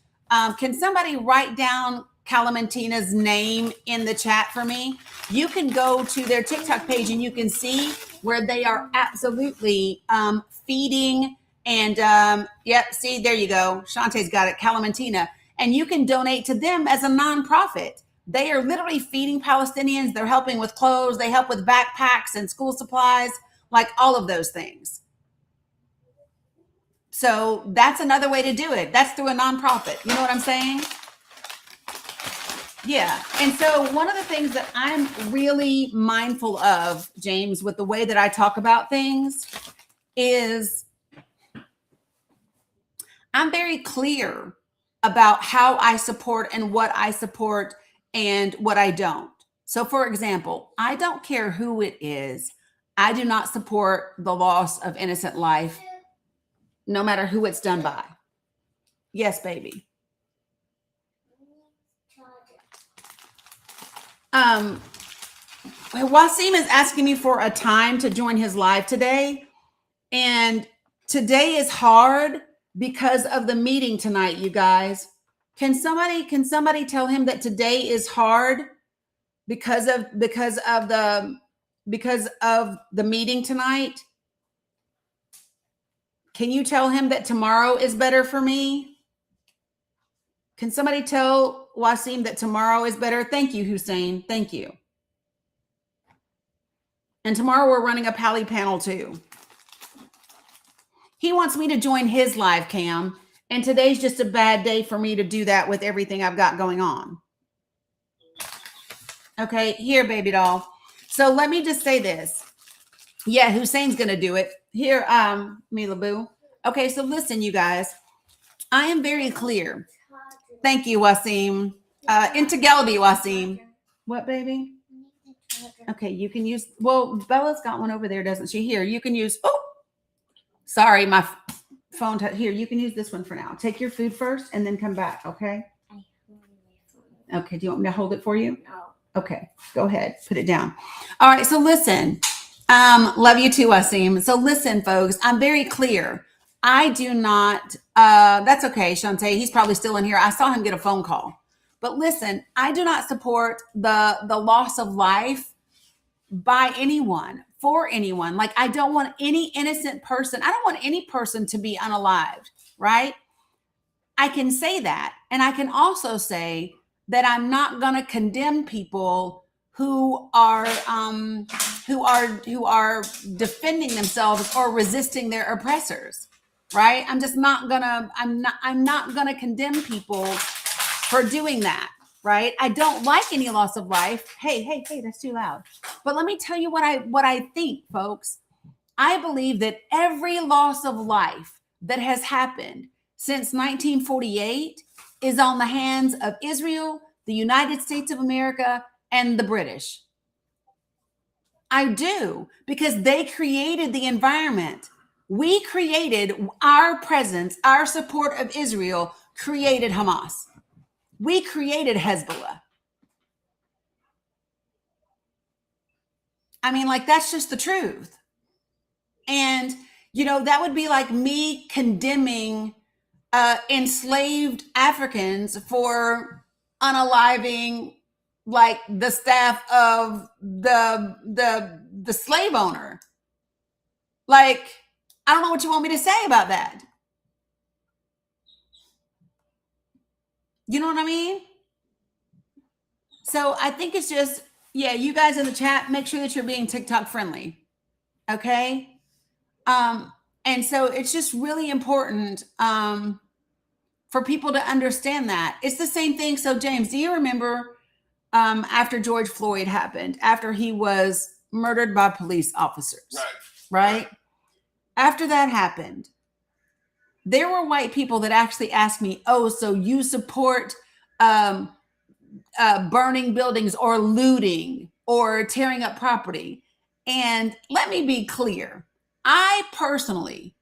can somebody write down Calamantina's name in the chat for me? You can go to their TikTok page and you can see where they are absolutely feeding and yep, see, there you go. Shantae's got it, Calamantina. And you can donate to them as a nonprofit. They are literally feeding Palestinians. They're helping with clothes. They help with backpacks and school supplies, like all of those things. So that's another way to do it. That's through a nonprofit. You know what I'm saying? Yeah. And so one of the things that I'm really mindful of, James, with the way that I talk about things is I'm very clear about how I support and what I support and what I don't. So for example, I don't care who it is. I do not support the loss of innocent life, no matter who it's done by. Yes, baby. Wasim is asking me for a time to join his live today. And today is hard because of the meeting tonight, you guys. Can somebody tell him that today is hard because of the meeting tonight? Can you tell him that tomorrow is better for me? Can somebody tell Wasim that tomorrow is better? Thank you, Hussein. Thank you. And tomorrow we're running a Pally panel too. He wants me to join his live cam, and today's just a bad day for me to do that with everything I've got going on. Okay, here, baby doll. So let me just say this. Yeah, Hussein's gonna do it. Here, Mila Boo. Okay, so listen, you guys. I am very clear. Thank you, Wasim. Into Galaby, Wasim. What, baby? Okay, you can use, well, Bella's got one over there, doesn't she? Here, you can use, oh, sorry, my phone, here, you can use this one for now. Take your food first and then come back, okay? Okay, do you want me to hold it for you? No. Okay, go ahead, put it down. All right, so listen, love you too, Wasim. So listen, folks, I'm very clear. I do not, that's okay, Shantae, he's probably still in here. I saw him get a phone call. But listen, I do not support the loss of life by anyone, for anyone. Like, I don't want any innocent person. I don't want any person to be unalived, right? I can say that. And I can also say that I'm not going to condemn people who are defending themselves or resisting their oppressors, right? I'm not going to condemn people for doing that, right? I don't like any loss of life. Hey, that's too loud. But let me tell you what I think, folks. I believe that every loss of life that has happened since 1948 is on the hands of Israel, the United States of America, and the British. I do, because they created the environment. We created our presence, our support of Israel created Hamas. We created Hezbollah. I mean, like, that's just the truth. And, you know, that would be like me condemning enslaved Africans for unaliving, like, the staff of the slave owner. Like, I don't know what you want me to say about that. You know what I mean? So I think it's just, yeah, you guys in the chat, make sure that you're being TikTok friendly. Okay. And so it's just really important for people to understand that. It's the same thing. So James, do you remember after George Floyd happened, after he was murdered by police officers, right? After that happened, there were white people that actually asked me, oh, so you support burning buildings or looting or tearing up property? And let me be clear. I personally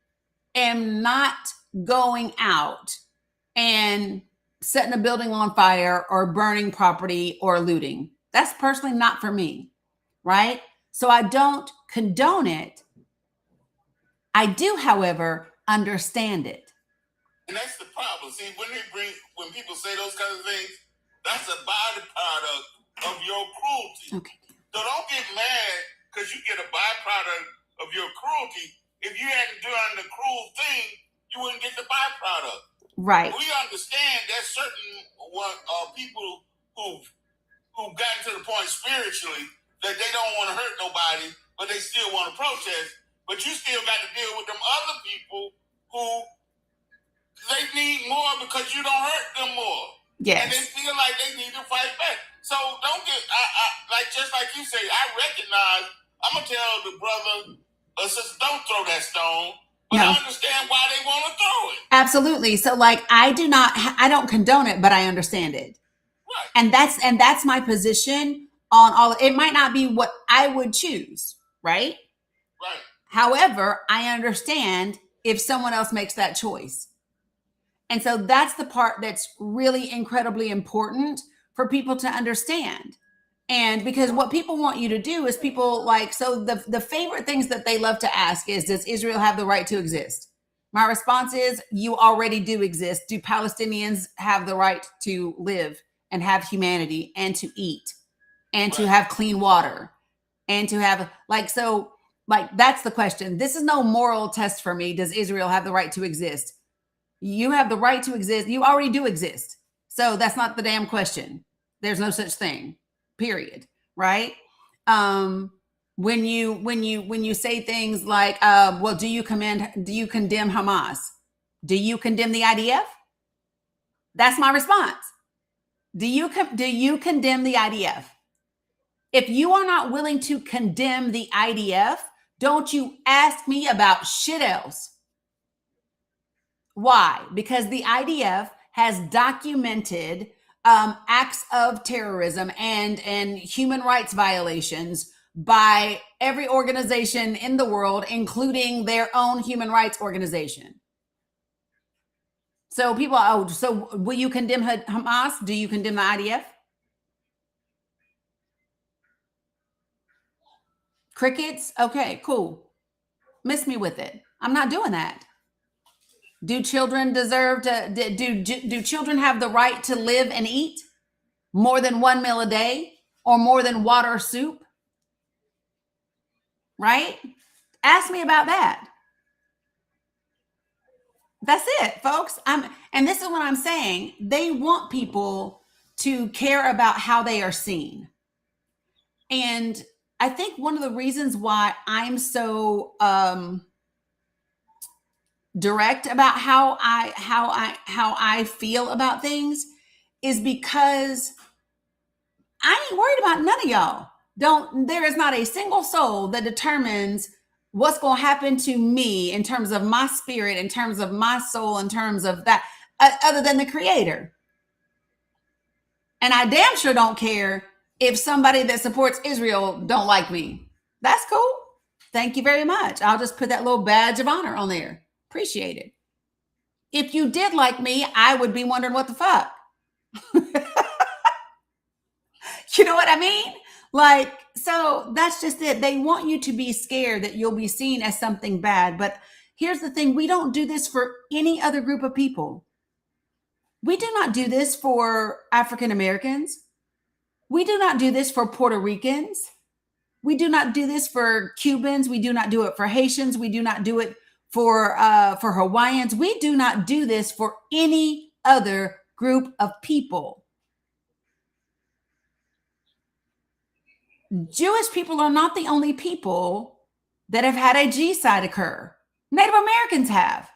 am not going out and setting a building on fire or burning property or looting. That's personally not for me, right? So I don't condone it. I do, however, understand it. And that's the problem. See, when people say those kind of things, that's a byproduct of your cruelty. Okay. So don't get mad because you get a byproduct of your cruelty. If you hadn't done the cruel thing, you wouldn't get the byproduct. Right. We understand there's certain people who've gotten to the point spiritually that they don't want to hurt nobody, but they still want to protest. But you still got to deal with them other people who they need more because you don't hurt them more. Yes. And they feel like they need to fight back. So don't get, just like you say, I recognize, I'm going to tell the brother or sister, don't throw that stone. But No. I understand why they want to throw it. Absolutely. So like, I don't condone it, but I understand it. Right. And that's my position on all. It might not be what I would choose, right? Right. However, I understand if someone else makes that choice. And so that's the part that's really incredibly important for people to understand. And because what people want you to do is people like, so the favorite things that they love to ask is, does Israel have the right to exist? My response is, you already do exist. Do Palestinians have the right to live and have humanity and to eat and to have clean water and to have that's the question. This is no moral test for me. Does Israel have the right to exist? You have the right to exist. You already do exist. So that's not the damn question. There's no such thing, period. Right? When you say things like, well, do you condemn Hamas? Do you condemn the IDF? That's my response. Do you condemn the IDF? If you are not willing to condemn the IDF, don't you ask me about shit else. Why? Because the IDF has documented acts of terrorism and human rights violations by every organization in the world, including their own human rights organization. So people, so will you condemn Hamas? Do you condemn the IDF? Crickets? Okay, cool. Miss me with it. I'm not doing that. Do children deserve to, do children have the right to live and eat more than one meal a day or more than water or soup? Right? Ask me about that. That's it, folks. And this is what I'm saying. They want people to care about how they are seen. And I think one of the reasons why I'm so direct about how I feel about things is because I ain't worried about none of y'all. There is not a single soul that determines what's going to happen to me in terms of my spirit, in terms of my soul, in terms of that, other than the Creator. And I damn sure don't care if somebody that supports Israel don't like me. That's cool. Thank you very much. I'll just put that little badge of honor on there. Appreciate it. If you did like me, I would be wondering what the fuck. You know what I mean? Like, so that's just it. They want you to be scared that you'll be seen as something bad. But here's the thing. We don't do this for any other group of people. We do not do this for African Americans. We do not do this for Puerto Ricans. We do not do this for Cubans. We do not do it for Haitians. We do not do it for Hawaiians. We do not do this for any other group of people. Jewish people are not the only people that have had a genocide occur. Native Americans have.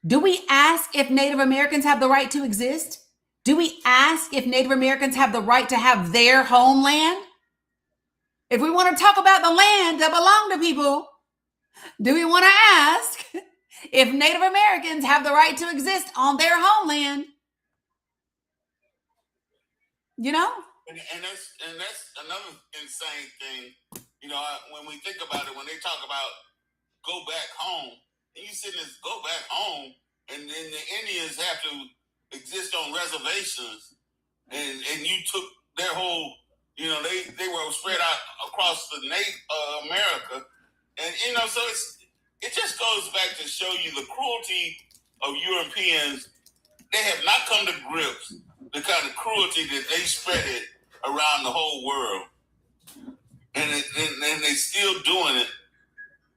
Do we ask if Native Americans have the right to exist? Do we ask if Native Americans have the right to have their homeland? If we want to talk about the land that belong to people, do we want to ask if Native Americans have the right to exist on their homeland? You know? And that's another insane thing. You know, when we think about it, when they talk about go back home, and you sit there, go back home, and then the Indians have to exist on reservations, and you took their whole, you know, they were spread out across the America, and you know, so it just goes back to show you the cruelty of Europeans. They have not come to grips the kind of cruelty that they spread it around the whole world, and they're still doing it,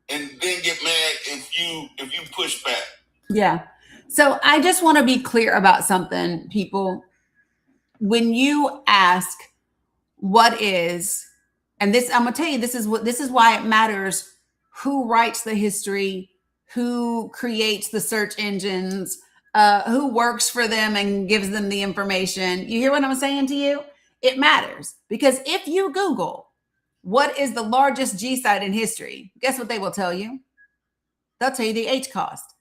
and then get mad if you push back. Yeah. So I just want to be clear about something, people. When you ask what is, and this, I'm gonna tell you, this is why it matters who writes the history, who creates the search engines, who works for them and gives them the information. You hear what I'm saying to you? It matters, because if you Google what is the largest genocide in history, guess what they will tell you? They'll tell you the H cost.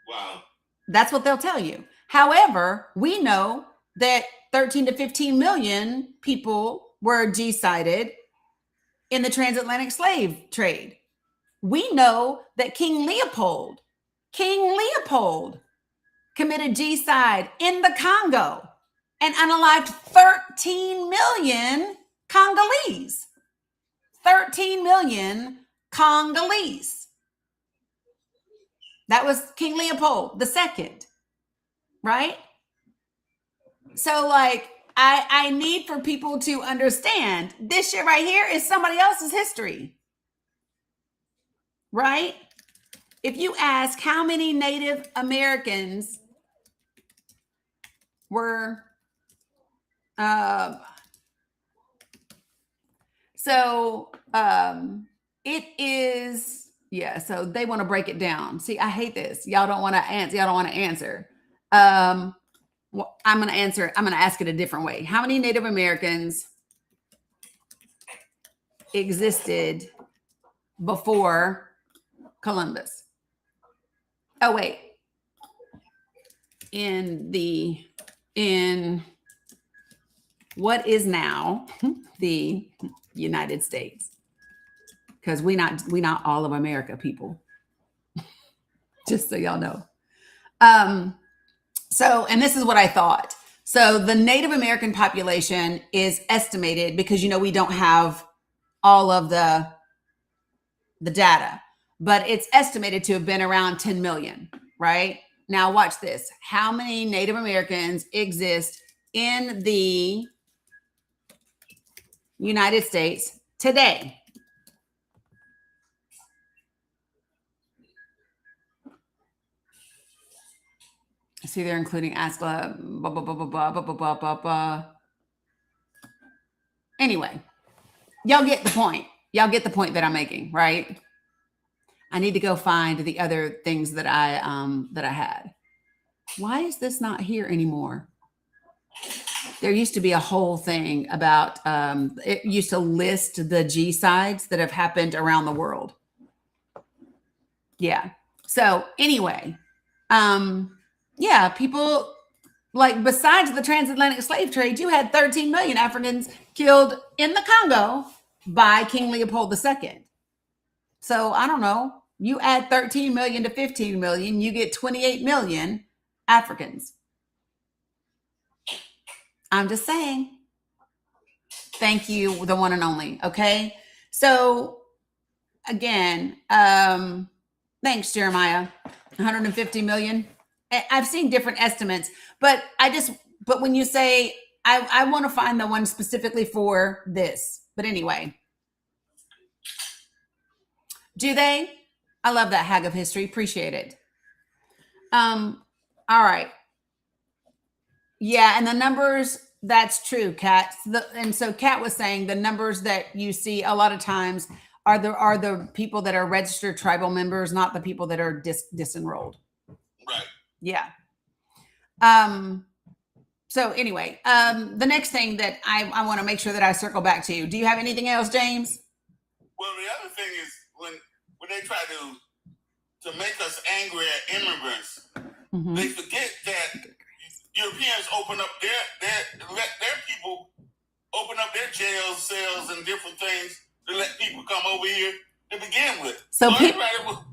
Wow. That's what they'll tell you. However, we know that 13 to 15 million people were genocided in the transatlantic slave trade. We know that King Leopold committed genocide in the Congo and unalived 13 million Congolese. 13 million Congolese. That was King Leopold II, right? So, like, I need for people to understand this shit right here is somebody else's history, right? If you ask how many Native Americans were, it is, yeah, so they want to break it down. See, I hate this. Y'all don't want to answer. Well, I'm going to ask it a different way. How many Native Americans existed before Columbus? Oh, wait. In what is now the United States? Because we not all of America, people. Just so y'all know. So, and this is what I thought. So the Native American population is estimated, because, you know, we don't have all of the data, but it's estimated to have been around 10 million, right? Now watch this. How many Native Americans exist in the United States today? See, they're including ASCLA, blah, blah, blah, blah, blah, blah, blah, blah, blah. Anyway, y'all get the point. Y'all get the point that I'm making, right? I need to go find the other things that I had. Why is this not here anymore? There used to be a whole thing about, it used to list the genocides that have happened around the world. Yeah. So anyway, yeah, people, like, besides the transatlantic slave trade, you had 13 million Africans killed in the Congo by King Leopold II. So I don't know, you add 13 million to 15 million, you get 28 million Africans. I'm just saying. Thank you, the one and only. Okay. So again, thanks, Jeremiah. 150 million. I've seen different estimates, but when you say, I want to find the one specifically for this. But anyway, do they? I love that hag of history. Appreciate it. All right. Yeah, and the numbers, that's true, Kat. And so Kat was saying the numbers that you see a lot of times are the people that are registered tribal members, not the people that are disenrolled. Right. Yeah. So anyway, the next thing that I want to make sure that I circle back to. Do you have anything else, James? Well, the other thing is when they try to make us angry at immigrants, Mhm. they forget that Europeans open up let their people open up their jails, cells, and different things to let people come over here to begin with. So everybody will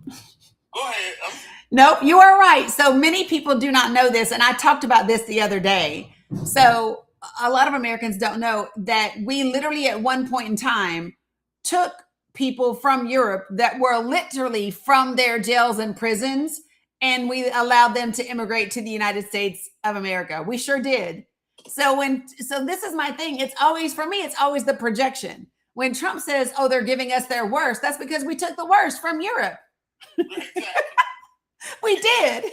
go ahead. Nope, you are right. So many people do not know this, and I talked about this the other day. So a lot of Americans don't know that we literally at one point in time took people from Europe that were literally from their jails and prisons, and we allowed them to immigrate to the United States of America. We sure did. So this is my thing. It's always, for me, it's always the projection. When Trump says, "Oh, they're giving us their worst," that's because we took the worst from Europe. Exactly. We did.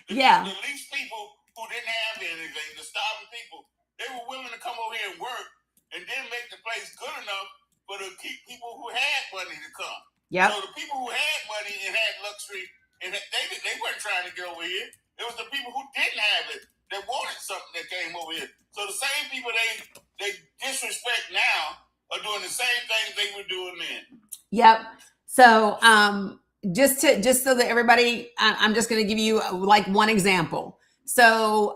Yeah. The least people who didn't have anything, the starving people, they were willing to come over here and work and then make the place good enough for the people who had money to come. Yep. So the people who had money and had luxury, and they weren't trying to get over here. It was the people who didn't have it that wanted something that came over here. So the same people they disrespect now are doing the same things they were doing then. Yep. So just so that everybody, I'm just going to give you like one example. So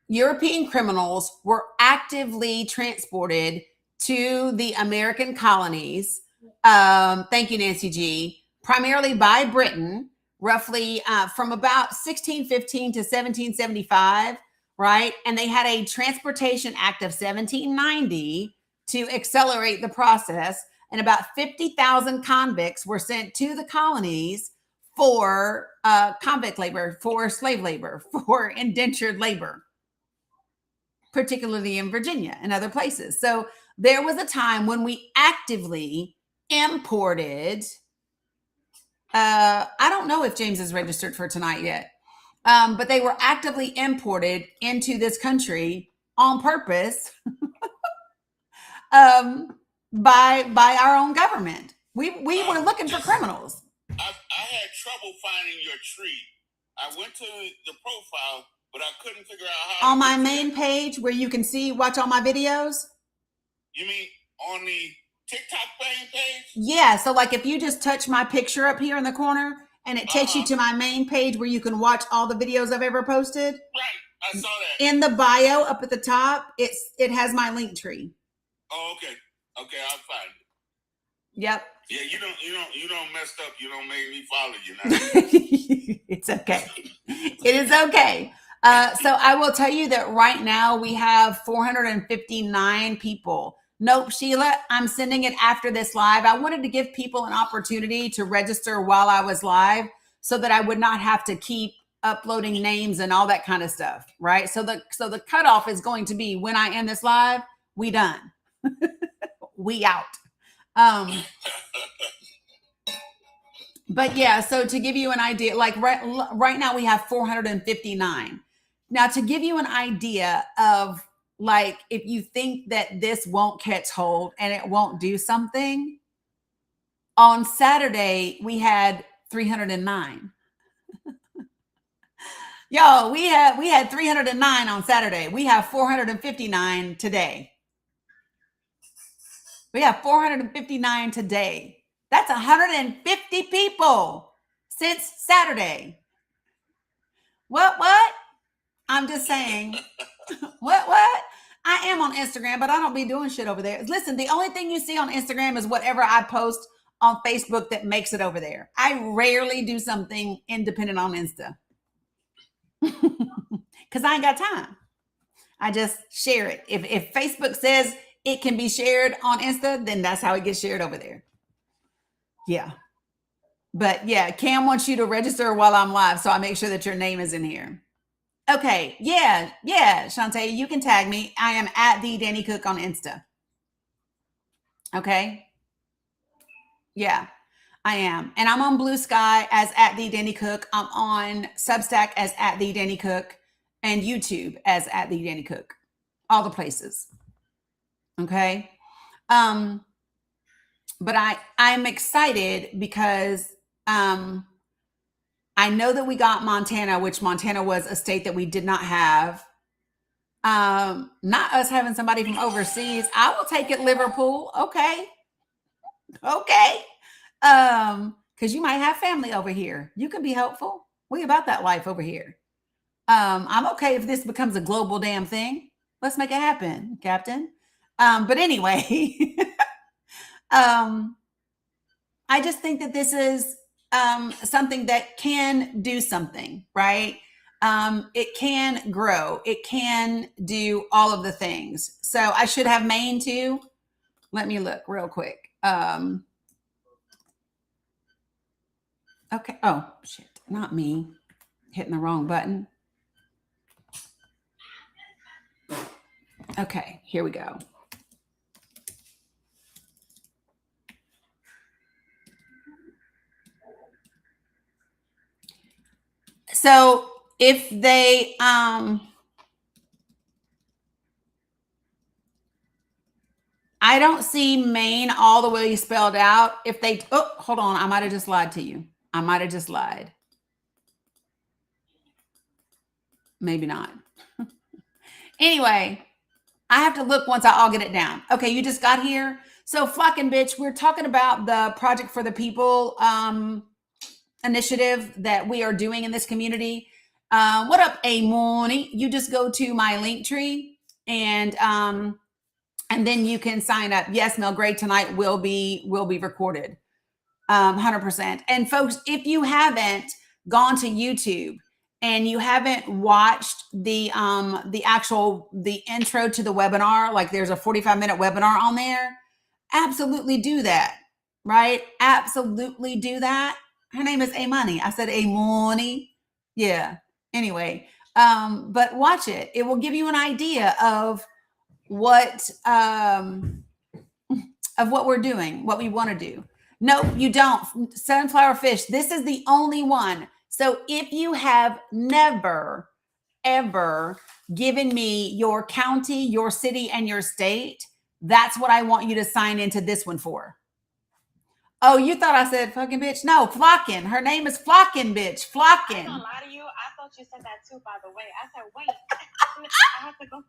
European criminals were actively transported to the American colonies. Thank you, Nancy G. Primarily by Britain, roughly from about 1615 to 1775, right? And they had a Transportation Act of 1790 to accelerate the process. And about 50,000 convicts were sent to the colonies for convict labor, for slave labor, for indentured labor, particularly in Virginia and other places. So there was a time when we actively imported, I don't know if James is registered for tonight yet, but they were actively imported into this country on purpose by our own government. We were looking for criminals. I had trouble finding your tree. I went to the profile, but I couldn't figure out how. On my main page where you can watch all my videos. You mean on the TikTok page? Yeah. So like if you just touch my picture up here in the corner and it takes you to my main page where you can watch all the videos I've ever posted. Right. I saw that. In the bio up at the top, it has my link tree. Oh, okay. Okay, I'll find it. Yep. Yeah, you don't messed up. You don't make me follow you now. It's okay. It is okay. So I will tell you that right now we have 459 people. Nope, Sheila, I'm sending it after this live. I wanted to give people an opportunity to register while I was live so that I would not have to keep uploading names and all that kind of stuff, right? So the cutoff is going to be when I end this live, we done. We out. But yeah, so to give you an idea, like right now we have 459. Now to give you an idea of like, if you think that this won't catch hold and it won't do something, on Saturday we had 309. Yo, we had 309 on Saturday. We have 459 today. We have 459 today. That's 150 people since Saturday. What? I'm just saying. What? I am on Instagram, but I don't be doing shit over there. Listen, the only thing you see on Instagram is whatever I post on Facebook that makes it over there. I rarely do something independent on Insta. Because I ain't got time. I just share it. If Facebook says it can be shared on Insta, then that's how it gets shared over there. Yeah. But yeah, Cam wants you to register while I'm live, so I make sure that your name is in here. Okay. Yeah. Shantae, you can tag me. I am at the Dani Cook on Insta. Okay. Yeah, I am. And I'm on Blue Sky as at the Dani Cook. I'm on Substack as at the Dani Cook. and YouTube as at the Dani Cook, all the places. Okay. But I'm excited because I know that we got Montana, which Montana was a state that we did not have. Not us having somebody from overseas. I will take it, Liverpool. Okay. Because you might have family over here. You can be helpful. We about that life over here. I'm okay if this becomes a global damn thing. Let's make it happen, Captain. But anyway, I just think that this is something that can do something, right? It can grow. It can do all of the things. So I should have Maine too. Let me look real quick. Okay. Oh, shit. Not me. Hitting the wrong button. Okay. Here we go. So if they, I don't see Maine all the way spelled out. If they, oh, hold on. I might have just lied to you. I might have just lied. Maybe not. Anyway, I have to look once I'll get it down. Okay, you just got here. So fucking bitch, we're talking about the Project for the People initiative that we are doing in this community. What up, Amoni? You just go to my link tree and then you can sign up. Yes, Mel Gray tonight will be recorded. 100%. And folks, if you haven't gone to YouTube and you haven't watched the intro to the webinar, like there's a 45-minute webinar on there, absolutely do that, right? Absolutely do that. Her name is Amoni. I said Amoni. Yeah. Anyway, but watch it. It will give you an idea of what we're doing, what we want to do. No, you don't. Sunflower fish. This is the only one. So if you have never, ever given me your county, your city, and your state, that's what I want you to sign into this one for. Oh, you thought I said fucking bitch? No, Flockin. Her name is Flockin, bitch. Flockin. I'm not gonna lie to you. I thought you said that too, by the way. I said, wait. I have to go.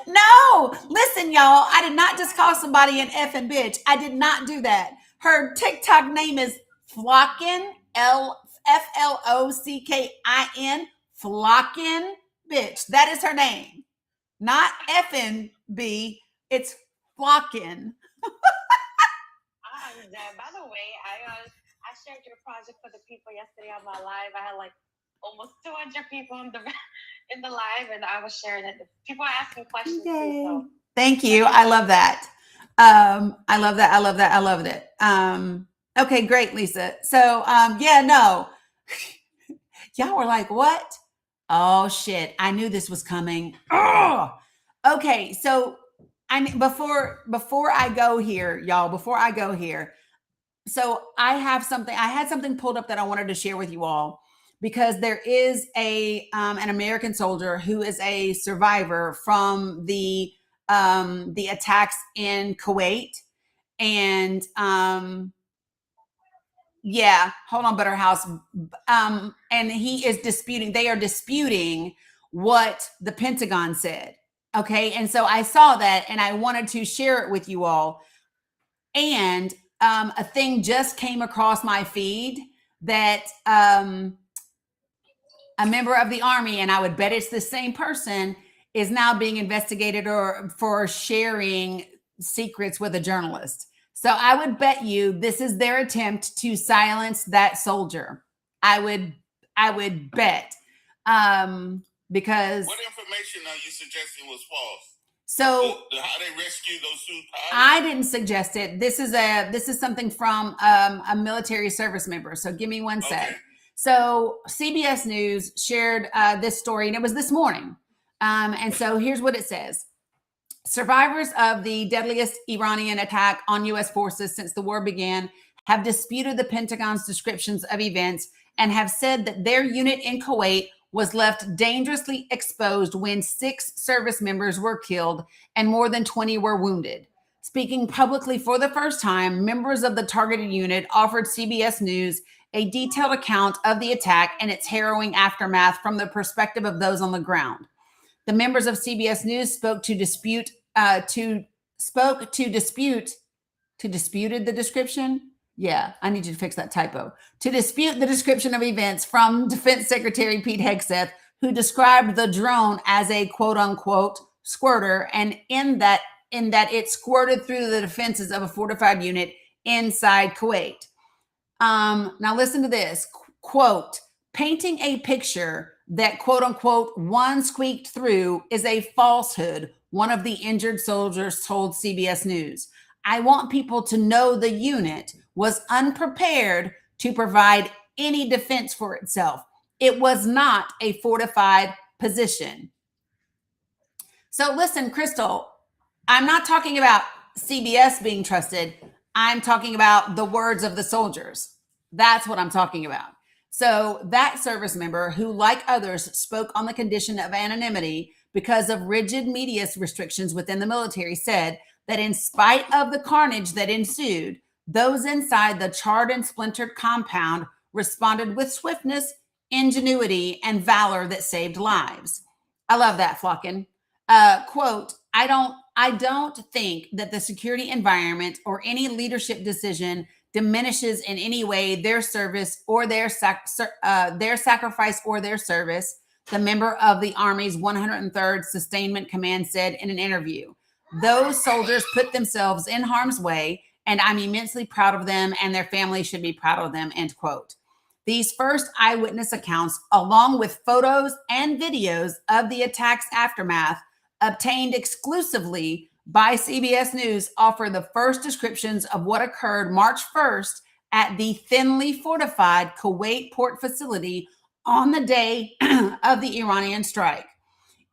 No, listen, y'all. I did not just call somebody an effing bitch. I did not do that. Her TikTok name is Flockin, Flockin, Flockin, bitch. That is her name. Not effing B. It's Flockin. By the way, I shared your project for the people yesterday on my live. I had like almost 200 people in the live, and I was sharing it. People are asking questions too. So. Thank you. I love that. I love that. I love that. I loved it. Okay, great, Lisa. So yeah, no. Y'all were like, what? Oh shit. I knew this was coming. Oh, okay. So before I go here, y'all, before I go here. So I had something pulled up that I wanted to share with you all, because there is an American soldier who is a survivor from the attacks in Kuwait. And yeah, hold on, Butterhouse. And they are disputing what the Pentagon said. Okay. And so I saw that and I wanted to share it with you all. And a thing just came across my feed that a member of the Army, and I would bet it's the same person, is now being investigated for sharing secrets with a journalist. So I would bet you this is their attempt to silence that soldier. I would bet, because what information are you suggesting was false? So how they rescued those two pilots? I didn't suggest it. This is something from a military service member. So give me one sec. So CBS News shared this story, and it was this morning. And so here's what it says. Survivors of the deadliest Iranian attack on U.S. forces since the war began have disputed the Pentagon's descriptions of events and have said that their unit in Kuwait was left dangerously exposed when 6 service members were killed and more than 20 were wounded. Speaking publicly for the first time, members of the targeted unit offered CBS News a detailed account of the attack and its harrowing aftermath from the perspective of those on the ground. The members of CBS News disputed the description. Yeah, I need you to fix that typo. To dispute the description of events from Defense Secretary Pete Hegseth, who described the drone as a quote unquote squirter, and in that it squirted through the defenses of a fortified unit inside Kuwait. Now listen to this quote, painting a picture that quote unquote one squeaked through is a falsehood, one of the injured soldiers told CBS News. I want people to know the unit was unprepared to provide any defense for itself. It was not a fortified position. So listen, Crystal, I'm not talking about CBS being trusted. I'm talking about the words of the soldiers. That's what I'm talking about. So that service member who, like others, spoke on the condition of anonymity because of rigid media restrictions within the military, said that in spite of the carnage that ensued, those inside the charred and splintered compound responded with swiftness, ingenuity, and valor that saved lives. I love that, Flockin. Quote, I don't think that the security environment or any leadership decision diminishes in any way their service or their sacrifice or their service, the member of the Army's 103rd Sustainment Command said in an interview. Those soldiers put themselves in harm's way, and I'm immensely proud of them, and their families should be proud of them, end quote. These first eyewitness accounts, along with photos and videos of the attack's aftermath, obtained exclusively by CBS News, offer the first descriptions of what occurred March 1st at the thinly fortified Kuwait port facility on the day of the Iranian strike.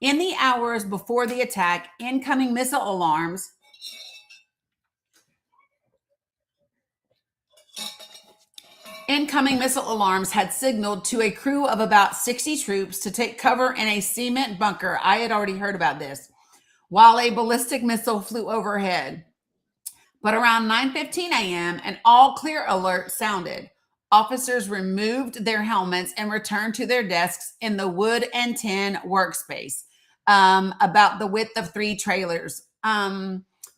In the hours before the attack, incoming missile alarms had signaled to a crew of about 60 troops to take cover in a cement bunker. I had already heard about this, while a ballistic missile flew overhead. But around 9:15 a.m., an all-clear alert sounded. Officers removed their helmets and returned to their desks in the wood and tin workspace, about the width of 3 trailers.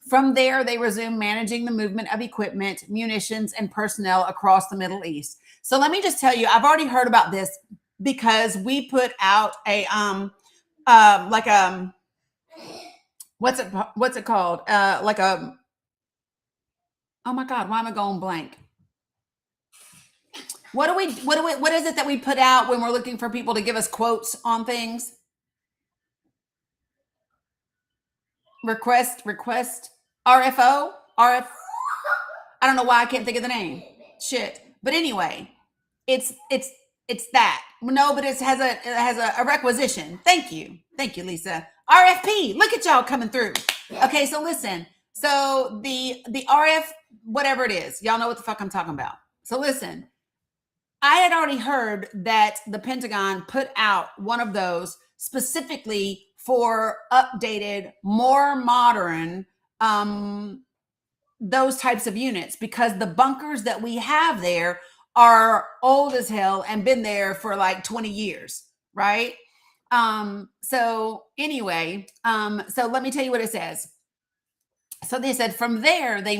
From there, they resumed managing the movement of equipment, munitions, and personnel across the Middle East. So let me just tell you, I've already heard about this because we put out a what's it called? Oh my God, why am I going blank? What is it that we put out when we're looking for people to give us quotes on things? Request, RFO. I don't know why I can't think of the name. Shit. But anyway, it's that. No, but it has a requisition. Thank you, Lisa. RFP. Look at y'all coming through. Okay, so listen. So the RF, whatever it is, y'all know what the fuck I'm talking about. So listen, I had already heard that the Pentagon put out one of those specifically for updated, more modern, those types of units, because the bunkers that we have there are old as hell and been there for like 20 years, right? So anyway, so let me tell you what it says. So they said from there, they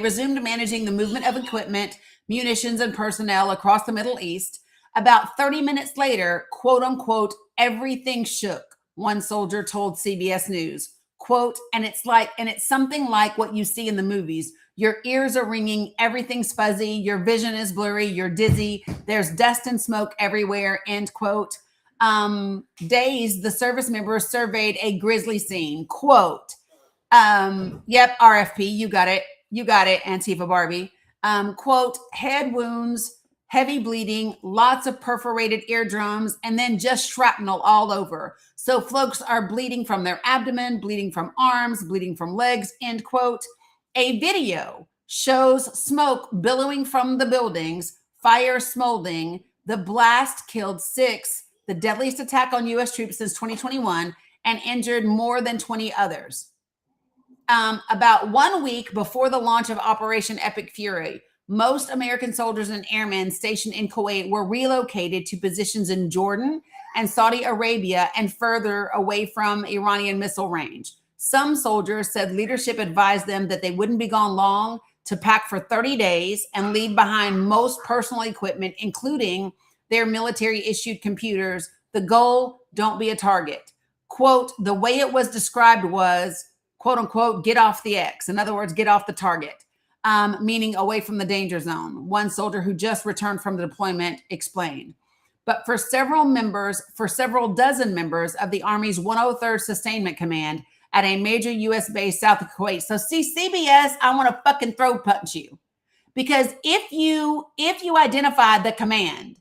resumed managing the movement of equipment, munitions, and personnel across the Middle East. About 30 minutes later, quote unquote, everything shook, one soldier told CBS News. Quote, and it's something like what you see in the movies. Your ears are ringing, everything's fuzzy, your vision is blurry, you're dizzy, there's dust and smoke everywhere, end quote. Dazed, the service members surveyed a grisly scene. Quote, yep, RFP, you got it, Antifa Barbie. Quote, head wounds, heavy bleeding, lots of perforated eardrums, and then just shrapnel all over. So folks are bleeding from their abdomen, bleeding from arms, bleeding from legs, end quote. A video shows smoke billowing from the buildings, fire smoldering. The blast killed 6. the deadliest attack on U.S. troops since 2021, and injured more than 20 others. About 1 week before the launch of Operation Epic Fury, most American soldiers and airmen stationed in Kuwait were relocated to positions in Jordan and Saudi Arabia and further away from Iranian missile range. Some soldiers said leadership advised them that they wouldn't be gone long, to pack for 30 days and leave behind most personal equipment, including their military-issued computers. The goal, don't be a target. Quote, the way it was described was, quote unquote, get off the X. In other words, get off the target, meaning away from the danger zone. One soldier who just returned from the deployment explained. But for several dozen members of the Army's 103rd Sustainment Command at a major U.S. base south of Kuwait. So see, CBS, I want to fucking throw punch you. Because if you identify the command,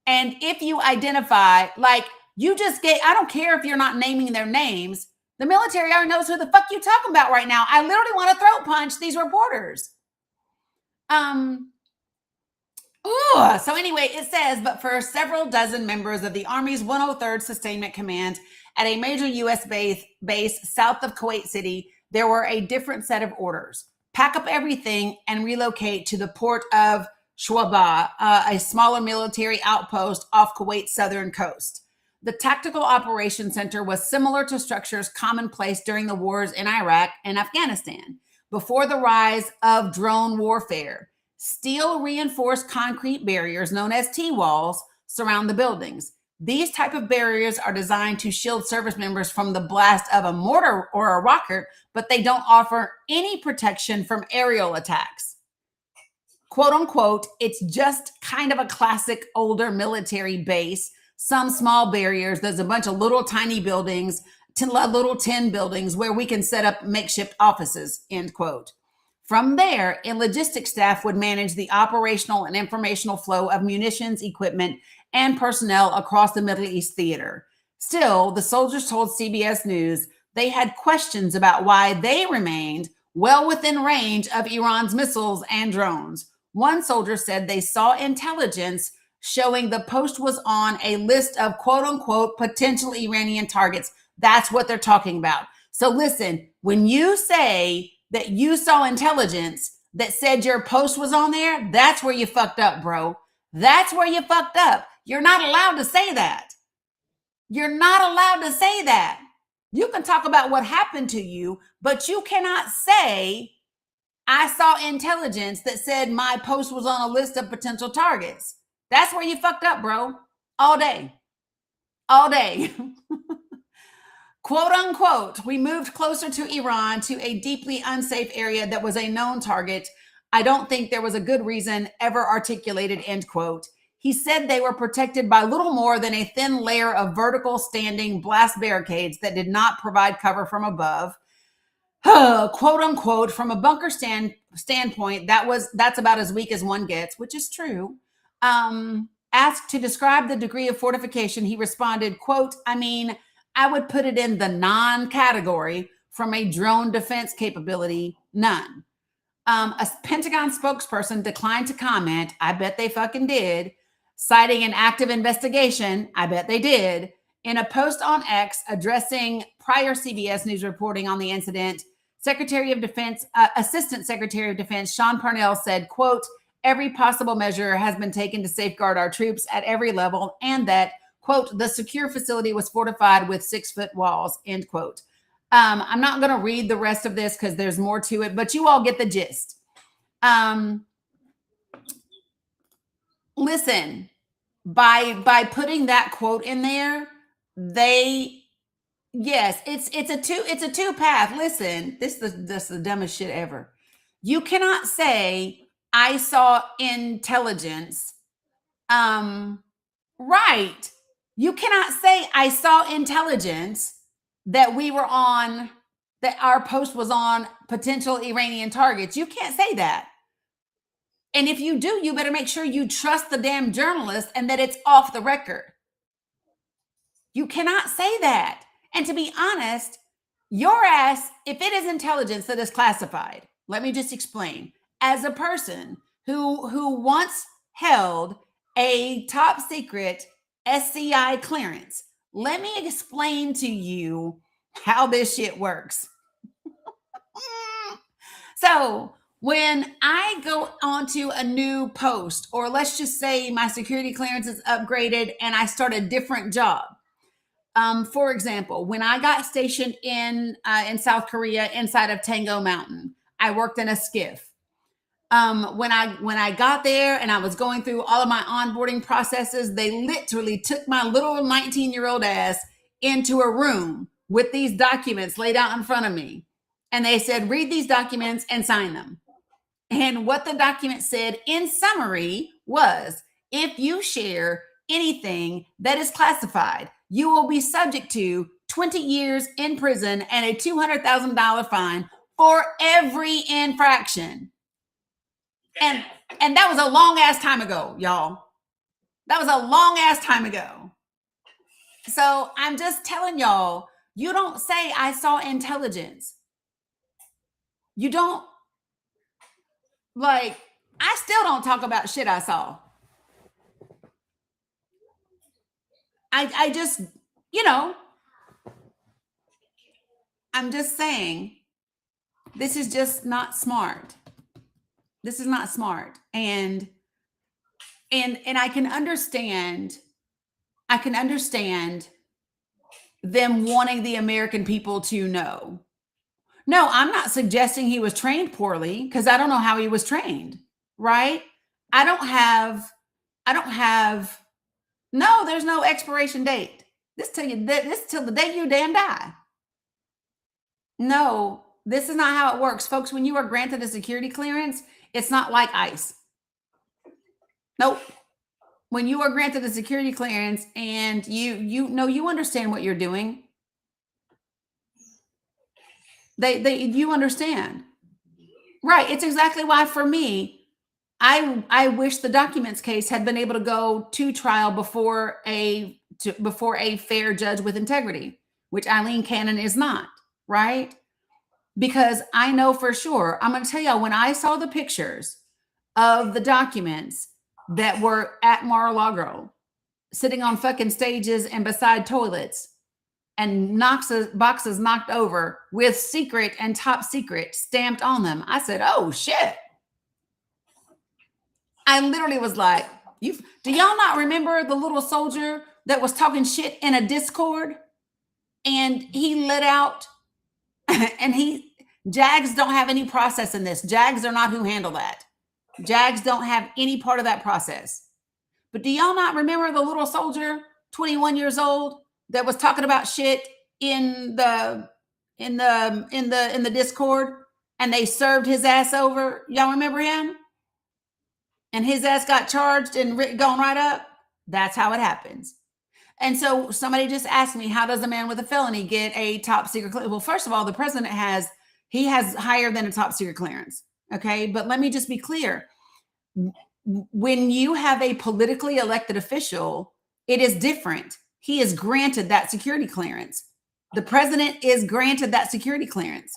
and if you identify, like, you just get, I don't care if you're not naming their names, the military already knows who the fuck you talking about right now. I literally want to throat punch these reporters. So anyway, it says, but for several dozen members of the Army's 103rd Sustainment Command at a major U.S. base south of Kuwait City, there were a different set of orders. Pack up everything and relocate to the port of Shuaba, a smaller military outpost off Kuwait's southern coast. The Tactical Operations Center was similar to structures commonplace during the wars in Iraq and Afghanistan, before the rise of drone warfare. Steel reinforced concrete barriers known as T-walls surround the buildings. These type of barriers are designed to shield service members from the blast of a mortar or a rocket, but they don't offer any protection from aerial attacks. Quote unquote, it's just kind of a classic older military base, some small barriers. There's a bunch of little tiny buildings, little tin buildings where we can set up makeshift offices, end quote. From there, a logistics staff would manage the operational and informational flow of munitions, equipment, and personnel across the Middle East theater. Still, the soldiers told CBS News they had questions about why they remained well within range of Iran's missiles and drones. One soldier said they saw intelligence showing the post was on a list of quote unquote potential Iranian targets. That's what they're talking about. So listen, when you say that you saw intelligence that said your post was on there, that's where you fucked up, bro. That's where you fucked up. You're not allowed to say that. You're not allowed to say that. You can talk about what happened to you, but you cannot say, I saw intelligence that said my post was on a list of potential targets. That's where you fucked up, bro. All day. All day. Quote unquote, we moved closer to Iran, to a deeply unsafe area that was a known target. I don't think there was a good reason ever articulated, end quote. He said they were protected by little more than a thin layer of vertical standing blast barricades that did not provide cover from above. Quote unquote, from a bunker standpoint, that's about as weak as one gets, which is true. Asked to describe the degree of fortification, he responded, quote, I mean, I would put it in the non-category from a drone defense capability, none. A Pentagon spokesperson declined to comment. I bet they fucking did. Citing an active investigation. I bet they did. In a post on X addressing prior CBS News reporting on the incident, Assistant Secretary of Defense Sean Parnell said, quote, every possible measure has been taken to safeguard our troops at every level, and that, quote, the secure facility was fortified with 6-foot walls, end quote. I'm not going to read the rest of this because there's more to it, but you all get the gist. Listen, by putting that quote in there, it's a two path. Listen, this is the dumbest shit ever. You cannot say I saw intelligence. Right. You cannot say I saw intelligence that that our post was on potential Iranian targets. You can't say that. And if you do, you better make sure you trust the damn journalist and that it's off the record. You cannot say that. And to be honest, your ass, if it is intelligence that is classified, let me just explain. As a person who once held a top secret SCI clearance. Let me explain to you how this shit works. So when I go onto a new post, or let's just say my security clearance is upgraded and I start a different job. For example, when I got stationed in South Korea inside of Tango Mountain, I worked in a skiff. When I got there and I was going through all of my onboarding processes, they literally took my little 19-year-old ass into a room with these documents laid out in front of me. And they said, read these documents and sign them. And what the document said in summary was, if you share anything that is classified, you will be subject to 20 years in prison and a $200,000 fine for every infraction. And that was a long ass time ago, y'all. That was a long ass time ago. So I'm just telling y'all, you don't say I saw intelligence. You don't, like, I still don't talk about shit I saw. I just, you know, I'm just saying, this is just not smart. This is not smart. And I can understand them wanting the American people to know. No, I'm not suggesting he was trained poorly, because I don't know how he was trained, right? I don't have, no, there's no expiration date. This till the day you damn die. No, this is not how it works. Folks, when you are granted a security clearance, it's not like ICE. Nope. When you are granted a security clearance and you understand what you're doing. You understand. Right. It's exactly why, for me, I wish the documents case had been able to go to trial before a fair judge with integrity, which Eileen Cannon is not, right? Because I know for sure, I'm going to tell y'all, when I saw the pictures of the documents that were at Mar-a-Lago, sitting on fucking stages and beside toilets, and boxes knocked over with secret and top secret stamped on them, I said, oh shit. I literally was like, do y'all not remember the little soldier that was talking shit in a Discord and he lit out and JAGs don't have any process in this. JAGs are not who handle that. JAGs don't have any part of that process. But do y'all not remember the little soldier, 21 years old, that was talking about shit in the Discord, and they served his ass over? Y'all remember him? And his ass got charged and gone right up? That's how it happens. And so somebody just asked me, how does a man with a felony get a top secret clearance? Well, first of all, the president has higher than a top secret clearance. Okay. But let me just be clear. When you have a politically elected official, it is different. He is granted that security clearance. The president is granted that security clearance.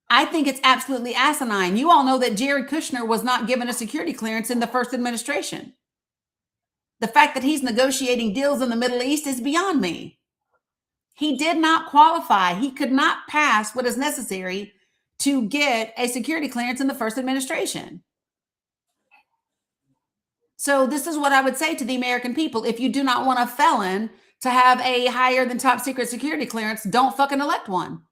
I think it's absolutely asinine. You all know that Jared Kushner was not given a security clearance in the first administration. The fact that he's negotiating deals in the Middle East is beyond me. He did not qualify. He could not pass what is necessary to get a security clearance in the first administration. So this is what I would say to the American people. If you do not want a felon to have a higher than top secret security clearance, don't fucking elect one.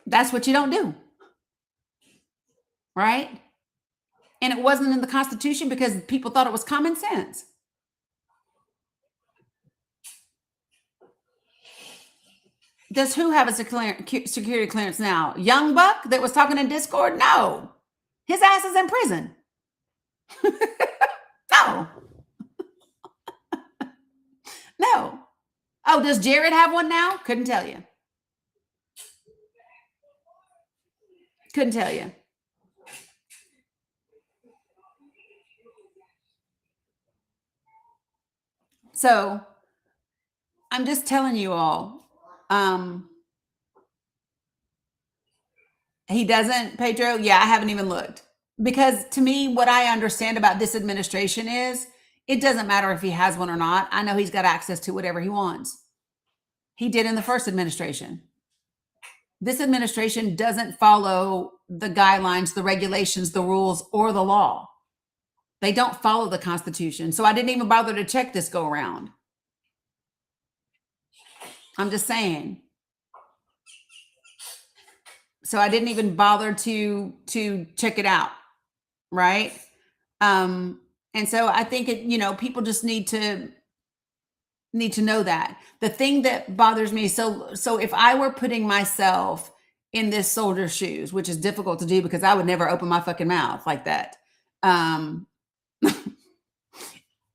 That's what you don't do. Right? And it wasn't in the Constitution because people thought it was common sense. Does who have a security clearance now? Young Buck that was talking in Discord? No. His ass is in prison. No. No. Oh, does Jared have one now? Couldn't tell you. Couldn't tell you. So I'm just telling you all, he doesn't, Pedro. Yeah, I haven't even looked. Because to me, what I understand about this administration is it doesn't matter if he has one or not. I know he's got access to whatever he wants. He did in the first administration. This administration doesn't follow the guidelines, the regulations, the rules, or the law. They don't follow the Constitution. So I didn't even bother to check this go around. I'm just saying. So I didn't even bother to check it out, right? And so I think people just need to know that. The thing that bothers me, so if I were putting myself in this soldier's shoes, which is difficult to do because I would never open my fucking mouth like that.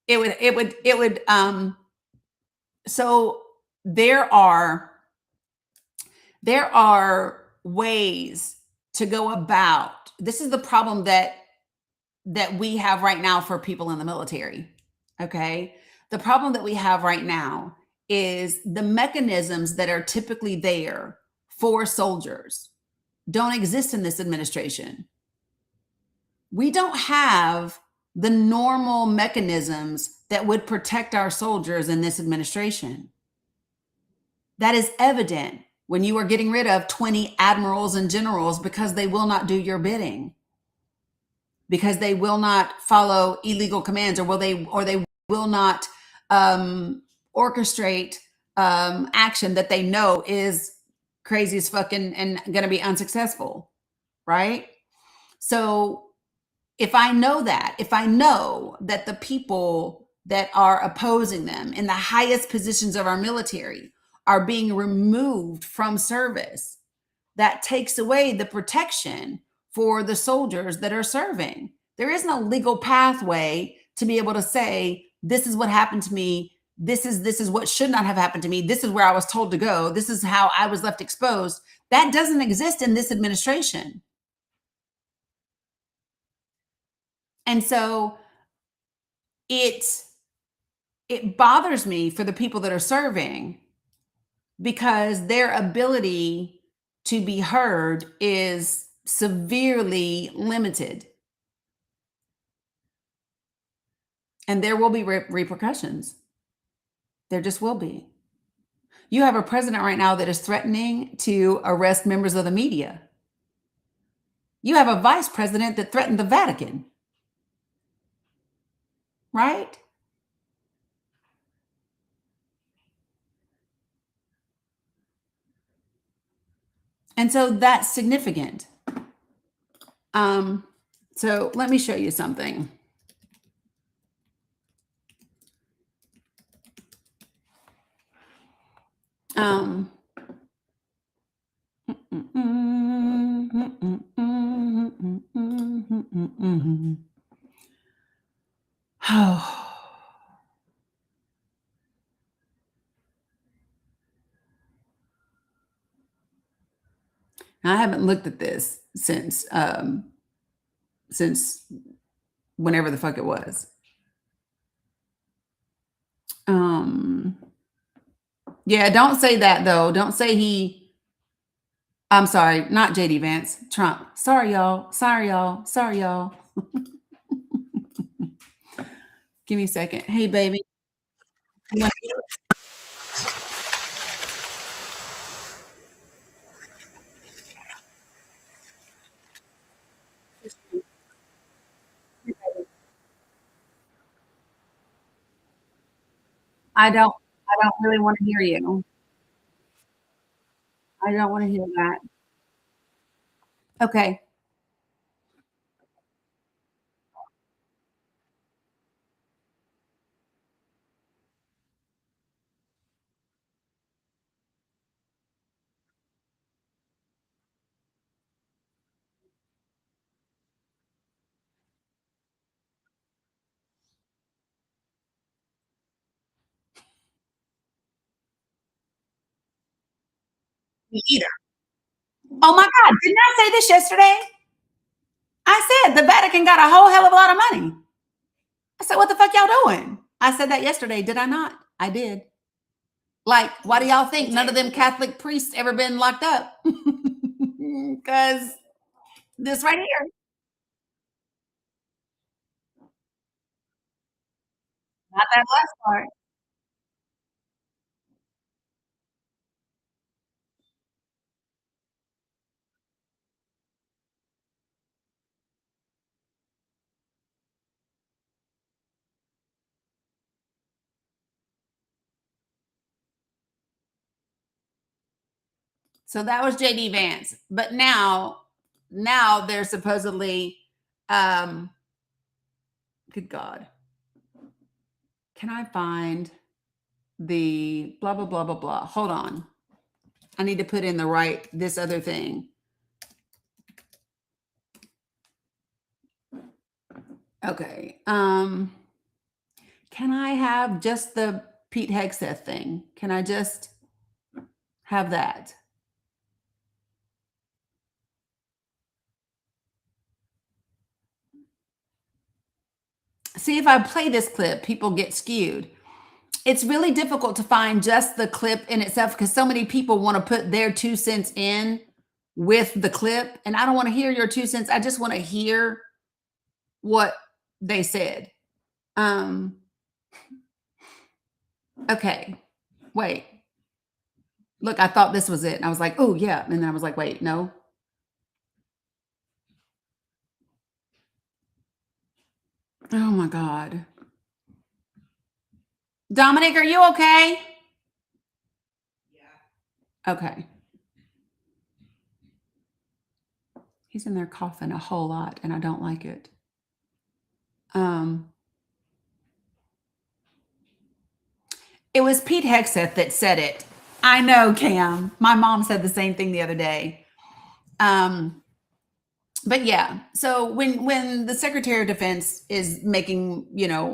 It would so there are ways to go about. This is the problem that we have right now for people in the military. Okay. The problem that we have right now is the mechanisms that are typically there for soldiers don't exist in this administration. We don't have the normal mechanisms that would protect our soldiers in this administration. That is evident when you are getting rid of 20 admirals and generals because they will not do your bidding, because they will not follow illegal commands, or they will not orchestrate action that they know is crazy as fucking and going to be unsuccessful, right? So if I know that the people that are opposing them in the highest positions of our military are being removed from service, that takes away the protection for the soldiers that are serving. There is no legal pathway to be able to say, this is what happened to me. This is what should not have happened to me. This is where I was told to go. This is how I was left exposed. That doesn't exist in this administration. And so it bothers me for the people that are serving, because their ability to be heard is severely limited. And there will be repercussions. There just will be. You have a president right now that is threatening to arrest members of the media. You have a vice president that threatened the Vatican. Right? And so that's significant. So let me show you something. I haven't looked at this since whenever the fuck it was. Yeah, don't say that though. Don't say I'm sorry, not JD Vance, Trump. Sorry, y'all. Sorry, y'all. Sorry, y'all. Give me a second. Hey, baby. I don't really want to hear you. I don't want to hear that. Okay. Me either. Oh my God, didn't I say this yesterday? I said the Vatican got a whole hell of a lot of money. I said, what the fuck y'all doing? I said that yesterday, did I not? I did. Like, why do y'all think none of them Catholic priests ever been locked up? Because this right here. Not that last part. So that was JD Vance. But now they're supposedly, good God. Can I find the blah, blah, blah, blah, blah? Hold on. I need to put in this other thing. Okay. Can I have just the Pete Hegseth thing? Can I just have that? See, if I play this clip, people get skewed. It's really difficult to find just the clip in itself because so many people want to put their 2 cents in with the clip. And I don't want to hear your 2 cents. I just want to hear what they said. Okay, wait. Look, I thought this was it. And I was like, oh, yeah. And then I was like, wait, no. Oh, my God. Dominic, are you okay? Yeah. Okay. He's in there coughing a whole lot, and I don't like it. It was Pete Hegseth that said it. I know, Cam. My mom said the same thing the other day. But yeah, so when the Secretary of Defense is making,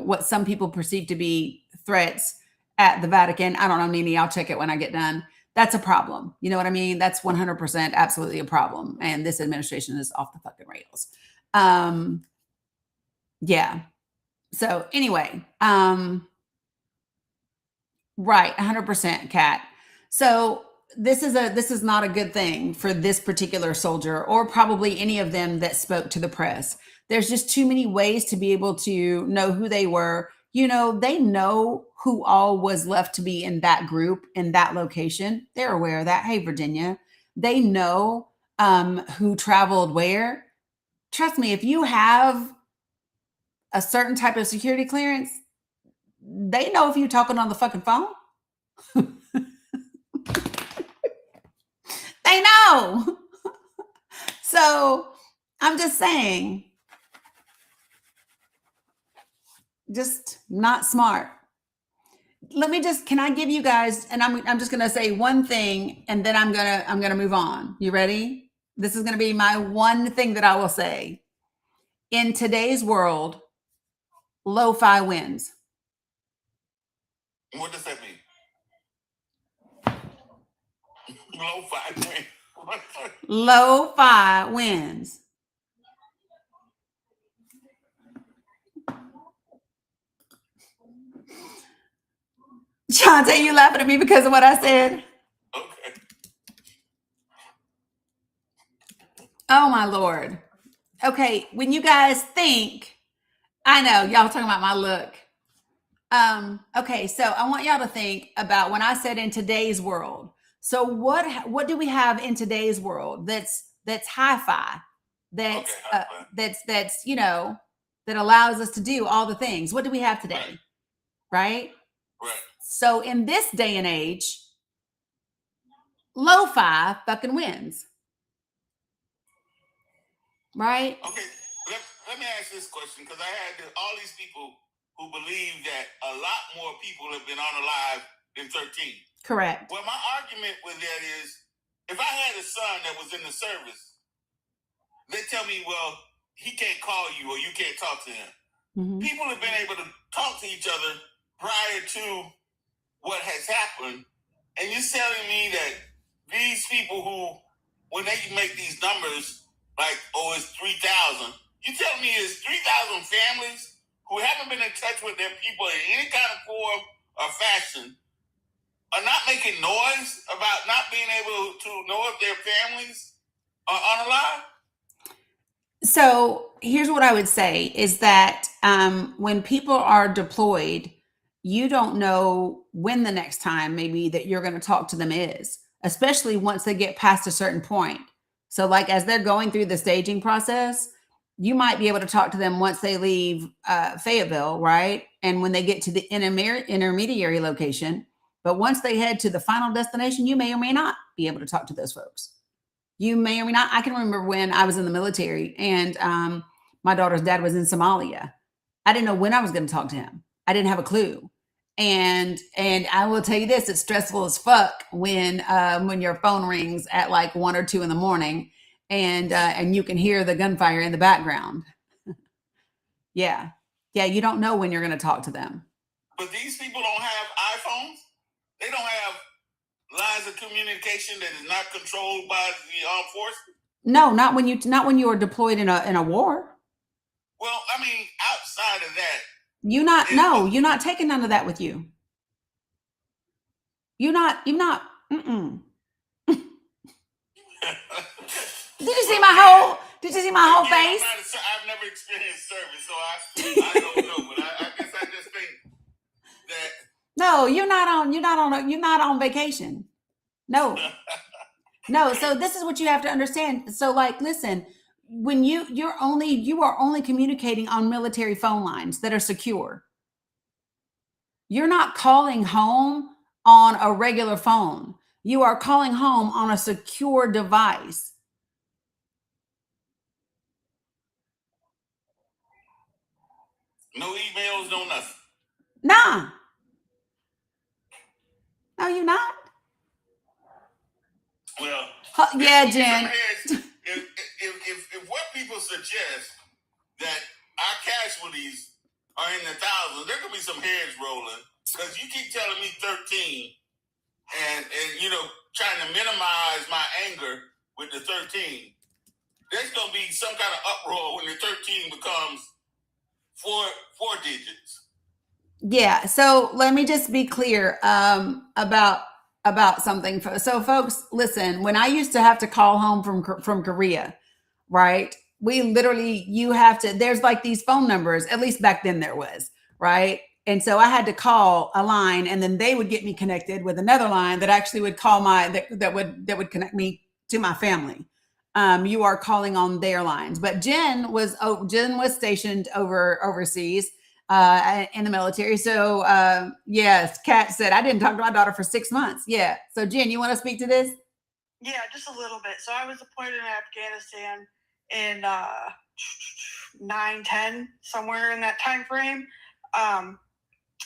what some people perceive to be threats at the Vatican, I don't know, Nini, I'll check it when I get done. That's a problem. You know what I mean? That's 100% absolutely a problem. And this administration is off the fucking rails. Yeah. So anyway, right, 100%, Kat. So this is not a good thing for this particular soldier or probably any of them that spoke to the press. There's just too many ways to be able to know who they were. They know who all was left to be in that group, in that location. They're aware of that. Hey, Virginia. They know who traveled where. Trust me, if you have a certain type of security clearance, they know if you're talking on the fucking phone. They know. So I'm just saying, just not smart. Can I give you guys, and I'm just going to say one thing and then I'm going to move on. You ready? This is going to be my one thing that I will say. In today's world, lo-fi wins. What does that mean? Lo-fi wins. Lo-fi wins. Shante, you laughing at me because of what I said? Okay. Oh my Lord. Okay, when you guys think, I know y'all talking about my look. Okay, so I want y'all to think about when I said in today's world. So what do we have in today's world that's hi-fi, that's that allows us to do all the things? What do we have today? Right? Right. So in this day and age, lo-fi fucking wins. Right? Okay, let me ask this question, because I had all these people who believe that a lot more people have been unalive than 13. Correct. Well, my argument with that is, if I had a son that was in the service, they tell me, well, he can't call you or you can't talk to him. Mm-hmm. People have been able to talk to each other prior to what has happened, and you're telling me that these people who, when they make these numbers, like, oh, it's 3,000, you tell me it's 3,000 families who haven't been in touch with their people in any kind of form or fashion are not making noise about not being able to know if their families are unalive? So here's what I would say is that when people are deployed, you don't know when the next time maybe that you're going to talk to them is, especially once they get past a certain point. So like as they're going through the staging process, you might be able to talk to them once they leave Fayetteville, right? And when they get to the intermediary location. But once they head to the final destination, you may or may not be able to talk to those folks. You may or may not. I can remember when I was in the military and my daughter's dad was in Somalia. I didn't know when I was going to talk to him. I didn't have a clue. And I will tell you this, it's stressful as fuck when your phone rings at like 1 or 2 in the morning and you can hear the gunfire in the background. Yeah. You don't know when you're going to talk to them. But these people don't have iPhones. They don't have lines of communication that is not controlled by the armed forces. No, not when you are deployed in a war. Well, I mean, outside of that, you're not taking none of that with you. You're not. Mm-mm. Did you see my whole face? I've never experienced service, so I don't know. But I guess I just think that no, you're not on vacation. No. No. So this is what you have to understand. So like, listen, when you are only communicating on military phone lines that are secure. You're not calling home on a regular phone. You are calling home on a secure device. no emails, no nothing. Nah. No, you're not. Well, yeah, Jen. If what people suggest that our casualties are in the thousands, there could be some heads rolling because you keep telling me 13 and trying to minimize my anger with the 13. There's going to be some kind of uproar when the 13 becomes four digits. Yeah. So let me just be clear about something. So folks, listen, when I used to have to call home from Korea, right? There's like these phone numbers, at least back then there was, right? And so I had to call a line and then they would get me connected with another line that actually would call that would connect me to my family. You are calling on their lines, but Jen was stationed overseas in the military. So yes, Kat said, I didn't talk to my daughter for 6 months. Yeah. So Jen, you want to speak to this? Yeah, just a little bit. So I was deployed in Afghanistan in 9-10, somewhere in that time frame.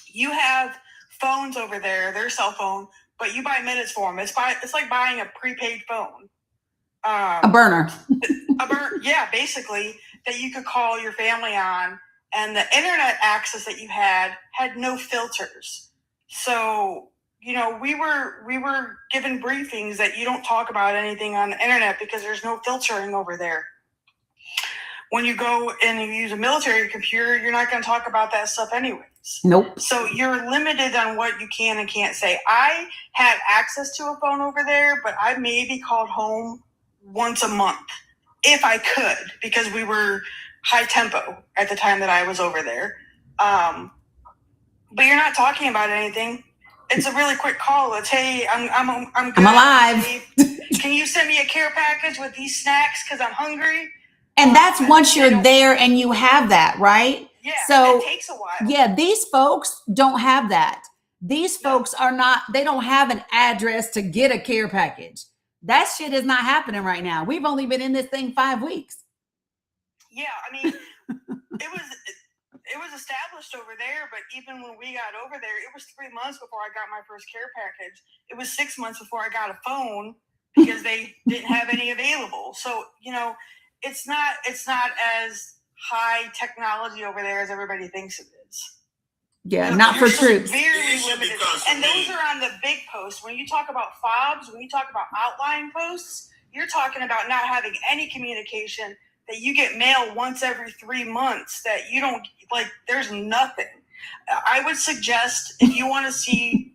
You have phones over there, their cell phone, but you buy minutes for them. It's like buying a prepaid phone. A burner. Yeah, basically, that you could call your family on, and the internet access that you had no filters. So, we were given briefings that you don't talk about anything on the internet because there's no filtering over there. When you go and you use a military computer, you're not going to talk about that stuff anyways. Nope. So you're limited on what you can and can't say. I had access to a phone over there, but I maybe called home once a month if I could, because we were high tempo at the time that I was over there. But you're not talking about anything. It's a really quick call. It's, hey, I'm good. I'm alive. Can you send me a care package with these snacks because I'm hungry? And that's once you're there and you have that, right? Yeah, so it takes a while. Yeah, these folks don't have that. These folks they don't have an address to get a care package. That shit is not happening right now. We've only been in this thing 5 weeks. Yeah, I mean, it was established over there, but even when we got over there, it was 3 months before I got my first care package. It was 6 months before I got a phone because they didn't have any available. So, it's not as high technology over there as everybody thinks it is. Yeah, not for troops. Very limited. And those are on the big posts. When you talk about FOBs, when you talk about outlying posts, you're talking about not having any communication, that you get mail once every 3 months, that you don't, like, there's nothing. I would suggest, if you want to see,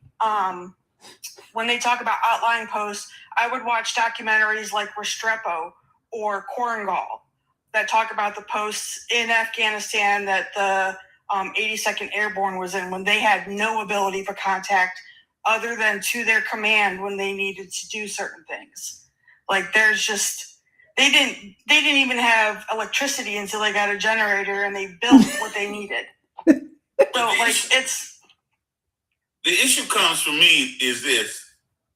when they talk about outlying posts, I would watch documentaries like Restrepo or Korengal that talk about the posts in Afghanistan that the 82nd Airborne was in, when they had no ability for contact other than to their command when they needed to do certain things. Like there's just, they didn't even have electricity until they got a generator and they built what they needed. So like the issue comes for me is this.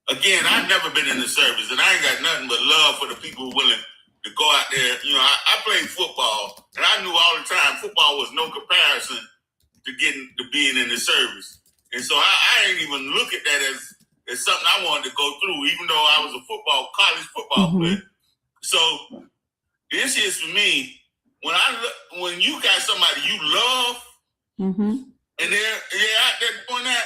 Again, I've never been in the service, and I ain't got nothing but love for the people willing to go out there. You know, I played football, and I knew all the time football was no comparison to being in the service. And so I ain't even look at that as something I wanted to go through, even though I was a college football player. So the issue is for me, when you got somebody you love, and they're out there doing that,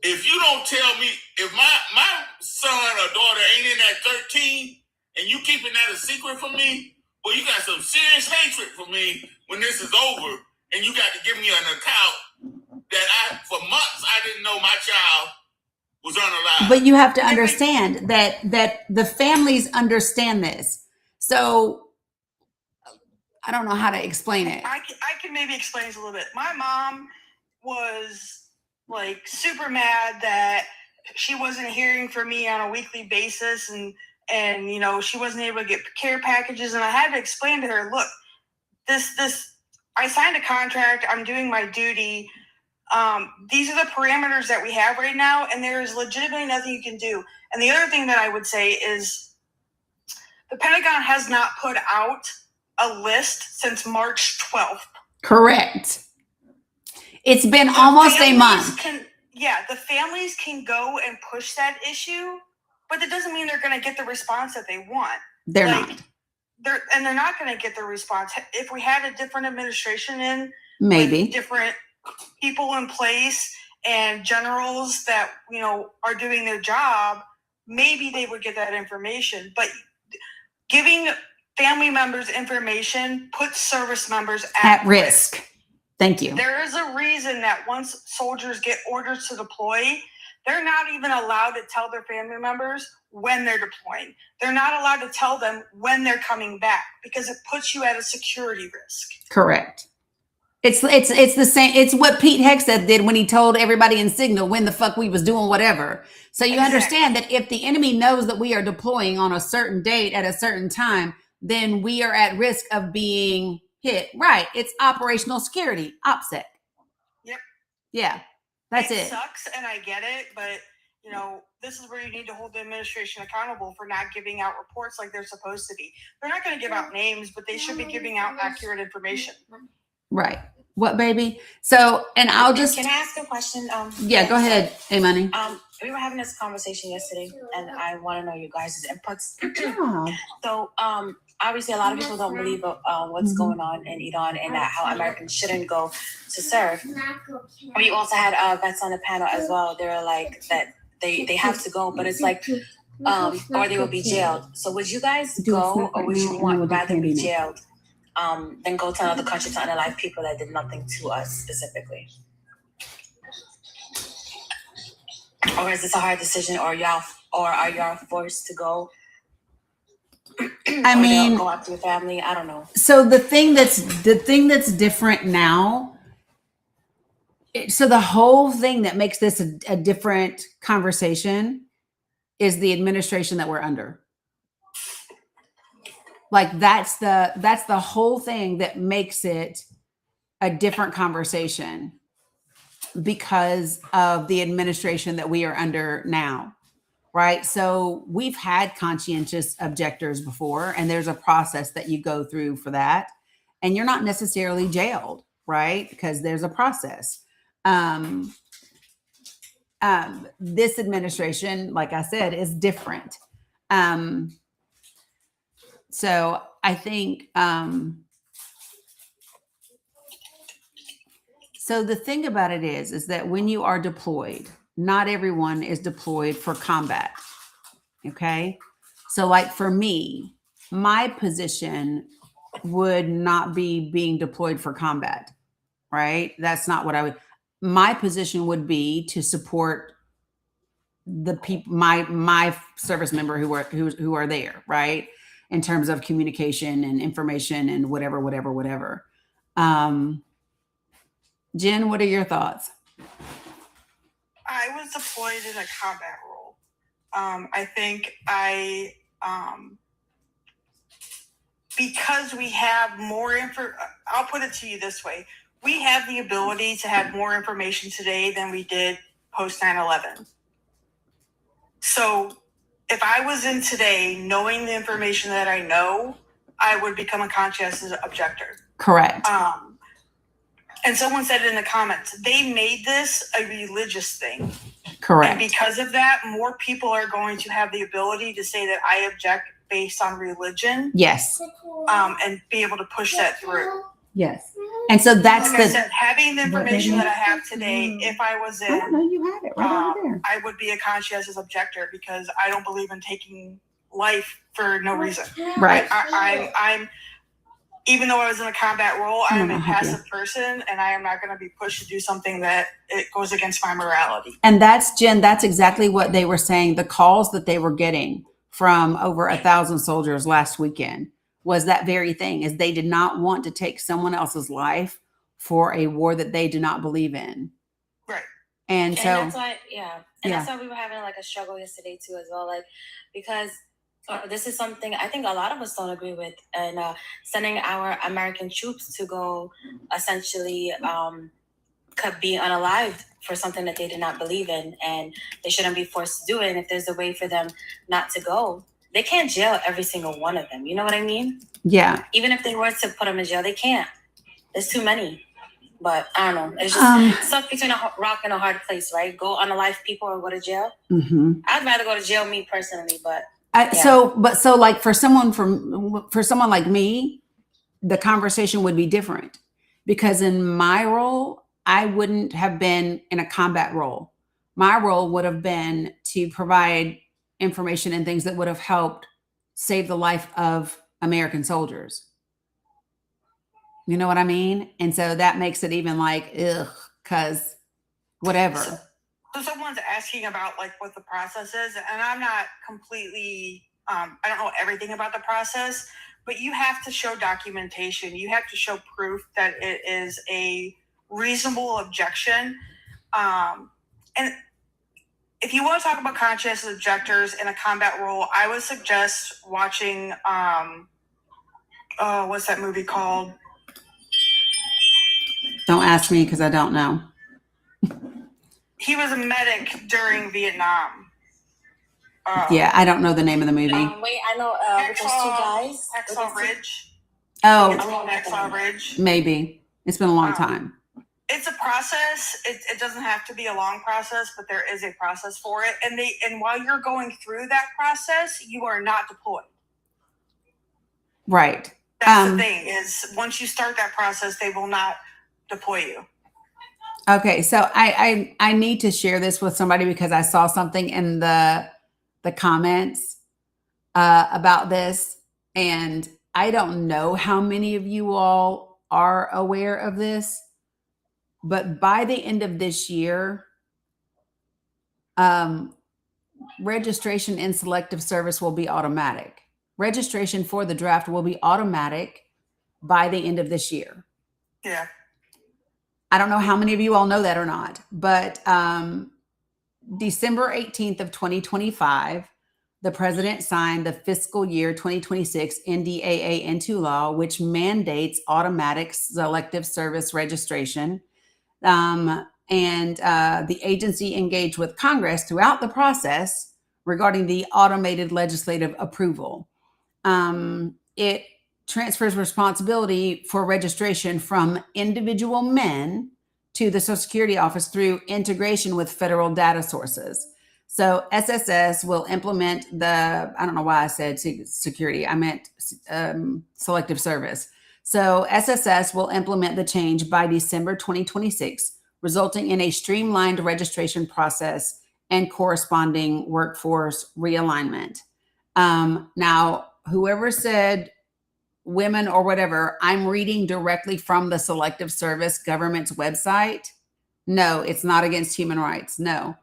if you don't tell me, if my son or daughter ain't in that 13 and you keeping that a secret from me, well, you got some serious hatred for me when this is over, and you got to give me an account that for months I didn't know my child was unalive. But you have to understand that the families understand this. So I don't know how to explain it. I can maybe explain this a little bit. My mom was like super mad that she wasn't hearing from me on a weekly basis, and you know, she wasn't able to get care packages, and I had to explain to her, look, this I signed a contract, I'm doing my duty. These are the parameters that we have right now, and there is legitimately nothing you can do. And the other thing that I would say is the Pentagon has not put out a list since March 12th. Correct. It's been almost a month. The families can go and push that issue, but that doesn't mean they're going to get the response that they want. They're not. They're not going to get the response. If we had a different administration in, maybe with different people in place and generals that, you know, are doing their job, maybe they would get that information. But giving family members information puts service members at risk. Thank you. There is a reason that once soldiers get orders to deploy, they're not even allowed to tell their family members when they're deploying. They're not allowed to tell them when they're coming back because it puts you at a security risk. Correct. It's the same. It's what Pete Hegseth did when he told everybody in Signal when the fuck we was doing whatever. So you understand that if the enemy knows that we are deploying on a certain date at a certain time, then we are at risk of being hit. Right. It's operational security, OPSEC. Yep. Yeah. That's it. It sucks, and I get it, but you know, this is where you need to hold the administration accountable for not giving out reports like they're supposed to be. They're not going to give out names, but they should be giving out accurate information. Right. What, baby? So, and I'll just... Can I ask a question? Yeah, go ahead, A-Money. We were having this conversation yesterday, and I want to know you guys' inputs. Yeah. So, obviously, a lot of people don't believe what's going on in Iran and how Americans shouldn't go to serve. We also had vets on the panel as well. They were like that they have to go, but it's like, or they will be jailed. So would you guys go, or would you rather be jailed than go to another country to unalive people that did nothing to us specifically? Or is this a hard decision, or are y'all forced to go? I mean, go out to your family. I don't know. So the thing that's different now. So the whole thing that makes this a different conversation is the administration that we're under. Like that's the whole thing that makes it a different conversation because of the administration that we are under now. Right. So we've had conscientious objectors before, and there's a process that you go through for that. And you're not necessarily jailed, right? Because there's a process. This administration, like I said, is different. So I think, so the thing about it is that when you are deployed, not everyone is deployed for combat. Okay. So like for me, my position would not be being deployed for combat, right? That's not what I would, my position would be to support the people, my service member who are there, right? In terms of communication and information and whatever. Jen, what are your thoughts? I was deployed in a combat role. I think because we have more info, I'll put it to you this way. We have the ability to have more information today than we did post 9/11. So if I was in today knowing the information that I know, I would become a conscientious objector. Correct. And someone said in the comments, they made this a religious thing. Correct. And because of that, more people are going to have the ability to say that I object based on religion. Yes. And be able to push that through. Yes. And so that's Like I said, having the information that I have today, if I was I don't know, in, you had it right over there. I would be a conscientious objector because I don't believe in taking life for no reason. Right. I'm even though I was in a combat role, I am a I'm happy. passive person, and I am not going to be pushed to do something that it goes against my morality. And that's, Jen, that's exactly what they were saying. The calls that they were getting from over 1,000 soldiers last weekend was that very thing, is they did not want to take someone else's life for a war that they do not believe in. Right. And so that's why, that's Yeah. why we were having like a struggle yesterday too, as well. Like, because this is something I think a lot of us don't agree with, and sending our American troops to go essentially could be unalived for something that they did not believe in, and they shouldn't be forced to do it. And if there's a way for them not to go, they can't jail every single one of them. You know what I mean? yeah. Even if they were to put them in jail, they can't. There's too many. But I don't know. It's just stuck between a rock and a hard place, right? Go unalive people or go to jail. Mm-hmm. I'd rather go to jail, me personally, but So like for someone like me, the conversation would be different, because in my role, I wouldn't have been in a combat role. My role would have been to provide information and things that would have helped save the life of American soldiers. You know what I mean? And so that makes it even like, ugh, because whatever. So someone's asking about like what the process is, and I'm not completely, I don't know everything about the process, but you have to show documentation. You have to show proof that it is a reasonable objection. And if you want to talk about conscientious objectors in a combat role, I would suggest watching, what's that movie called? Don't ask me because I don't know. He was a medic during Vietnam. Yeah, I don't know the name of the movie. Wait, I know with those two guys. Hacksaw Ridge. Oh, It's called Hacksaw Ridge. maybe. It's been a long time. It's a process. It doesn't have to be a long process, but there is a process for it. And while you're going through that process, you are not deployed. Right. That's the thing, is once you start that process, they will not deploy you. Okay, so I need to share this with somebody because I saw something in the comments about this, and I don't know how many of you all are aware of this, but by the end of this year, registration in selective service will be automatic. Registration for the draft will be automatic by the end of this year. Yeah. I don't know how many of you all know that or not, but December 18th of 2025, the president signed the fiscal year 2026 NDAA into law, which mandates automatic selective service registration. And the agency engaged with Congress throughout the process regarding the automated legislative approval. It transfers responsibility for registration from individual men to the Social Security Office through integration with federal data sources. So SSS will implement I don't know why I said security, I meant selective service. So SSS will implement the change by December 2026, resulting in a streamlined registration process and corresponding workforce realignment. Now, whoever said women or whatever, I'm reading directly from the Selective Service government's website. No, it's not against human rights. No.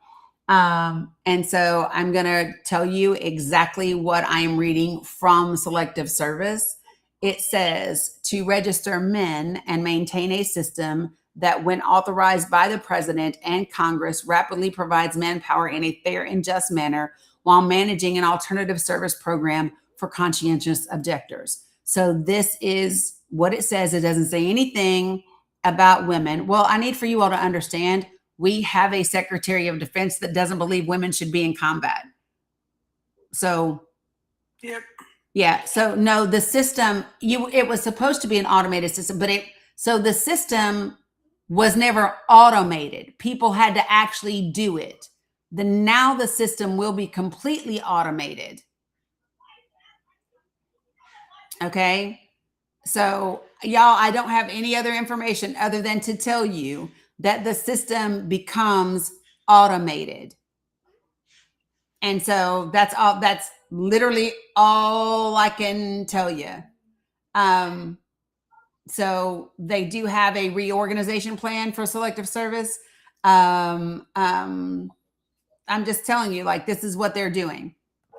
And so I'm going to tell you exactly what I'm reading from Selective Service. It says to register men and maintain a system that, when authorized by the president and Congress, rapidly provides manpower in a fair and just manner while managing an alternative service program for conscientious objectors. So this is what it says. It doesn't say anything about women. Well, I need for you all to understand, we have a Secretary of Defense that doesn't believe women should be in combat. So, Yep. yeah. So no, the system, it was supposed to be an automated system, but so the system was never automated. People had to actually do it. Now the system will be completely automated. Okay. So y'all, I don't have any other information other than to tell you that the system becomes automated. And so that's literally all I can tell you. So they do have a reorganization plan for selective service. I'm just telling you, like, this is what they're doing.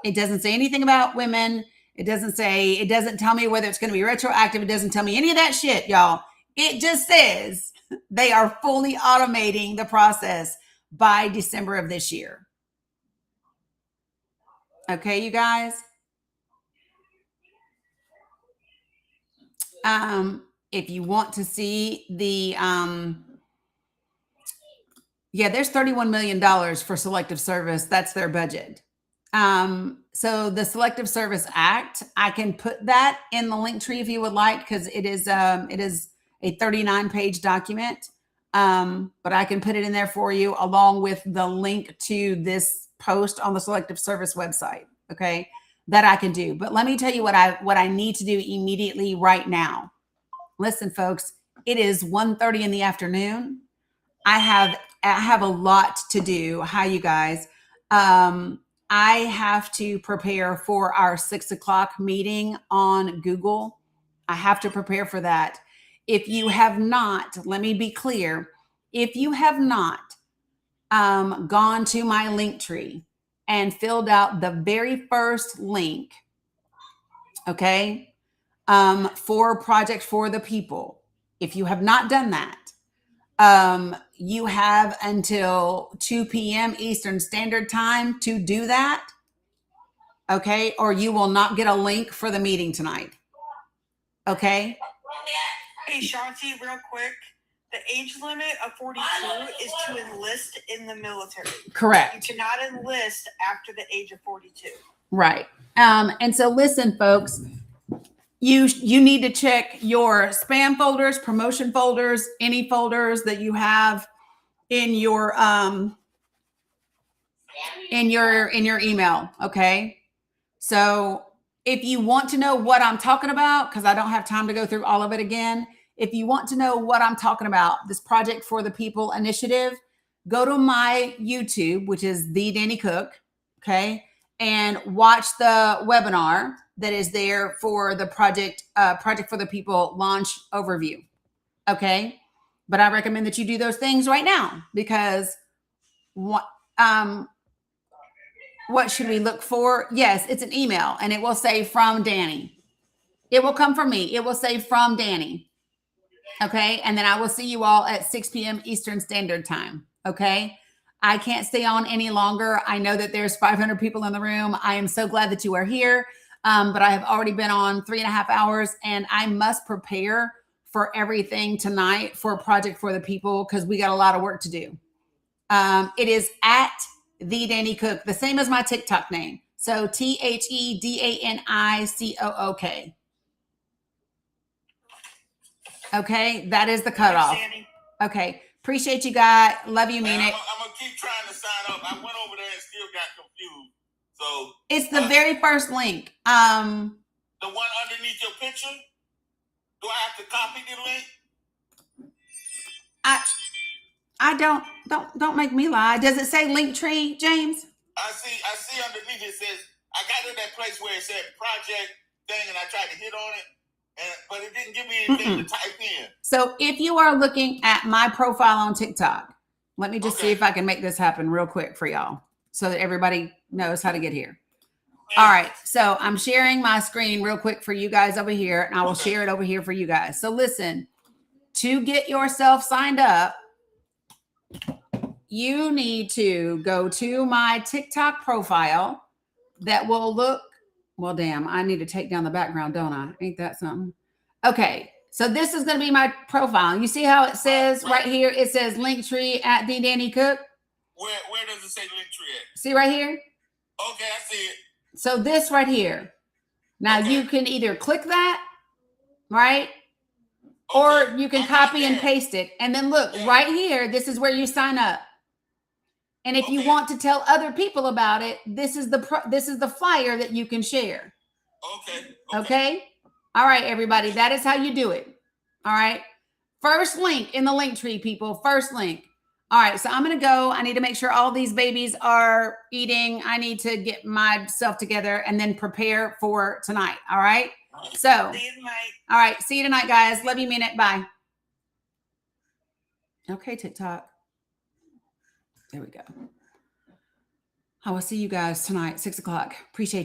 It doesn't say anything about women. It doesn't tell me whether it's going to be retroactive. It doesn't tell me any of that shit, y'all. It just says they are fully automating the process by December of this year. Okay, you guys. If you want to see the, there's $31 million for selective service. That's their budget. So the Selective Service Act, I can put that in the link tree if you would like, because it is a 39-page document. But I can put it in there for you along with the link to this post on the Selective Service website. Okay, that I can do. But let me tell you what I need to do immediately right now. Listen, folks, it is 1:30 in the afternoon. I have a lot to do. Hi, you guys. I have to prepare for our 6 o'clock meeting on Google. I have to prepare for that. If you have not, let me be clear. If you have not gone to my link tree and filled out the very first link, okay, for Project for the People, if you have not done that, you have until 2 p.m. Eastern Standard Time to do that. Okay. Or you will not get a link for the meeting tonight. Okay. Hey, Shanti, real quick. The age limit of 42 is to enlist in the military. Correct. You cannot enlist after the age of 42. Right. And so listen, folks, you need to check your spam folders, promotion folders, any folders that you have in your email. Okay. So if you want to know what I'm talking about, because I don't have time to go through all of it again. If you want to know what I'm talking about, this Project for the People initiative, go to my YouTube, which is the Dani Cook. Okay. And watch the webinar that is there for the Project for the People launch overview. Okay. But I recommend that you do those things right now, because what should we look for? Yes, it's an email, and it will say from Dani. It will come from me. It will say from Dani. Okay. And then I will see you all at 6 p.m. Eastern Standard Time. Okay. I can't stay on any longer. I know that there's 500 people in the room. I am so glad that you are here. But I have already been on 3.5 hours, and I must prepare for everything tonight for Project for the People, because we got a lot of work to do. It is at the Dani Cook, the same as my TikTok name. So TheDaniCook. Okay, that is the cutoff. Okay, appreciate you guys. Love you, mean it. I'm gonna keep trying to sign up. I went over there and still got confused. So it's the very first link. The one underneath your picture. Do I have to copy the link? I don't make me lie. Does it say link tree, James? I see underneath it says, I got to that place where it said project thing, and I tried to hit on it, but it didn't give me anything to type in. So if you are looking at my profile on TikTok, let me just see if I can make this happen real quick for y'all so that everybody knows how to get here. All right. So I'm sharing my screen real quick for you guys over here, and I will share it over here for you guys. So listen, to get yourself signed up, you need to go to my TikTok profile that will look, well, damn, I need to take down the background, don't I? Ain't that something? Okay. So this is going to be my profile. You see how it says right here? It says Linktree at the Dani Cook. Where does it say Linktree at? See right here? Okay, I see it. So this right here. Now you can either click that, right? Or you can copy and paste it. And then look right here. This is where you sign up. And if you want to tell other people about it, this is the flyer that you can share. Okay. All right, everybody. That is how you do it. All right. First link in the link tree, people. First link. All right. So I'm going to go. I need to make sure all these babies are eating. I need to get myself together and then prepare for tonight. All right. So, See you tonight. all right. See you tonight, guys. Love you, minute. Bye. Okay, TikTok. There we go. I will see you guys tonight, 6 o'clock. Appreciate you.